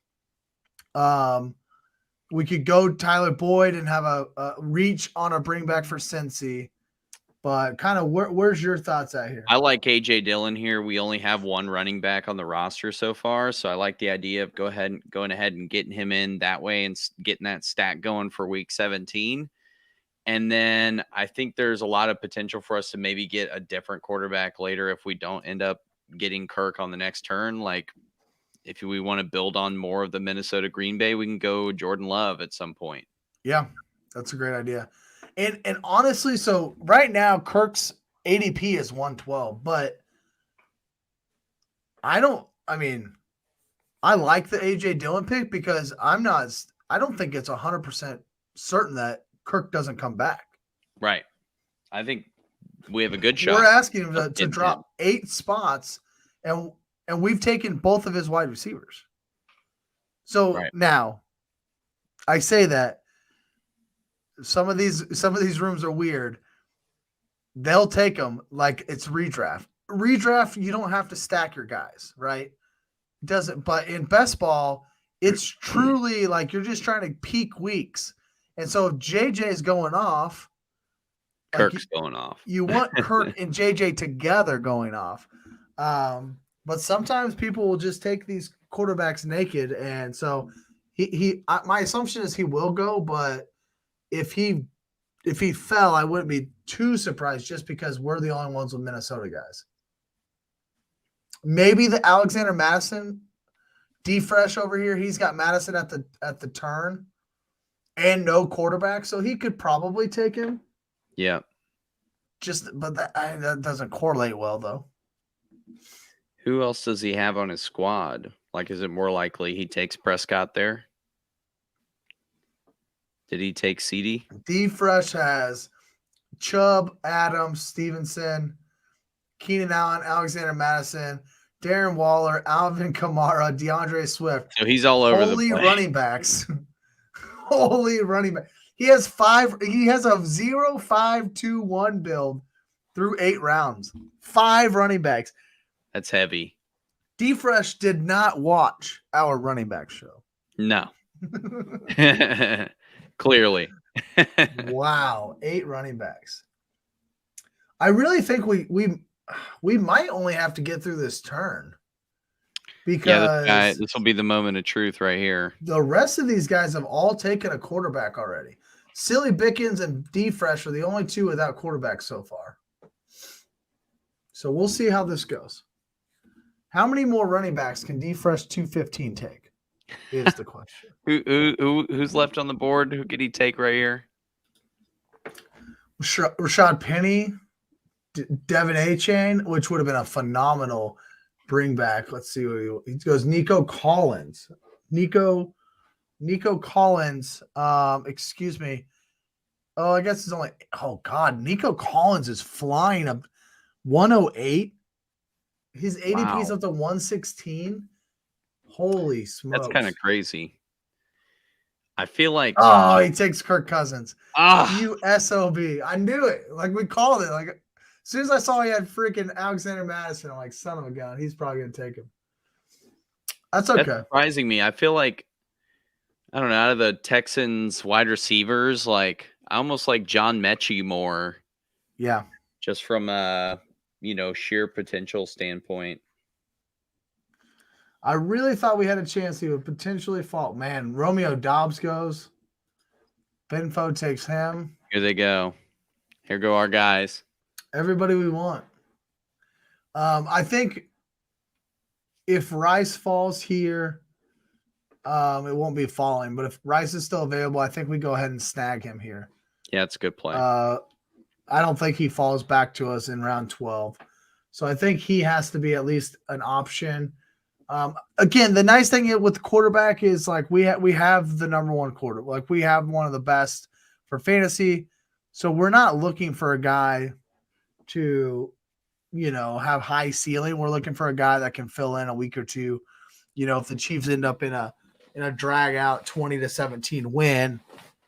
We could go Tyler Boyd and have a reach on a bring back for Cincy. But kind of where's your thoughts at here? I like AJ Dillon here. We only have one running back on the roster so far, so I like the idea of going ahead and getting him in that way and getting that stack going for week 17. And then I think there's a lot of potential for us to maybe get a different quarterback later if we don't end up getting Kirk on the next turn. Like if we want to build on more of the Minnesota Green Bay, we can go Jordan Love at some point. Yeah, that's a great idea. And honestly, so right now Kirk's ADP is 112, but I like the AJ Dillon pick because I don't think it's 100% certain that Kirk doesn't come back. Right. I think we have a good shot. We're asking him of to getting drop him. 8 spots, and we've taken both of his wide receivers. So Right. now, I say that some of these rooms are weird. They'll take them like it's redraft. Redraft, you don't have to stack your guys, right? It doesn't. But in best ball, it's truly like you're just trying to peak weeks. And so if JJ is going off, Kirk's going off. You want Kirk and JJ together going off. But sometimes people will just take these quarterbacks naked. And so my assumption is he will go, but if he fell, I wouldn't be too surprised just because we're the only ones with Minnesota guys. Maybe the Alexander Madison D-Fresh over here. He's got Madison at the turn and no quarterback, so he could probably take him. Yeah. But that doesn't correlate well, though. Who else does he have on his squad? Like, is it more likely he takes Prescott there? Did he take CD? D-Fresh has Chubb, Adams, Stevenson, Keenan Allen, Alexander Madison, Darren Waller, Alvin Kamara, DeAndre Swift. So he's all over the place. Running backs. Holy running back. He has a 0-5-2-1 build through 8 rounds. 5 running backs. That's heavy. D-Fresh did not watch our running back show. No. Clearly. Wow. 8 running backs. I really think we might only have to get through this turn. Because this will be the moment of truth right here. The rest of these guys have all taken a quarterback already. Silly Bickens and D-Fresh are the only 2 without quarterbacks so far. So we'll see how this goes. How many more running backs can D-Fresh 215 take? Is the question. Who's left on the board? Who could he take right here? Rashad Penny, Devin A-Chain, which would have been a phenomenal bring back. Let's see what he goes. Nico Collins. Nico Collins. Excuse me. Oh, I guess it's only. Oh God, Nico Collins is flying up 108. His ADP is up to 116. Holy smokes! That's kind of crazy. I feel like he takes Kirk Cousins. You SOB. I knew it. Like we called it. Like as soon as I saw he had freaking Alexander Madison, I'm like, son of a gun, he's probably gonna take him. That's okay. That's surprising me. I feel like I don't know, out of the Texans wide receivers, like I almost like John Mechie more. Yeah. Just from a sheer potential standpoint. I really thought we had a chance he would potentially fall. Man, Romeo Dobbs goes. Benfo takes him. Here they go. Here go our guys. Everybody we want. I think if Rice falls here, it won't be falling. But if Rice is still available, I think we go ahead and snag him here. Yeah, it's a good play. I don't think he falls back to us in round 12. So I think he has to be at least an option. Again, the nice thing with the quarterback is like we have the number 1 quarterback. Like we have one of the best for fantasy. So we're not looking for a guy to, have high ceiling. We're looking for a guy that can fill in a week or two. If the Chiefs end up in a drag out 20-17 win,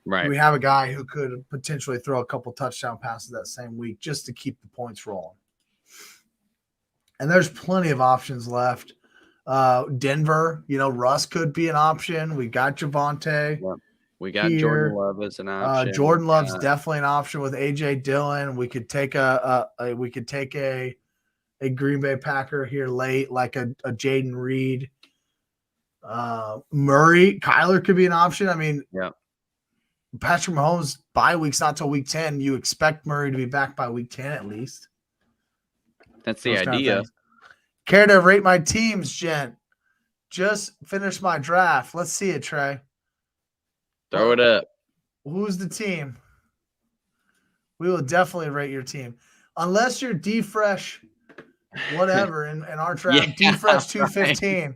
right. We have a guy who could potentially throw a couple touchdown passes that same week just to keep the points rolling. And there's plenty of options left. Denver, Russ could be an option. We got Javonte. Yeah. We got here. Jordan Love as an option. Jordan Love's definitely an option with AJ Dillon. We could take a Green Bay Packer here late, like a Jaden Reed. Murray, Kyler could be an option. I mean, yeah. Patrick Mahomes bye week's not till week 10. You expect Murray to be back by week 10 at least. That's the idea. Care to rate my teams, gent? Just finished my draft. Let's see it, Trey. Throw it up. Who's the team? We will definitely rate your team. Unless you're D-Fresh, whatever, in our draft, D-Fresh 215.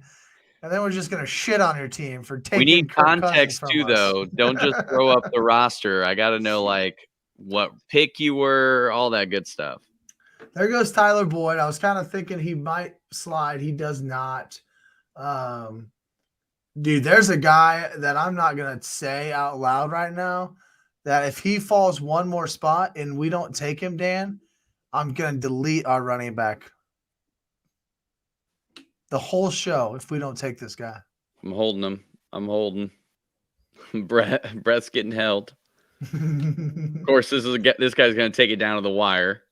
and then we're just gonna shit on your team for taking. We need Kirk Cousins context from too, us. though. Don't just throw up the roster. I got to know like what pick you were, all that good stuff. There goes Tyler Boyd. I was kind of thinking he might slide. He does not. Dude, there's a guy that I'm not gonna say out loud right now that if he falls one more spot and we don't take him, Dan, I'm gonna delete our running back. The whole show if we don't take this guy. I'm holding him. I'm holding. Brett's getting held. Of course, this guy's going to take it down to the wire.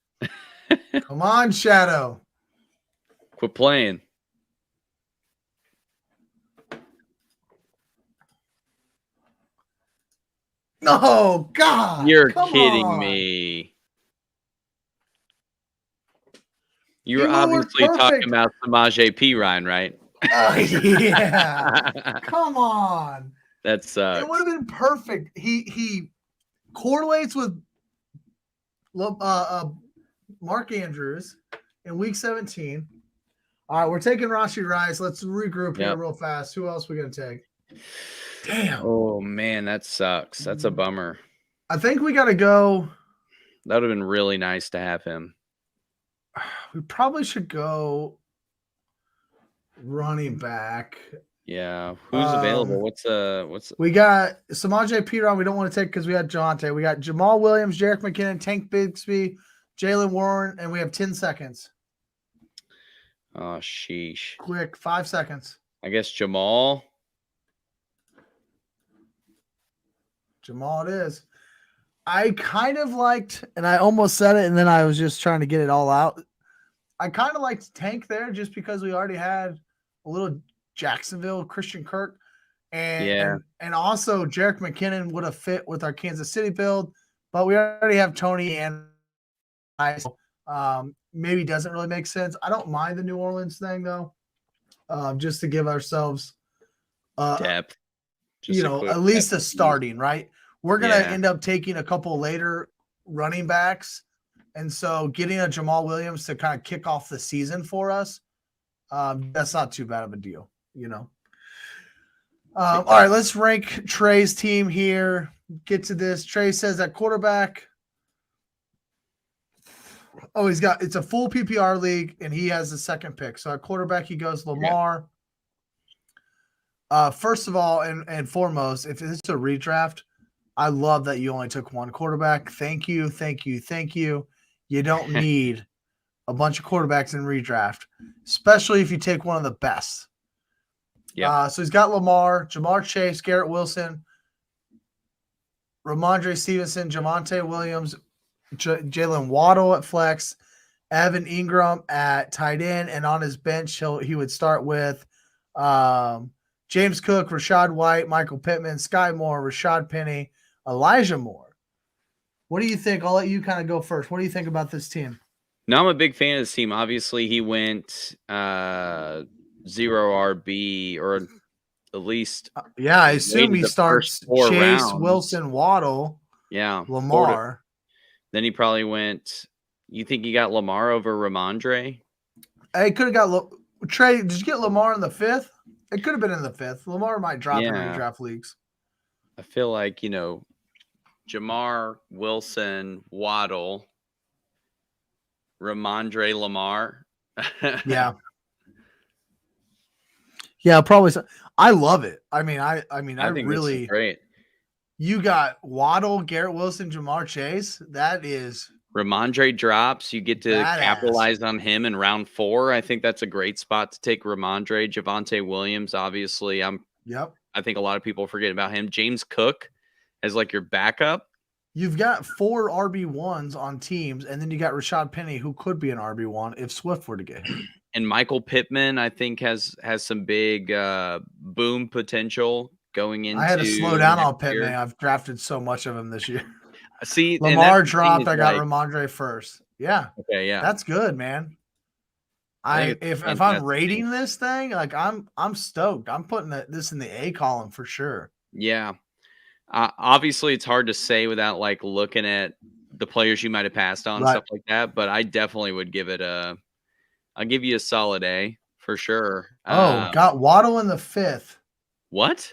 Come on, Shadow. Quit playing. No, God. You're come kidding on. me. You're You were obviously talking perfect. about Samaje Perine, right? Yeah. Come on. That sucks. It would have been perfect. He correlates with Mark Andrews in week 17. All right, we're taking Rashee Rice. Let's regroup here real fast. Who else are we going to take? Damn. Oh, man, that sucks. That's a bummer. I think we got to go. That would have been really nice to have him. We probably should go running back. Yeah. Who's available? What's We got Samaje Perine we don't want to take because we had Jonte. We got Jamal Williams, Jerick McKinnon, Tank Bigsby, Jalen Warren, and we have 10 seconds. Oh, sheesh. Quick, 5 seconds. I guess Jamal. Jamal it is. I kind of liked, and I almost said it, and then I was just trying to get it all out. I kind of liked Tank there just because we already had a little Jacksonville Christian Kirk. And also Jerick McKinnon would have fit with our Kansas City build, but we already have Tony and maybe doesn't really make sense. I don't mind the New Orleans thing though, just to give ourselves depth. At least a starting, right? We're going to end up taking a couple later running backs. And so getting a Jamal Williams to kind of kick off the season for us, that's not too bad of a deal, All right, let's rank Trey's team here. Get to this. Trey says at quarterback. Oh, it's a full PPR league, and he has the second pick. So at quarterback, he goes Lamar. First of all, and foremost, if this is a redraft, I love that you only took one quarterback. Thank you. You don't need a bunch of quarterbacks in redraft, especially if you take one of the best. Yeah. So he's got Lamar, Jamar Chase, Garrett Wilson, Ramondre Stevenson, Javonte Williams, Jalen Waddle at flex, Evan Ingram at tight end, and on his bench he would start with James Cook, Rashad White, Michael Pittman, Sky Moore, Rashad Penny, Elijah Moore. What do you think? I'll let you kind of go first. What do you think about this team? No, I'm a big fan of this team. Obviously, he went 0 RB, or at least. I assume he starts Chase, rounds. Wilson, Waddle. Yeah. Lamar. Then he probably went. You think he got Lamar over Ramondre? He could have got Trey. Did you get Lamar in the 5th? It could have been in the 5th. Lamar might drop in redraft leagues. I feel like, Jamar, Wilson, Waddle, Ramondre, Lamar. Yeah, probably. So. I love it. I think really this is great. You got Waddle, Garrett Wilson, Jamar Chase. That is Ramondre drops. You get to capitalize on him in round 4. I think that's a great spot to take Ramondre. Javonte Williams, obviously. I think a lot of people forget about him. James Cook as like your backup. You've got 4 RB1s on teams, and then you got Rashad Penny, who could be an RB1 if Swift were to get him. And Michael Pittman, I think, has some big boom potential going into. I had to slow down on Pittman. I've drafted so much of him this year. See, Lamar dropped. I got Ramondre first. Yeah. Okay. Yeah. That's good, man. If I'm rating this thing, like I'm stoked. I'm putting this in the A column for sure. Yeah. Obviously, it's hard to say without like looking at the players you might have passed on, stuff like that. But I definitely would give it I'll give you a solid A for sure. Got Waddle in the 5th. What?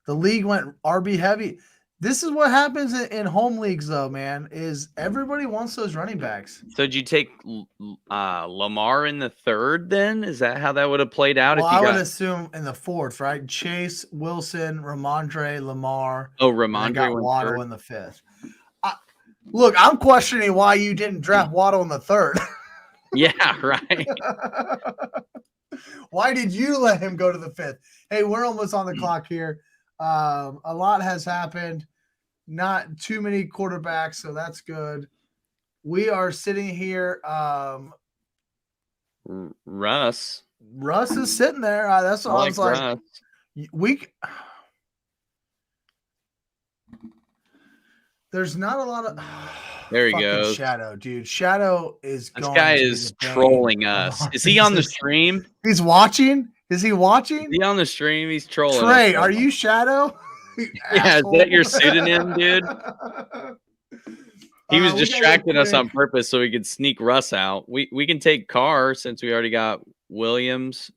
The league went RB heavy. This is what happens in home leagues, though, man, is everybody wants those running backs. So did you take Lamar in the 3rd then? Is that how that would have played out? Well, if you I would got... assume in the 4th, right? Chase, Wilson, Ramondre, Lamar. Oh, and I Ramondre got went Waddle 3rd? in the 5th. Look, I'm questioning why you didn't draft Waddle in the 3rd. Yeah, right. Why did you let him go to the 5th? Hey, we're almost on the clock here. A lot has happened. Not too many quarterbacks, so that's good. We are sitting here. Russ. Russ is sitting there. That's what I was like. Russ. There's not a lot of. There he goes. Shadow, dude. Shadow is This going. guy is trolling us. Is he on the stream? He's watching. Is he watching? Is he on the stream? He's trolling. Trey, are you Shadow? Yeah, is that your pseudonym, dude? He was distracting us on purpose so we could sneak Russ out. We can take Carr since we already got Williams.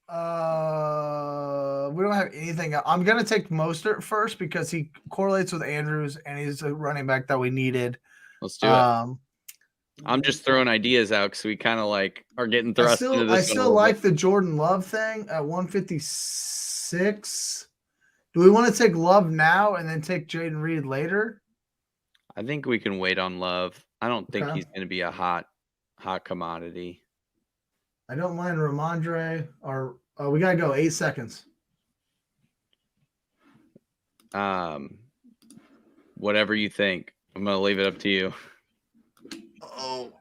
We don't have anything else. I'm gonna take Mostert first because he correlates with Andrews and he's a running back that we needed. Let's do it. I'm just throwing ideas out because we kind of like are getting thrust into this. I still like the Jordan Love thing at 156. Do we want to take Love now and then take Jaden Reed later? I think we can wait on Love. I don't think he's going to be a hot commodity. I don't mind Ramondre. Or we gotta go 8 seconds. Whatever you think. I'm gonna leave it up to you. Oh,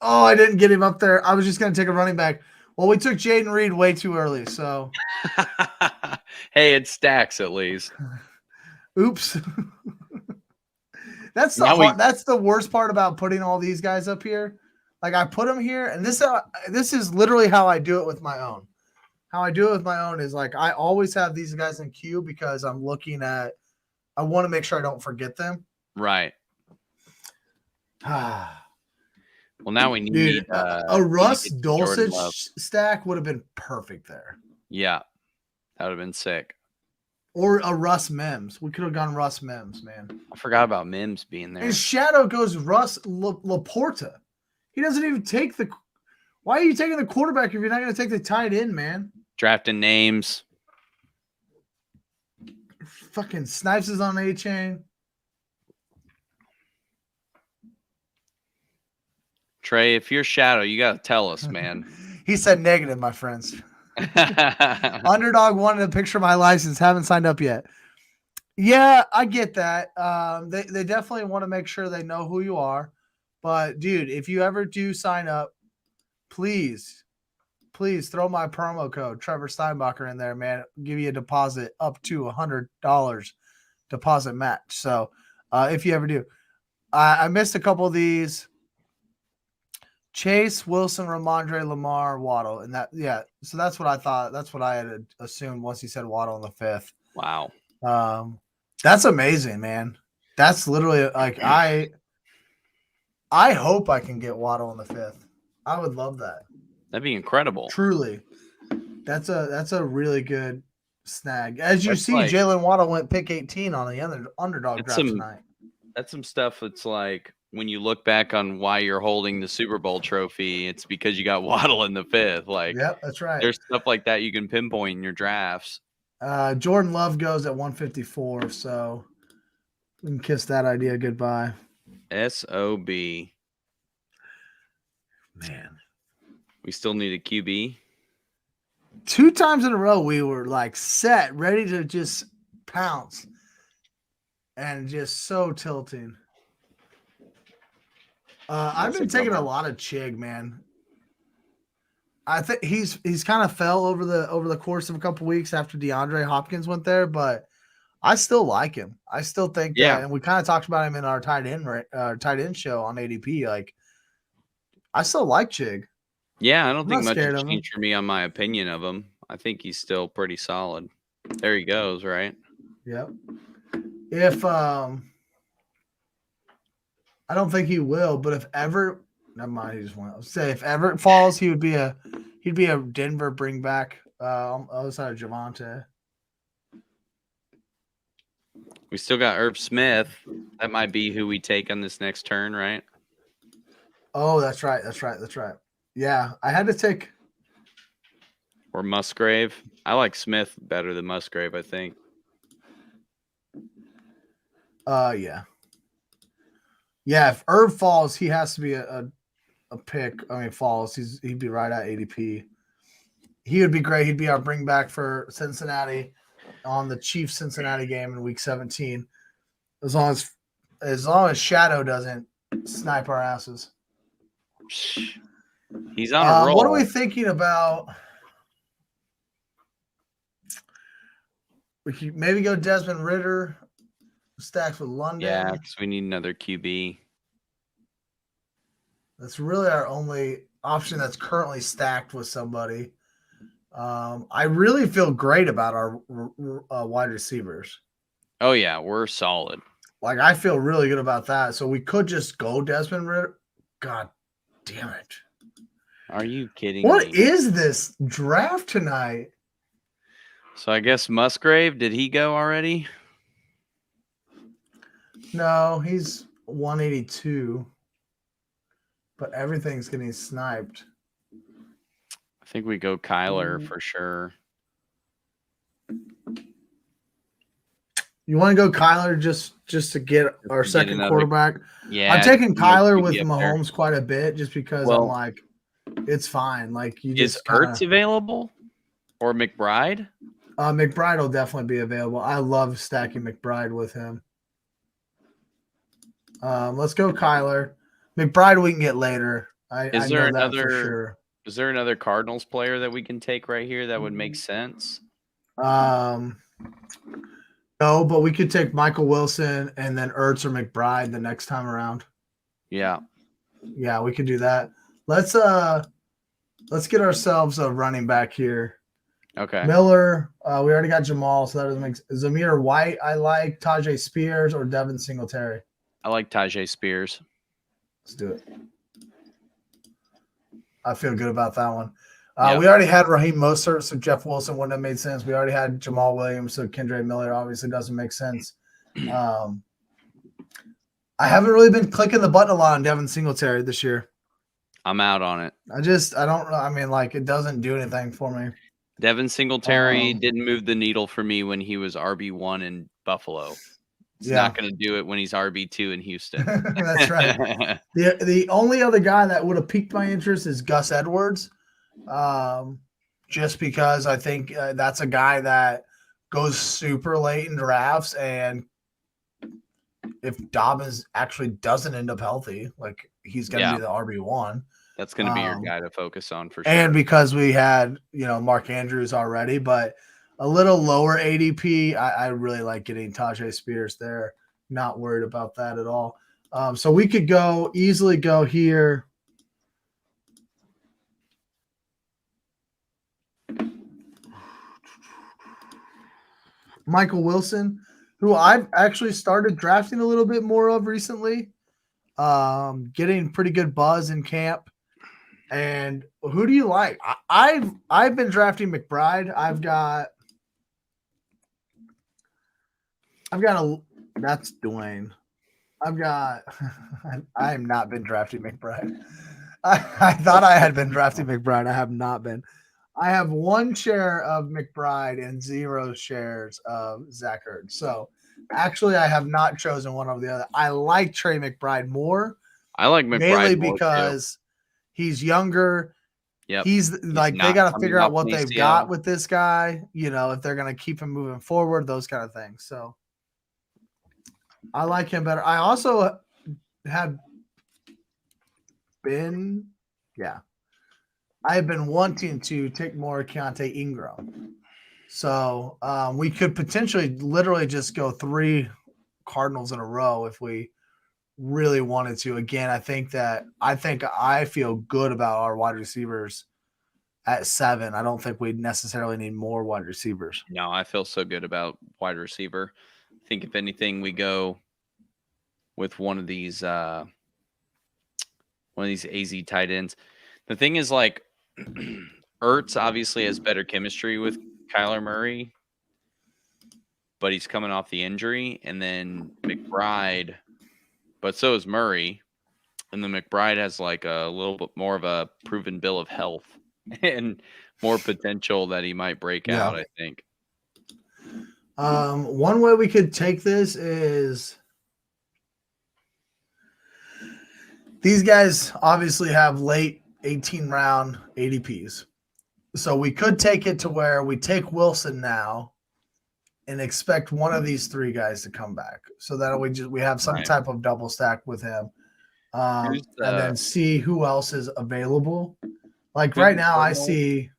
I didn't get him up there. I was just gonna take a running back. Well, we took Jaden Reed way too early, so. Hey, it stacks at least. Oops. That's the worst part about putting all these guys up here. Like I put them here, and this is literally how I do it with my own. How I do it with my own is like I always have these guys in queue because I'm looking at. I want to make sure I don't forget them. Right. Well, now we need a Russ Dulcich stack would have been perfect there. Yeah, that would have been sick. Or a Russ Mims. We could have gone Russ Mims, man. I forgot about Mims being there. And Shadow goes Russ Laporta. He doesn't even take the. Why are you taking the quarterback if you're not going to take the tight end, man? Drafting names. Fucking Snipes is on A-Chain. Trey, if you're Shadow, you got to tell us, man. He said negative, my friends. Underdog wanted a picture of my license. Haven't signed up yet. Yeah, I get that. They definitely want to make sure they know who you are. But, dude, if you ever do sign up, please throw my promo code, Trevor Steinbacher, in there, man. I'll give you a deposit up to $100 deposit match. So, if you ever do. I missed a couple of these. Chase, Wilson, Ramondre, Lamar, Waddle. And that, yeah. So that's what I thought. That's what I had assumed once he said Waddle in the 5th. Wow. That's amazing, man. That's literally like I hope I can get Waddle in the 5th. I would love that. That'd be incredible. Truly. That's a really good snag. As you see, Jalen Waddle went pick 18 on the underdog draft tonight. That's some stuff that's like when you look back on why you're holding the Super Bowl trophy, it's because you got Waddle in the 5th. Like, yep, that's right. There's stuff like that you can pinpoint in your drafts. Jordan Love goes at 154, so we can kiss that idea goodbye. SOB. Man. We still need a QB. 2 times in a row, we were like set, ready to just pounce. And just so tilting. I've been taking a lot of Chig, man. I think he's kind of fell over the course of a couple weeks after DeAndre Hopkins went there, but I still like him. I still think that, and we kind of talked about him in our tight end show on ADP. Like, I still like Chig. Yeah, I don't think much has changed for me on my opinion of him. I think he's still pretty solid. There he goes, right? Yep. If I don't think he will, but if ever Never mind. He just went. Say if Everett falls, he'd be a Denver bring back on the other side of Javante. We still got Irv Smith. That might be who we take on this next turn, right? Oh, that's right. Yeah, I had to take. Or Musgrave. I like Smith better than Musgrave, I think. Yeah. Yeah, if Irv falls, he has to be a pick. I mean, falls. He'd be right at ADP. He would be great. He'd be our bring back for Cincinnati on the Chiefs Cincinnati game in Week 17. As long as Shadow doesn't snipe our asses. He's on a roll. What are we thinking about? We could maybe go Desmond Ridder, stacks with London. Yeah, because we need another QB. That's really our only option that's currently stacked with somebody. I really feel great about our wide receivers. Oh, yeah, we're solid. Like, I feel really good about that. So we could just go Desmond Ridder. God damn it. Are you kidding me? What is this draft tonight? So I guess Musgrave, did he go already? No, he's 182. But everything's getting sniped. I think we go Kyler for sure. You want to go Kyler just to get our second quarterback? Yeah. I'm taking Kyler with Mahomes quite a bit just because I'm like, it's fine. Like, you just is Ertz available or McBride? McBride will definitely be available. I love stacking McBride with him. Let's go Kyler. McBride we can get later. Is there another Cardinals player that we can take right here that would make sense? No, but we could take Michael Wilson and then Ertz or McBride the next time around. Yeah. Yeah, we could do that. Let's get ourselves a running back here. Okay. Miller, we already got Jamal, so that doesn't make sense. Zamir White, I like Tajay Spears or Devin Singletary. I like Tajay Spears. Let's do it. I feel good about that one. We already had Raheem Mostert, so Jeff Wilson wouldn't have made sense. We already had Jamal Williams, so Kendre Miller obviously doesn't make sense. I haven't really been clicking the button a lot on Devin Singletary this year. I'm out on it. It doesn't do anything for me. Devin Singletary didn't move the needle for me when he was RB1 in Buffalo. It's not going to do it when he's RB2 in Houston. That's right. The only other guy that would have piqued my interest is Gus Edwards. Just because I think that's a guy that goes super late in drafts, and if Dobbins actually doesn't end up healthy, like, he's going to be the RB1. That's going to be your guy to focus on for sure. And because we had, Mark Andrews already, but a little lower ADP, I really like getting Tajay Spears there. Not worried about that at all. So we could easily go here. Michael Wilson, who I've actually started drafting a little bit more of recently, getting pretty good buzz in camp. And who do you like? I've been drafting McBride. That's Dwayne. I have not been drafting McBride. I thought I had been drafting McBride. I have not been. I have 1 share of McBride and 0 shares of Zach Ertz. So actually, I have not chosen one over the other. I like Trey McBride more. I like McBride mainly more because he's younger. Yep. He's like, they got to figure out what they've got with this guy, if they're going to keep him moving forward, those kind of things. So I like him better. I also have been, I've been wanting to take more Keontae Ingram. So we could potentially literally just go 3 Cardinals in a row if we really wanted to. Again, I think I feel good about our wide receivers at 7. I don't think we necessarily need more wide receivers. No, I feel so good about wide receiver. I think if anything, we go with one of these one of these AZ tight ends. The thing is, like, Ertz obviously has better chemistry with Kyler Murray, but he's coming off the injury, and then McBride, but so is Murray, and then McBride has like a little bit more of a proven bill of health and more potential that he might break out, I think. One way we could take this is these guys obviously have late 18 round ADPs. So we could take it to where we take Wilson now and expect one of these three guys to come back. So that we have some type of double stack with him. And then see who else is available. Like right now I see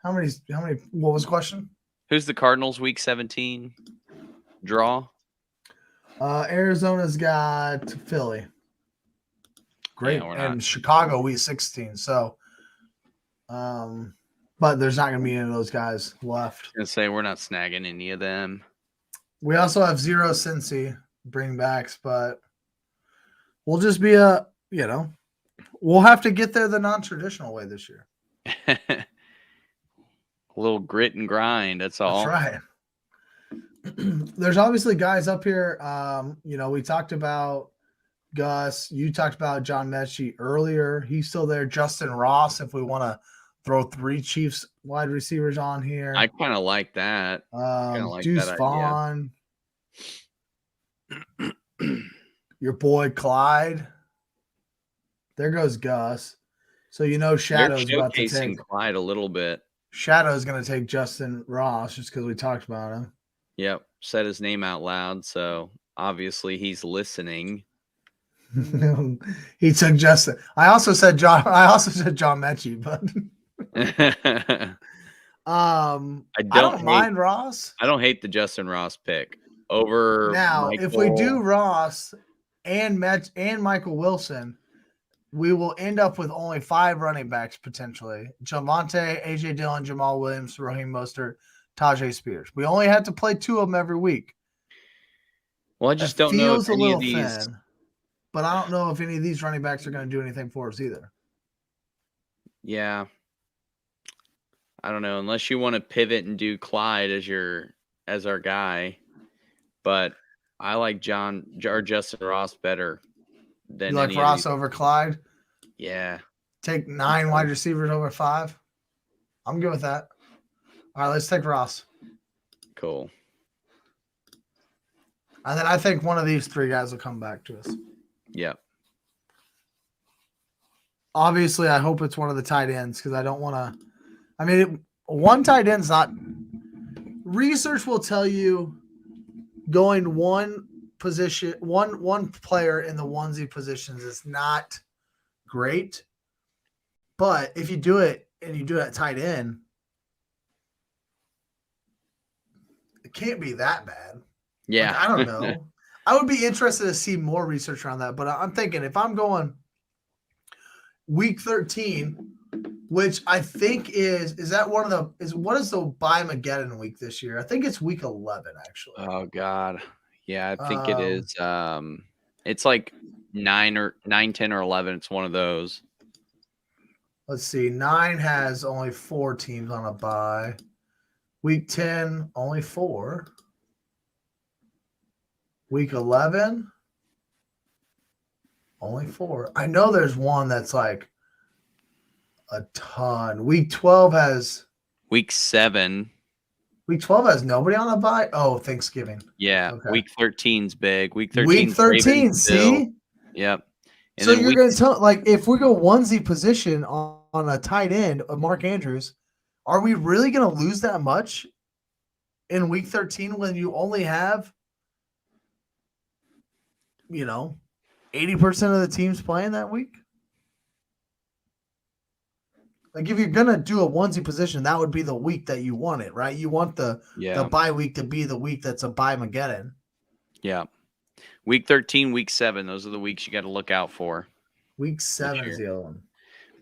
how many what was the question? Who's the Cardinals week 17 draw? Arizona's got Philly. Great. Yeah, and Chicago week 16. So but there's not gonna be any of those guys left. I was gonna say we're not snagging any of them. We also have 0 Cincy bringbacks, but we'll just be we'll have to get there the non-traditional way this year. A little grit and grind. That's all. That's right. There's obviously guys up here. We talked about Gus. You talked about John Mechie earlier. He's still there. Justin Ross, if we want to throw 3 Chiefs wide receivers on here. I kind of like that. Deuce Vaughn. Your boy Clyde. There goes Gus. So Shadow's about to take Clyde a little bit. Shadow's going to take Justin Ross just because we talked about him. Yep, said his name out loud, so obviously he's listening. He took Justin. I also said John Mechie, but I don't mind Ross. I don't hate the Justin Ross pick over now. Michael. If we do Ross and Michael Wilson, we will end up with only 5 running backs potentially: Javonte, AJ Dillon, Jamal Williams, Raheem Mostert, Tajay Spears. We only have to play 2 of them every week. Well, I just don't know if any of these. Thin, but I don't know if any of these running backs are going to do anything for us either. Yeah. I don't know, unless you want to pivot and do Clyde as our guy. But I like Justin Ross better than you like Ross over Clyde? Yeah. Take 9 wide receivers over 5. I'm good with that. All right, let's take Ross. Cool. And then I think one of these 3 guys will come back to us. Yep. Obviously, I hope it's one of the tight ends because I don't want to. I mean, one tight end's not. Research will tell you going one position, one player in the onesie positions is not great. But if you do it and you do it at tight end, it can't be that bad. Yeah. Like, I don't know. I would be interested to see more research around that. But I'm thinking if I'm going week 13, which I think is that one of the what is the Buymageddon week this year? I think it's week 11 actually. Oh God. Yeah, I think it is. It's like 9, 10, or 11. It's one of those. Let's see. 9 has only 4 teams on a bye. Week 10, only 4. Week 11, only 4. I know there's one that's like a ton. Week 12 has. Week 7. Week 12 has nobody on a bye? Oh, Thanksgiving. Yeah. Okay. Week 13's big. Week 13. Week 13, see? Yep. And so you're going to tell, like, if we go onesie position on a tight end of Mark Andrews, are we really going to lose that much in week 13 when you only have 80% of the teams playing that week? Like, if you're going to do a onesie position, that would be the week that you want it, right? You want the bye week to be the week that's a Buymageddon. Yeah. Week 13, week 7. Those are the weeks you got to look out for. Week 7 is the other one.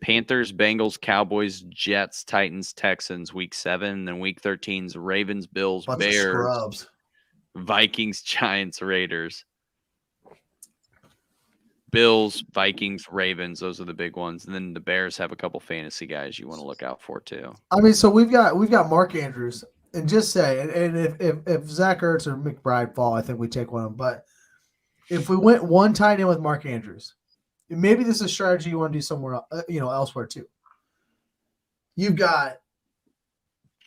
Panthers, Bengals, Cowboys, Jets, Titans, Texans, week 7. Then week 13's Ravens, Bills, Bears, Vikings, Giants, Raiders. Bills, Vikings, Ravens. Those are the big ones. And then the Bears have a couple fantasy guys you want to look out for too. I mean, so we've got Mark Andrews, and just say, and if Zach Ertz or McBride fall, I think we take one of them. But if we went one tight end with Mark Andrews, maybe this is a strategy you want to do somewhere, elsewhere too. You've got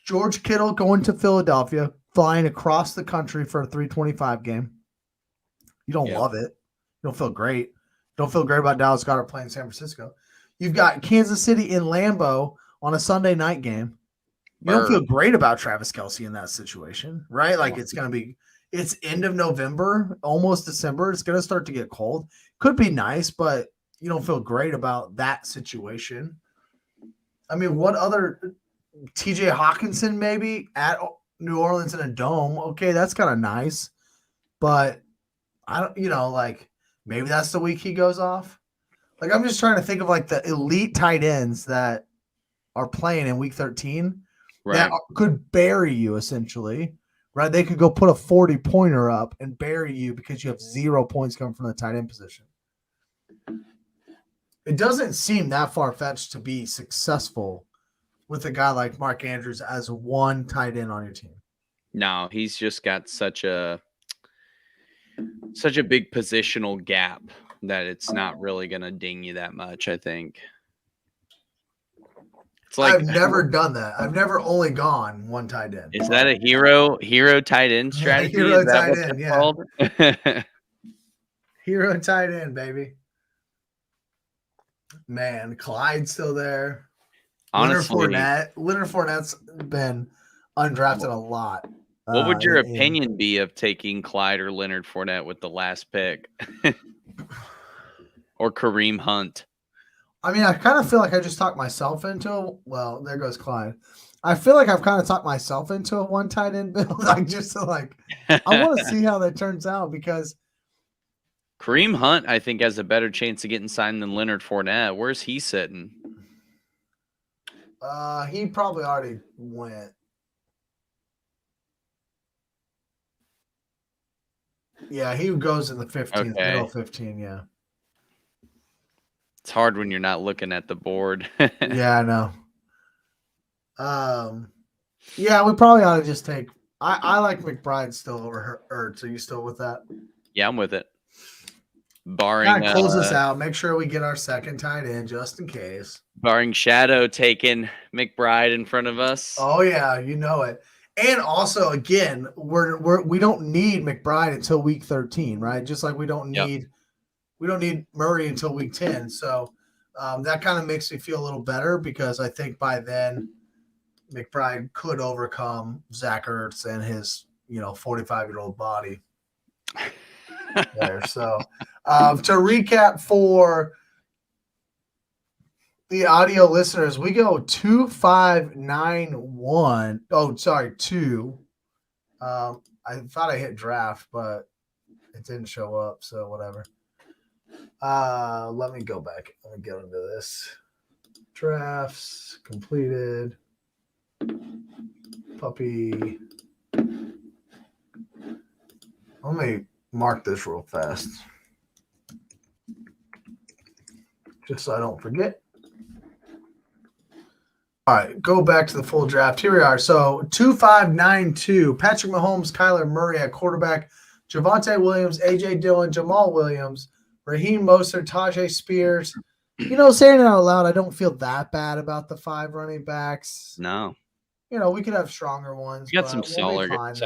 George Kittle going to Philadelphia, flying across the country for a 325 game. You don't love it. You don't feel great. You don't feel great about Dallas Goedert playing San Francisco. You've got Kansas City in Lambeau on a Sunday night game. You don't feel great about Travis Kelce in that situation, right? Like it's end of November, almost December. It's going to start to get cold. Could be nice, but you don't feel great about that situation. I mean, what other TJ Hawkinson maybe at New Orleans in a dome? Okay, that's kind of nice, but I don't, maybe that's the week he goes off. Like, I'm just trying to think of like the elite tight ends that are playing in week 13 that could bury you essentially, right? They could go put a 40-pointer up and bury you because you have 0 points coming from the tight end position. It doesn't seem that far-fetched to be successful with a guy like Mark Andrews as one tight end on your team. No, he's just got such a big positional gap that it's not really going to ding you that much, I think. It's like I've never done that. I've never only gone one tight end. Is that a hero tight end strategy? Hero Is that tight what end, that's called? Hero tight end, baby. Man, Clyde's still there. Honestly, Leonard Fournette's been undrafted a lot. What would your opinion be of taking Clyde or Leonard Fournette with the last pick? Or Kareem Hunt? I mean, I kind of feel like I just talked myself into it. Well, there goes Clyde. I feel like I've kind of talked myself into a one tight end build. I want to see how that turns out because Kareem Hunt, I think, has a better chance of getting signed than Leonard Fournette. Where's he sitting? He probably already went. Yeah, he goes in the 15th, middle 15, yeah. It's hard when you're not looking at the board. Yeah, I know. Yeah, we probably ought to just take I like McBride still over Ertz. Are you still with that? Yeah, I'm with it. Barring close us out. Make sure we get our second tight end just in case. Barring Shadow taking McBride in front of us. Oh yeah, you know it. And also, again, we don't need McBride until week 13, right? Just like we don't need Murray until week 10. So that kind of makes me feel a little better because I think by then McBride could overcome Zach Ertz and his 45-year-old body. There. So to recap for the audio listeners, we go 2-5-9-1. Oh, sorry, 2. I thought I hit draft, but it didn't show up, so whatever. Let me go back. Let me get into this. Drafts completed. Puppy. Let me mark this real fast. Just so I don't forget. All right, go back to the full draft. Here we are. So 2-5-9-2. Patrick Mahomes, Kyler Murray at quarterback. Javonte Williams, A.J. Dillon, Jamal Williams, Raheem Mostert, Tajay Spears. Saying it out loud, I don't feel that bad about the 5 running backs. No. We could have stronger ones. You got some solid guys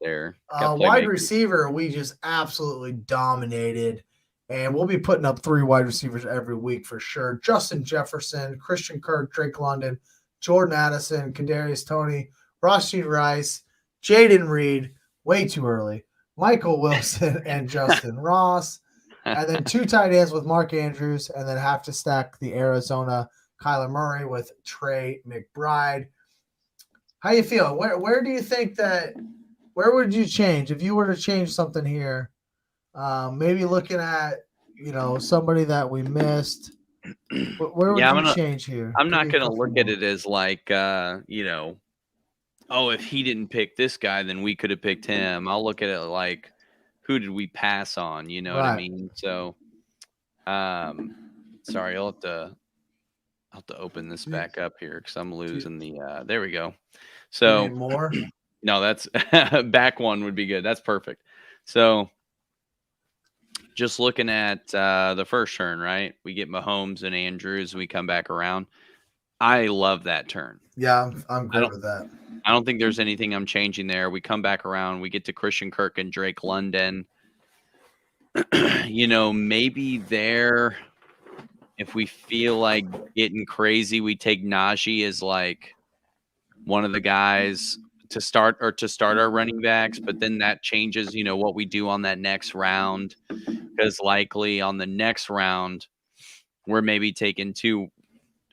there. Wide receiver, we just absolutely dominated. And we'll be putting up 3 wide receivers every week for sure. Justin Jefferson, Christian Kirk, Drake London, Jordan Addison, Kadarius Toney, Rashid Rice, Jaden Reed, way too early, Michael Wilson, and Justin Ross. And then 2 tight ends with Mark Andrews, and then have to stack the Arizona Kyler Murray with Trey McBride. How you feel? Where do you think where would you change if you were to change something here? Maybe looking at, somebody that we missed. Where would you change here? I'm not going to look at it as like, if he didn't pick this guy, then we could have picked him. I'll look at it like, who did we pass on? You know what I mean? So Sorry, I'll have to open this back up here because I'm losing the. There we go. So more. No, that's back one would be good. That's perfect. So just looking at the first turn, right? We get Mahomes and Andrews. We come back around. I love that turn. Yeah, I'm good with that. I don't think there's anything I'm changing there. We come back around. We get to Christian Kirk and Drake London. Maybe there, if we feel like getting crazy, we take Najee as like one of the guys to start our running backs, but then that changes, what we do on that next round, because likely on the next round we're maybe taking two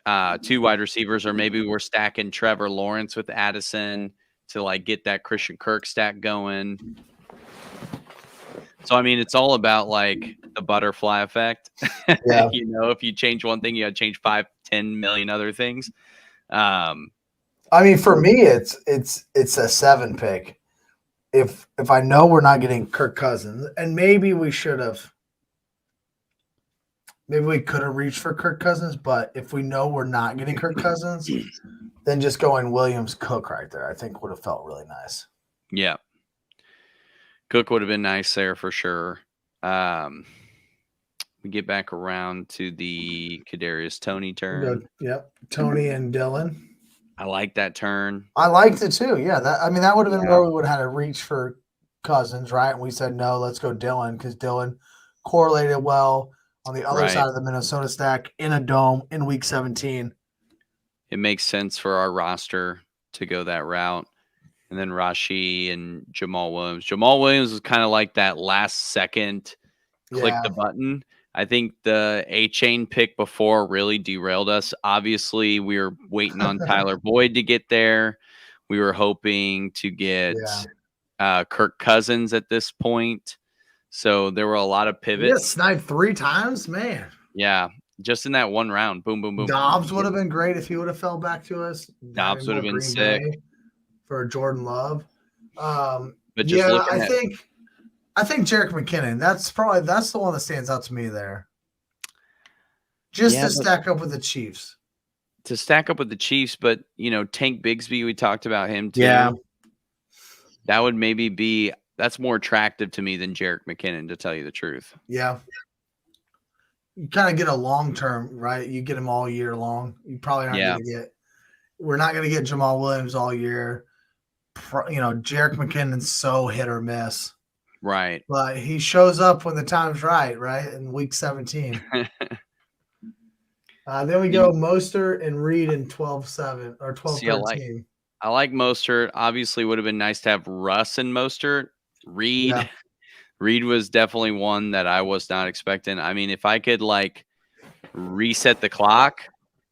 wide receivers, or maybe we're stacking Trevor Lawrence with Addison to like get that Christian Kirk stack going. So I mean, it's all about like the butterfly effect. Yeah. If you change one thing, you got to change 5-10 million other things. I mean, for me, it's a 7 pick. If I know we're not getting Kirk Cousins, and maybe we should have, maybe we could have reached for Kirk Cousins, but if we know we're not getting Kirk Cousins, then just going Williams Cook right there, I think would have felt really nice. Yeah. Cook would have been nice there for sure. We get back around to the Kadarius Toney turn. Yep. Tony and Dylan. I like that turn. I liked it too. Yeah. That would have been where we would have had to reach for Cousins, right? And we said, no, let's go Dylan, because Dylan correlated well on the other side of the Minnesota stack in a dome in week 17. It makes sense for our roster to go that route. And then Rashi and Jamal Williams. Jamal Williams was kind of like that last second click the button. I think the A-Chain pick before really derailed us. Obviously, we were waiting on Tyler Boyd to get there. We were hoping to get Kirk Cousins at this point. So there were a lot of pivots. You got sniped 3 times, man. Yeah, just in that one round. Boom, boom, boom. Dobbs would have been great if he would have fell back to us. Dobbs would have been sick. For Jordan Love. But just I think Jerick McKinnon, that's the one that stands out to me there. Just to stack up with the Chiefs. To stack up with the Chiefs, but Tank Bigsby, we talked about him too. Yeah. That would maybe that's more attractive to me than Jerick McKinnon, to tell you the truth. Yeah. You kind of get a long term, right? You get him all year long. You probably aren't going to get. We're not going to get Jamal Williams all year. Jerick McKinnon's so hit or miss. Right. But he shows up when the time's right? In week 17. Then we go Mostert and Reed in 12-7 or 12-13. I like Mostert. Obviously, would have been nice to have Russ and Mostert. Reed was definitely one that I was not expecting. I mean, if I could reset the clock,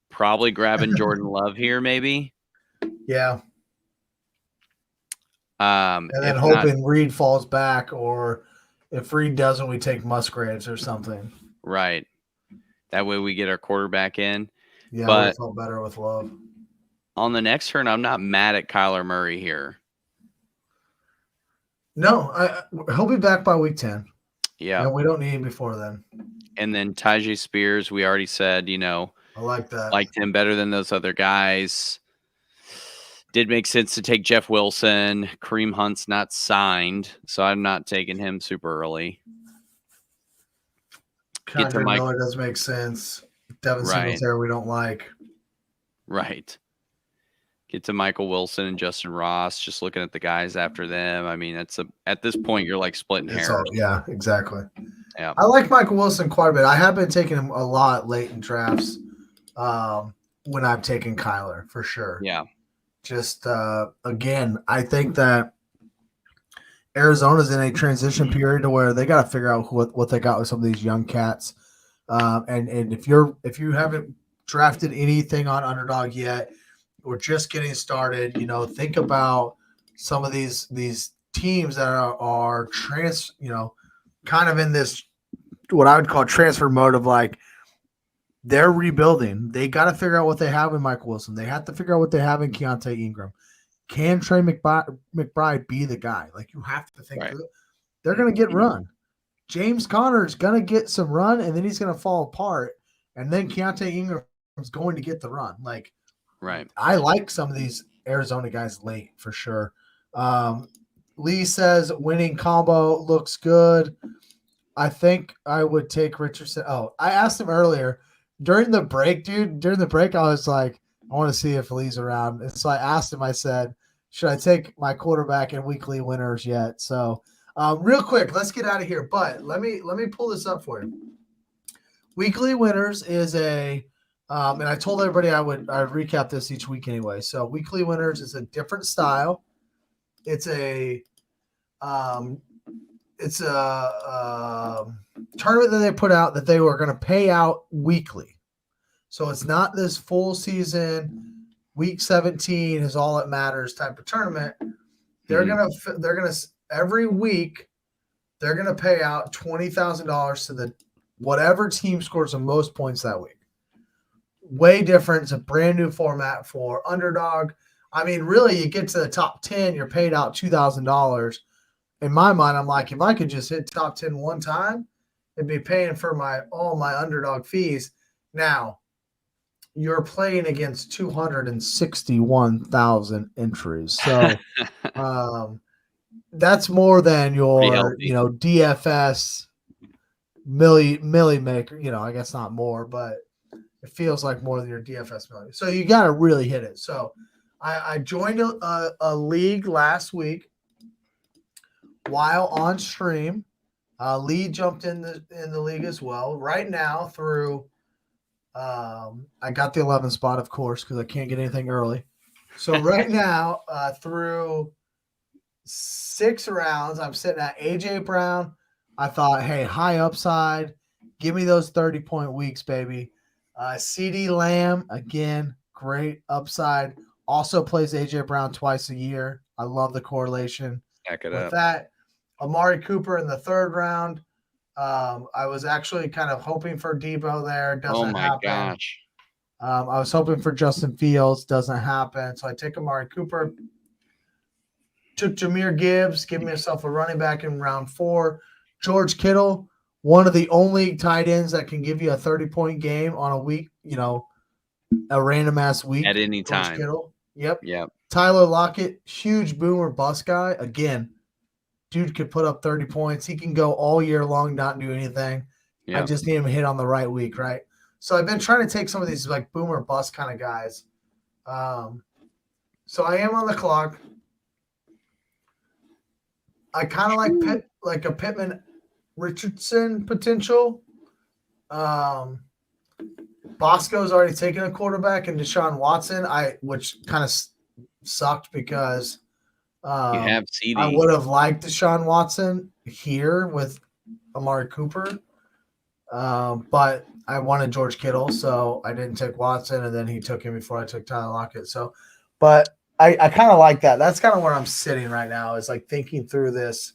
probably grabbing Jordan Love here, maybe. Yeah. And then hoping Reed falls back, or if Reed doesn't, we take Musgraves or something. Right. That way we get our quarterback in. Yeah, but I felt better with Love. On the next turn, I'm not mad at Kyler Murray here. No, he'll be back by week 10. Yeah. And we don't need him before then. And then Tyjae Spears, we already said, I like that. Liked him better than those other guys. Did make sense to take Jeff Wilson. Kareem Hunt's not signed, so I'm not taking him super early. Kendrick Miller does make sense. Devin Singletary we don't like. Right. Get to Michael Wilson and Justin Ross. Just looking at the guys after them. I mean, at this point you're splitting hairs. Yeah, exactly. Yeah. I like Michael Wilson quite a bit. I have been taking him a lot late in drafts. When I've taken Kyler, for sure. Yeah. Just again, I think that Arizona's in a transition period to where they got to figure out what they got with some of these young cats. And if you haven't drafted anything on Underdog yet, we're just getting started. Think about some of these teams that are kind of in this what I would call transfer mode of they're rebuilding. They got to figure out what they have in Michael Wilson. They have to figure out what they have in Keontae Ingram. Can Trey McBride be the guy? You have to think they're going to get run. James Conner is going to get some run, and then he's going to fall apart, and then Keontae Ingram's going to get the run. Like, Right. I like some of these Arizona guys late for sure. Lee says winning combo looks good. I think I would take Richardson. Oh, I asked him earlier during the break, dude. During the break, I was like, I want to see if Lee's around. And so I asked him, I said, should I take my quarterback in weekly winners yet? So real quick, let's get out of here. But let me pull this up for you. Weekly winners is and I told everybody I would recap this each week anyway. So weekly winners is a different style. It's a tournament that they put out that they were going to pay out weekly. So it's not this full season, week 17 is all that matters type of tournament. They're gonna every week they're gonna pay out $20,000 to the whatever team scores the most points that week. Way different. It's a brand new format for underdog. I mean, really, you get to the top 10, you're paid out $2,000. In my mind, I'm like, if I could just hit top 10 one time, it'd be paying for all my underdog fees. Now, you're playing against 261,000 entries. So that's more than your, DFS milli maker. I guess not more, but it feels like more than your DFS milli. So you got to really hit it. So I joined a league last week while on stream. Lee jumped in the league as well. Right now through I got the 11 spot, of course, because I can't get anything early. So right now through 6 rounds, I'm sitting at AJ Brown. I thought, hey, high upside. Give me those 30-point weeks, baby. CD Lamb, again, great upside. Also plays AJ Brown twice a year. I love the correlation. Stack it with up. that. Amari Cooper in the 3rd round. I was actually kind of hoping for Debo there. Doesn't happen. Gosh. I was hoping for Justin Fields. Doesn't happen. So I take Amari Cooper. Took Jahmyr Gibbs. Give myself a running back in round 4. George Kittle, one of the only tight ends that can give you a 30-point game on a week, a random ass week. At any George time. Kittle. Yep. Yep. Tyler Lockett, huge boomer bust guy. Again, dude could put up 30 points. He can go all year long, not do anything. Yep. I just need him to hit on the right week, right? So I've been trying to take some of these like boomer bust kind of guys. So I am on the clock. I kind of like a Pittman Richardson potential. Bosco's already taken a quarterback and Deshaun Watson, which kind of sucked because you have CD. I would have liked Deshaun Watson here with Amari Cooper, but I wanted George Kittle, so I didn't take Watson, and then he took him before I took Tyler Lockett. So, but I kind of like that. That's kind of where I'm sitting right now, is like thinking through this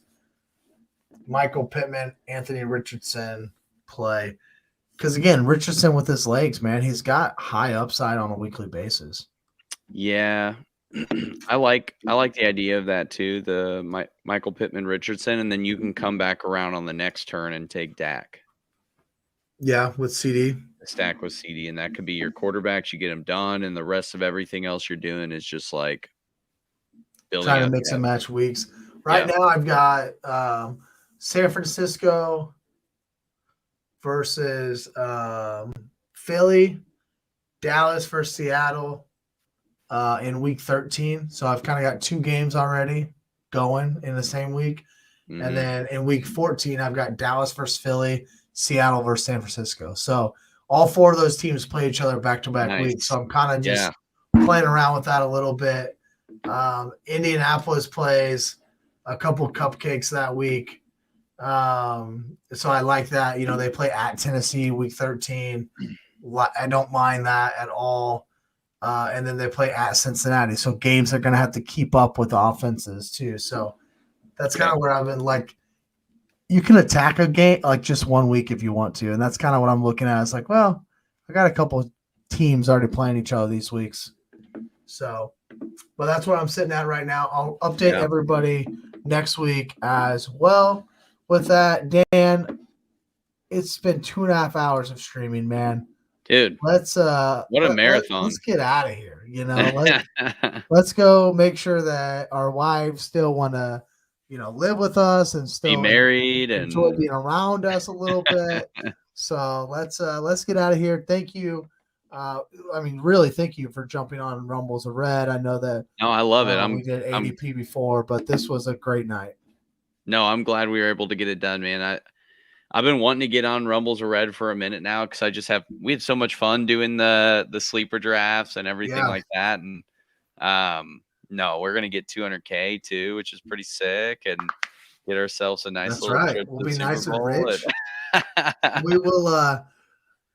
Michael Pittman, Anthony Richardson play. Because again, Richardson with his legs, man, he's got high upside on a weekly basis. Yeah. I like the idea of that too, the Michael Pittman Richardson, and then you can come back around on the next turn and take Dak. Yeah, with CD. Stack with CD, and that could be your quarterbacks. You get them done, and the rest of everything else you're doing is just like building trying to mix and match weeks. Right now, I've got San Francisco versus Philly, Dallas versus Seattle in week 13. So I've kind of got 2 games already going in the same week. Mm-hmm. And then in week 14, I've got Dallas versus Philly, Seattle versus San Francisco. So all 4 of those teams play each other back-to-back weeks. So I'm kind of just playing around with that a little bit. Indianapolis plays a couple cupcakes that week. So I like that. They play at Tennessee week 13. I don't mind that at all. And then they play at Cincinnati. So games are going to have to keep up with the offenses too. So that's kind of where I've been like, you can attack a game like just one week if you want to. And that's kind of what I'm looking at. It's like, well, I got a couple of teams already playing each other these weeks. So, but that's where I'm sitting at right now. I'll update everybody next week as well. with that, Dan, it's been 2.5 hours of streaming, man. Dude, Let's what a marathon. Let's get out of here. Let's go make sure that our wives still want to, live with us and still be married enjoy and being around us a little bit. So let's get out of here. Thank you. Really, thank you for jumping on Rumbles of Red. I know that. No, I love it. We did ADP before, but this was a great night. No, I'm glad we were able to get it done, man. I've been wanting to get on Rumbles of Red for a minute now because we had so much fun doing the sleeper drafts and everything like that. And no, we're gonna get 200K too, which is pretty sick, and get ourselves a nice little trip. We'll be nice and rich. We will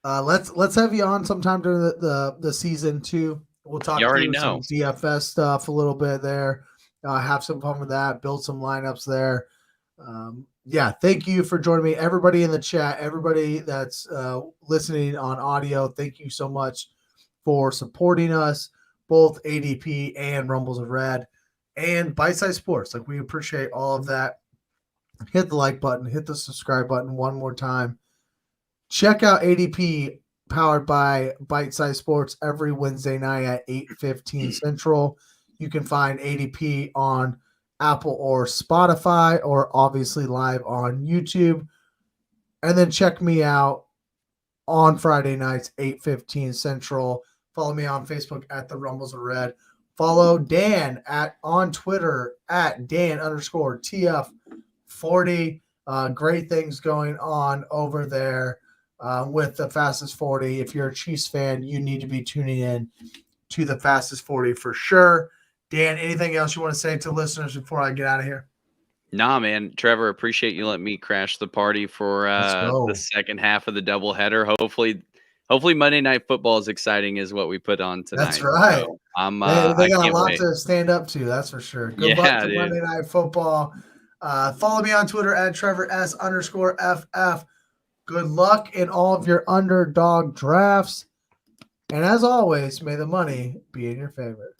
let's have you on sometime during the season too. We'll talk through some DFS stuff a little bit there. Have some fun with that, build some lineups there. Thank you for joining me. Everybody in the chat, everybody that's listening on audio, thank you so much for supporting us, both ADP and Rumbles of Red and Bite Size Sports. We appreciate all of that. Hit the like button, hit the subscribe button one more time. Check out ADP powered by Bite Size Sports every Wednesday night at 8:15 Central. You can find ADP on Apple or Spotify, or obviously live on YouTube. And then check me out on Friday nights, 8:15 Central. Follow me on Facebook at the Rumbles of Red. Follow Dan on Twitter at Dan_TF40. Great things going on over there with the Fastest 40. If you're a Chiefs fan, you need to be tuning in to the Fastest 40 for sure. Dan, anything else you want to say to listeners before I get out of here? Nah, man. Trevor, appreciate you letting me crash the party for the second half of the doubleheader. Hopefully Monday Night Football is exciting as what we put on tonight. That's right. So they got a lot to stand up to, that's for sure. Good luck to Monday Night Football. Follow me on Twitter at TrevorS_FF. Good luck in all of your underdog drafts. And as always, may the money be in your favor.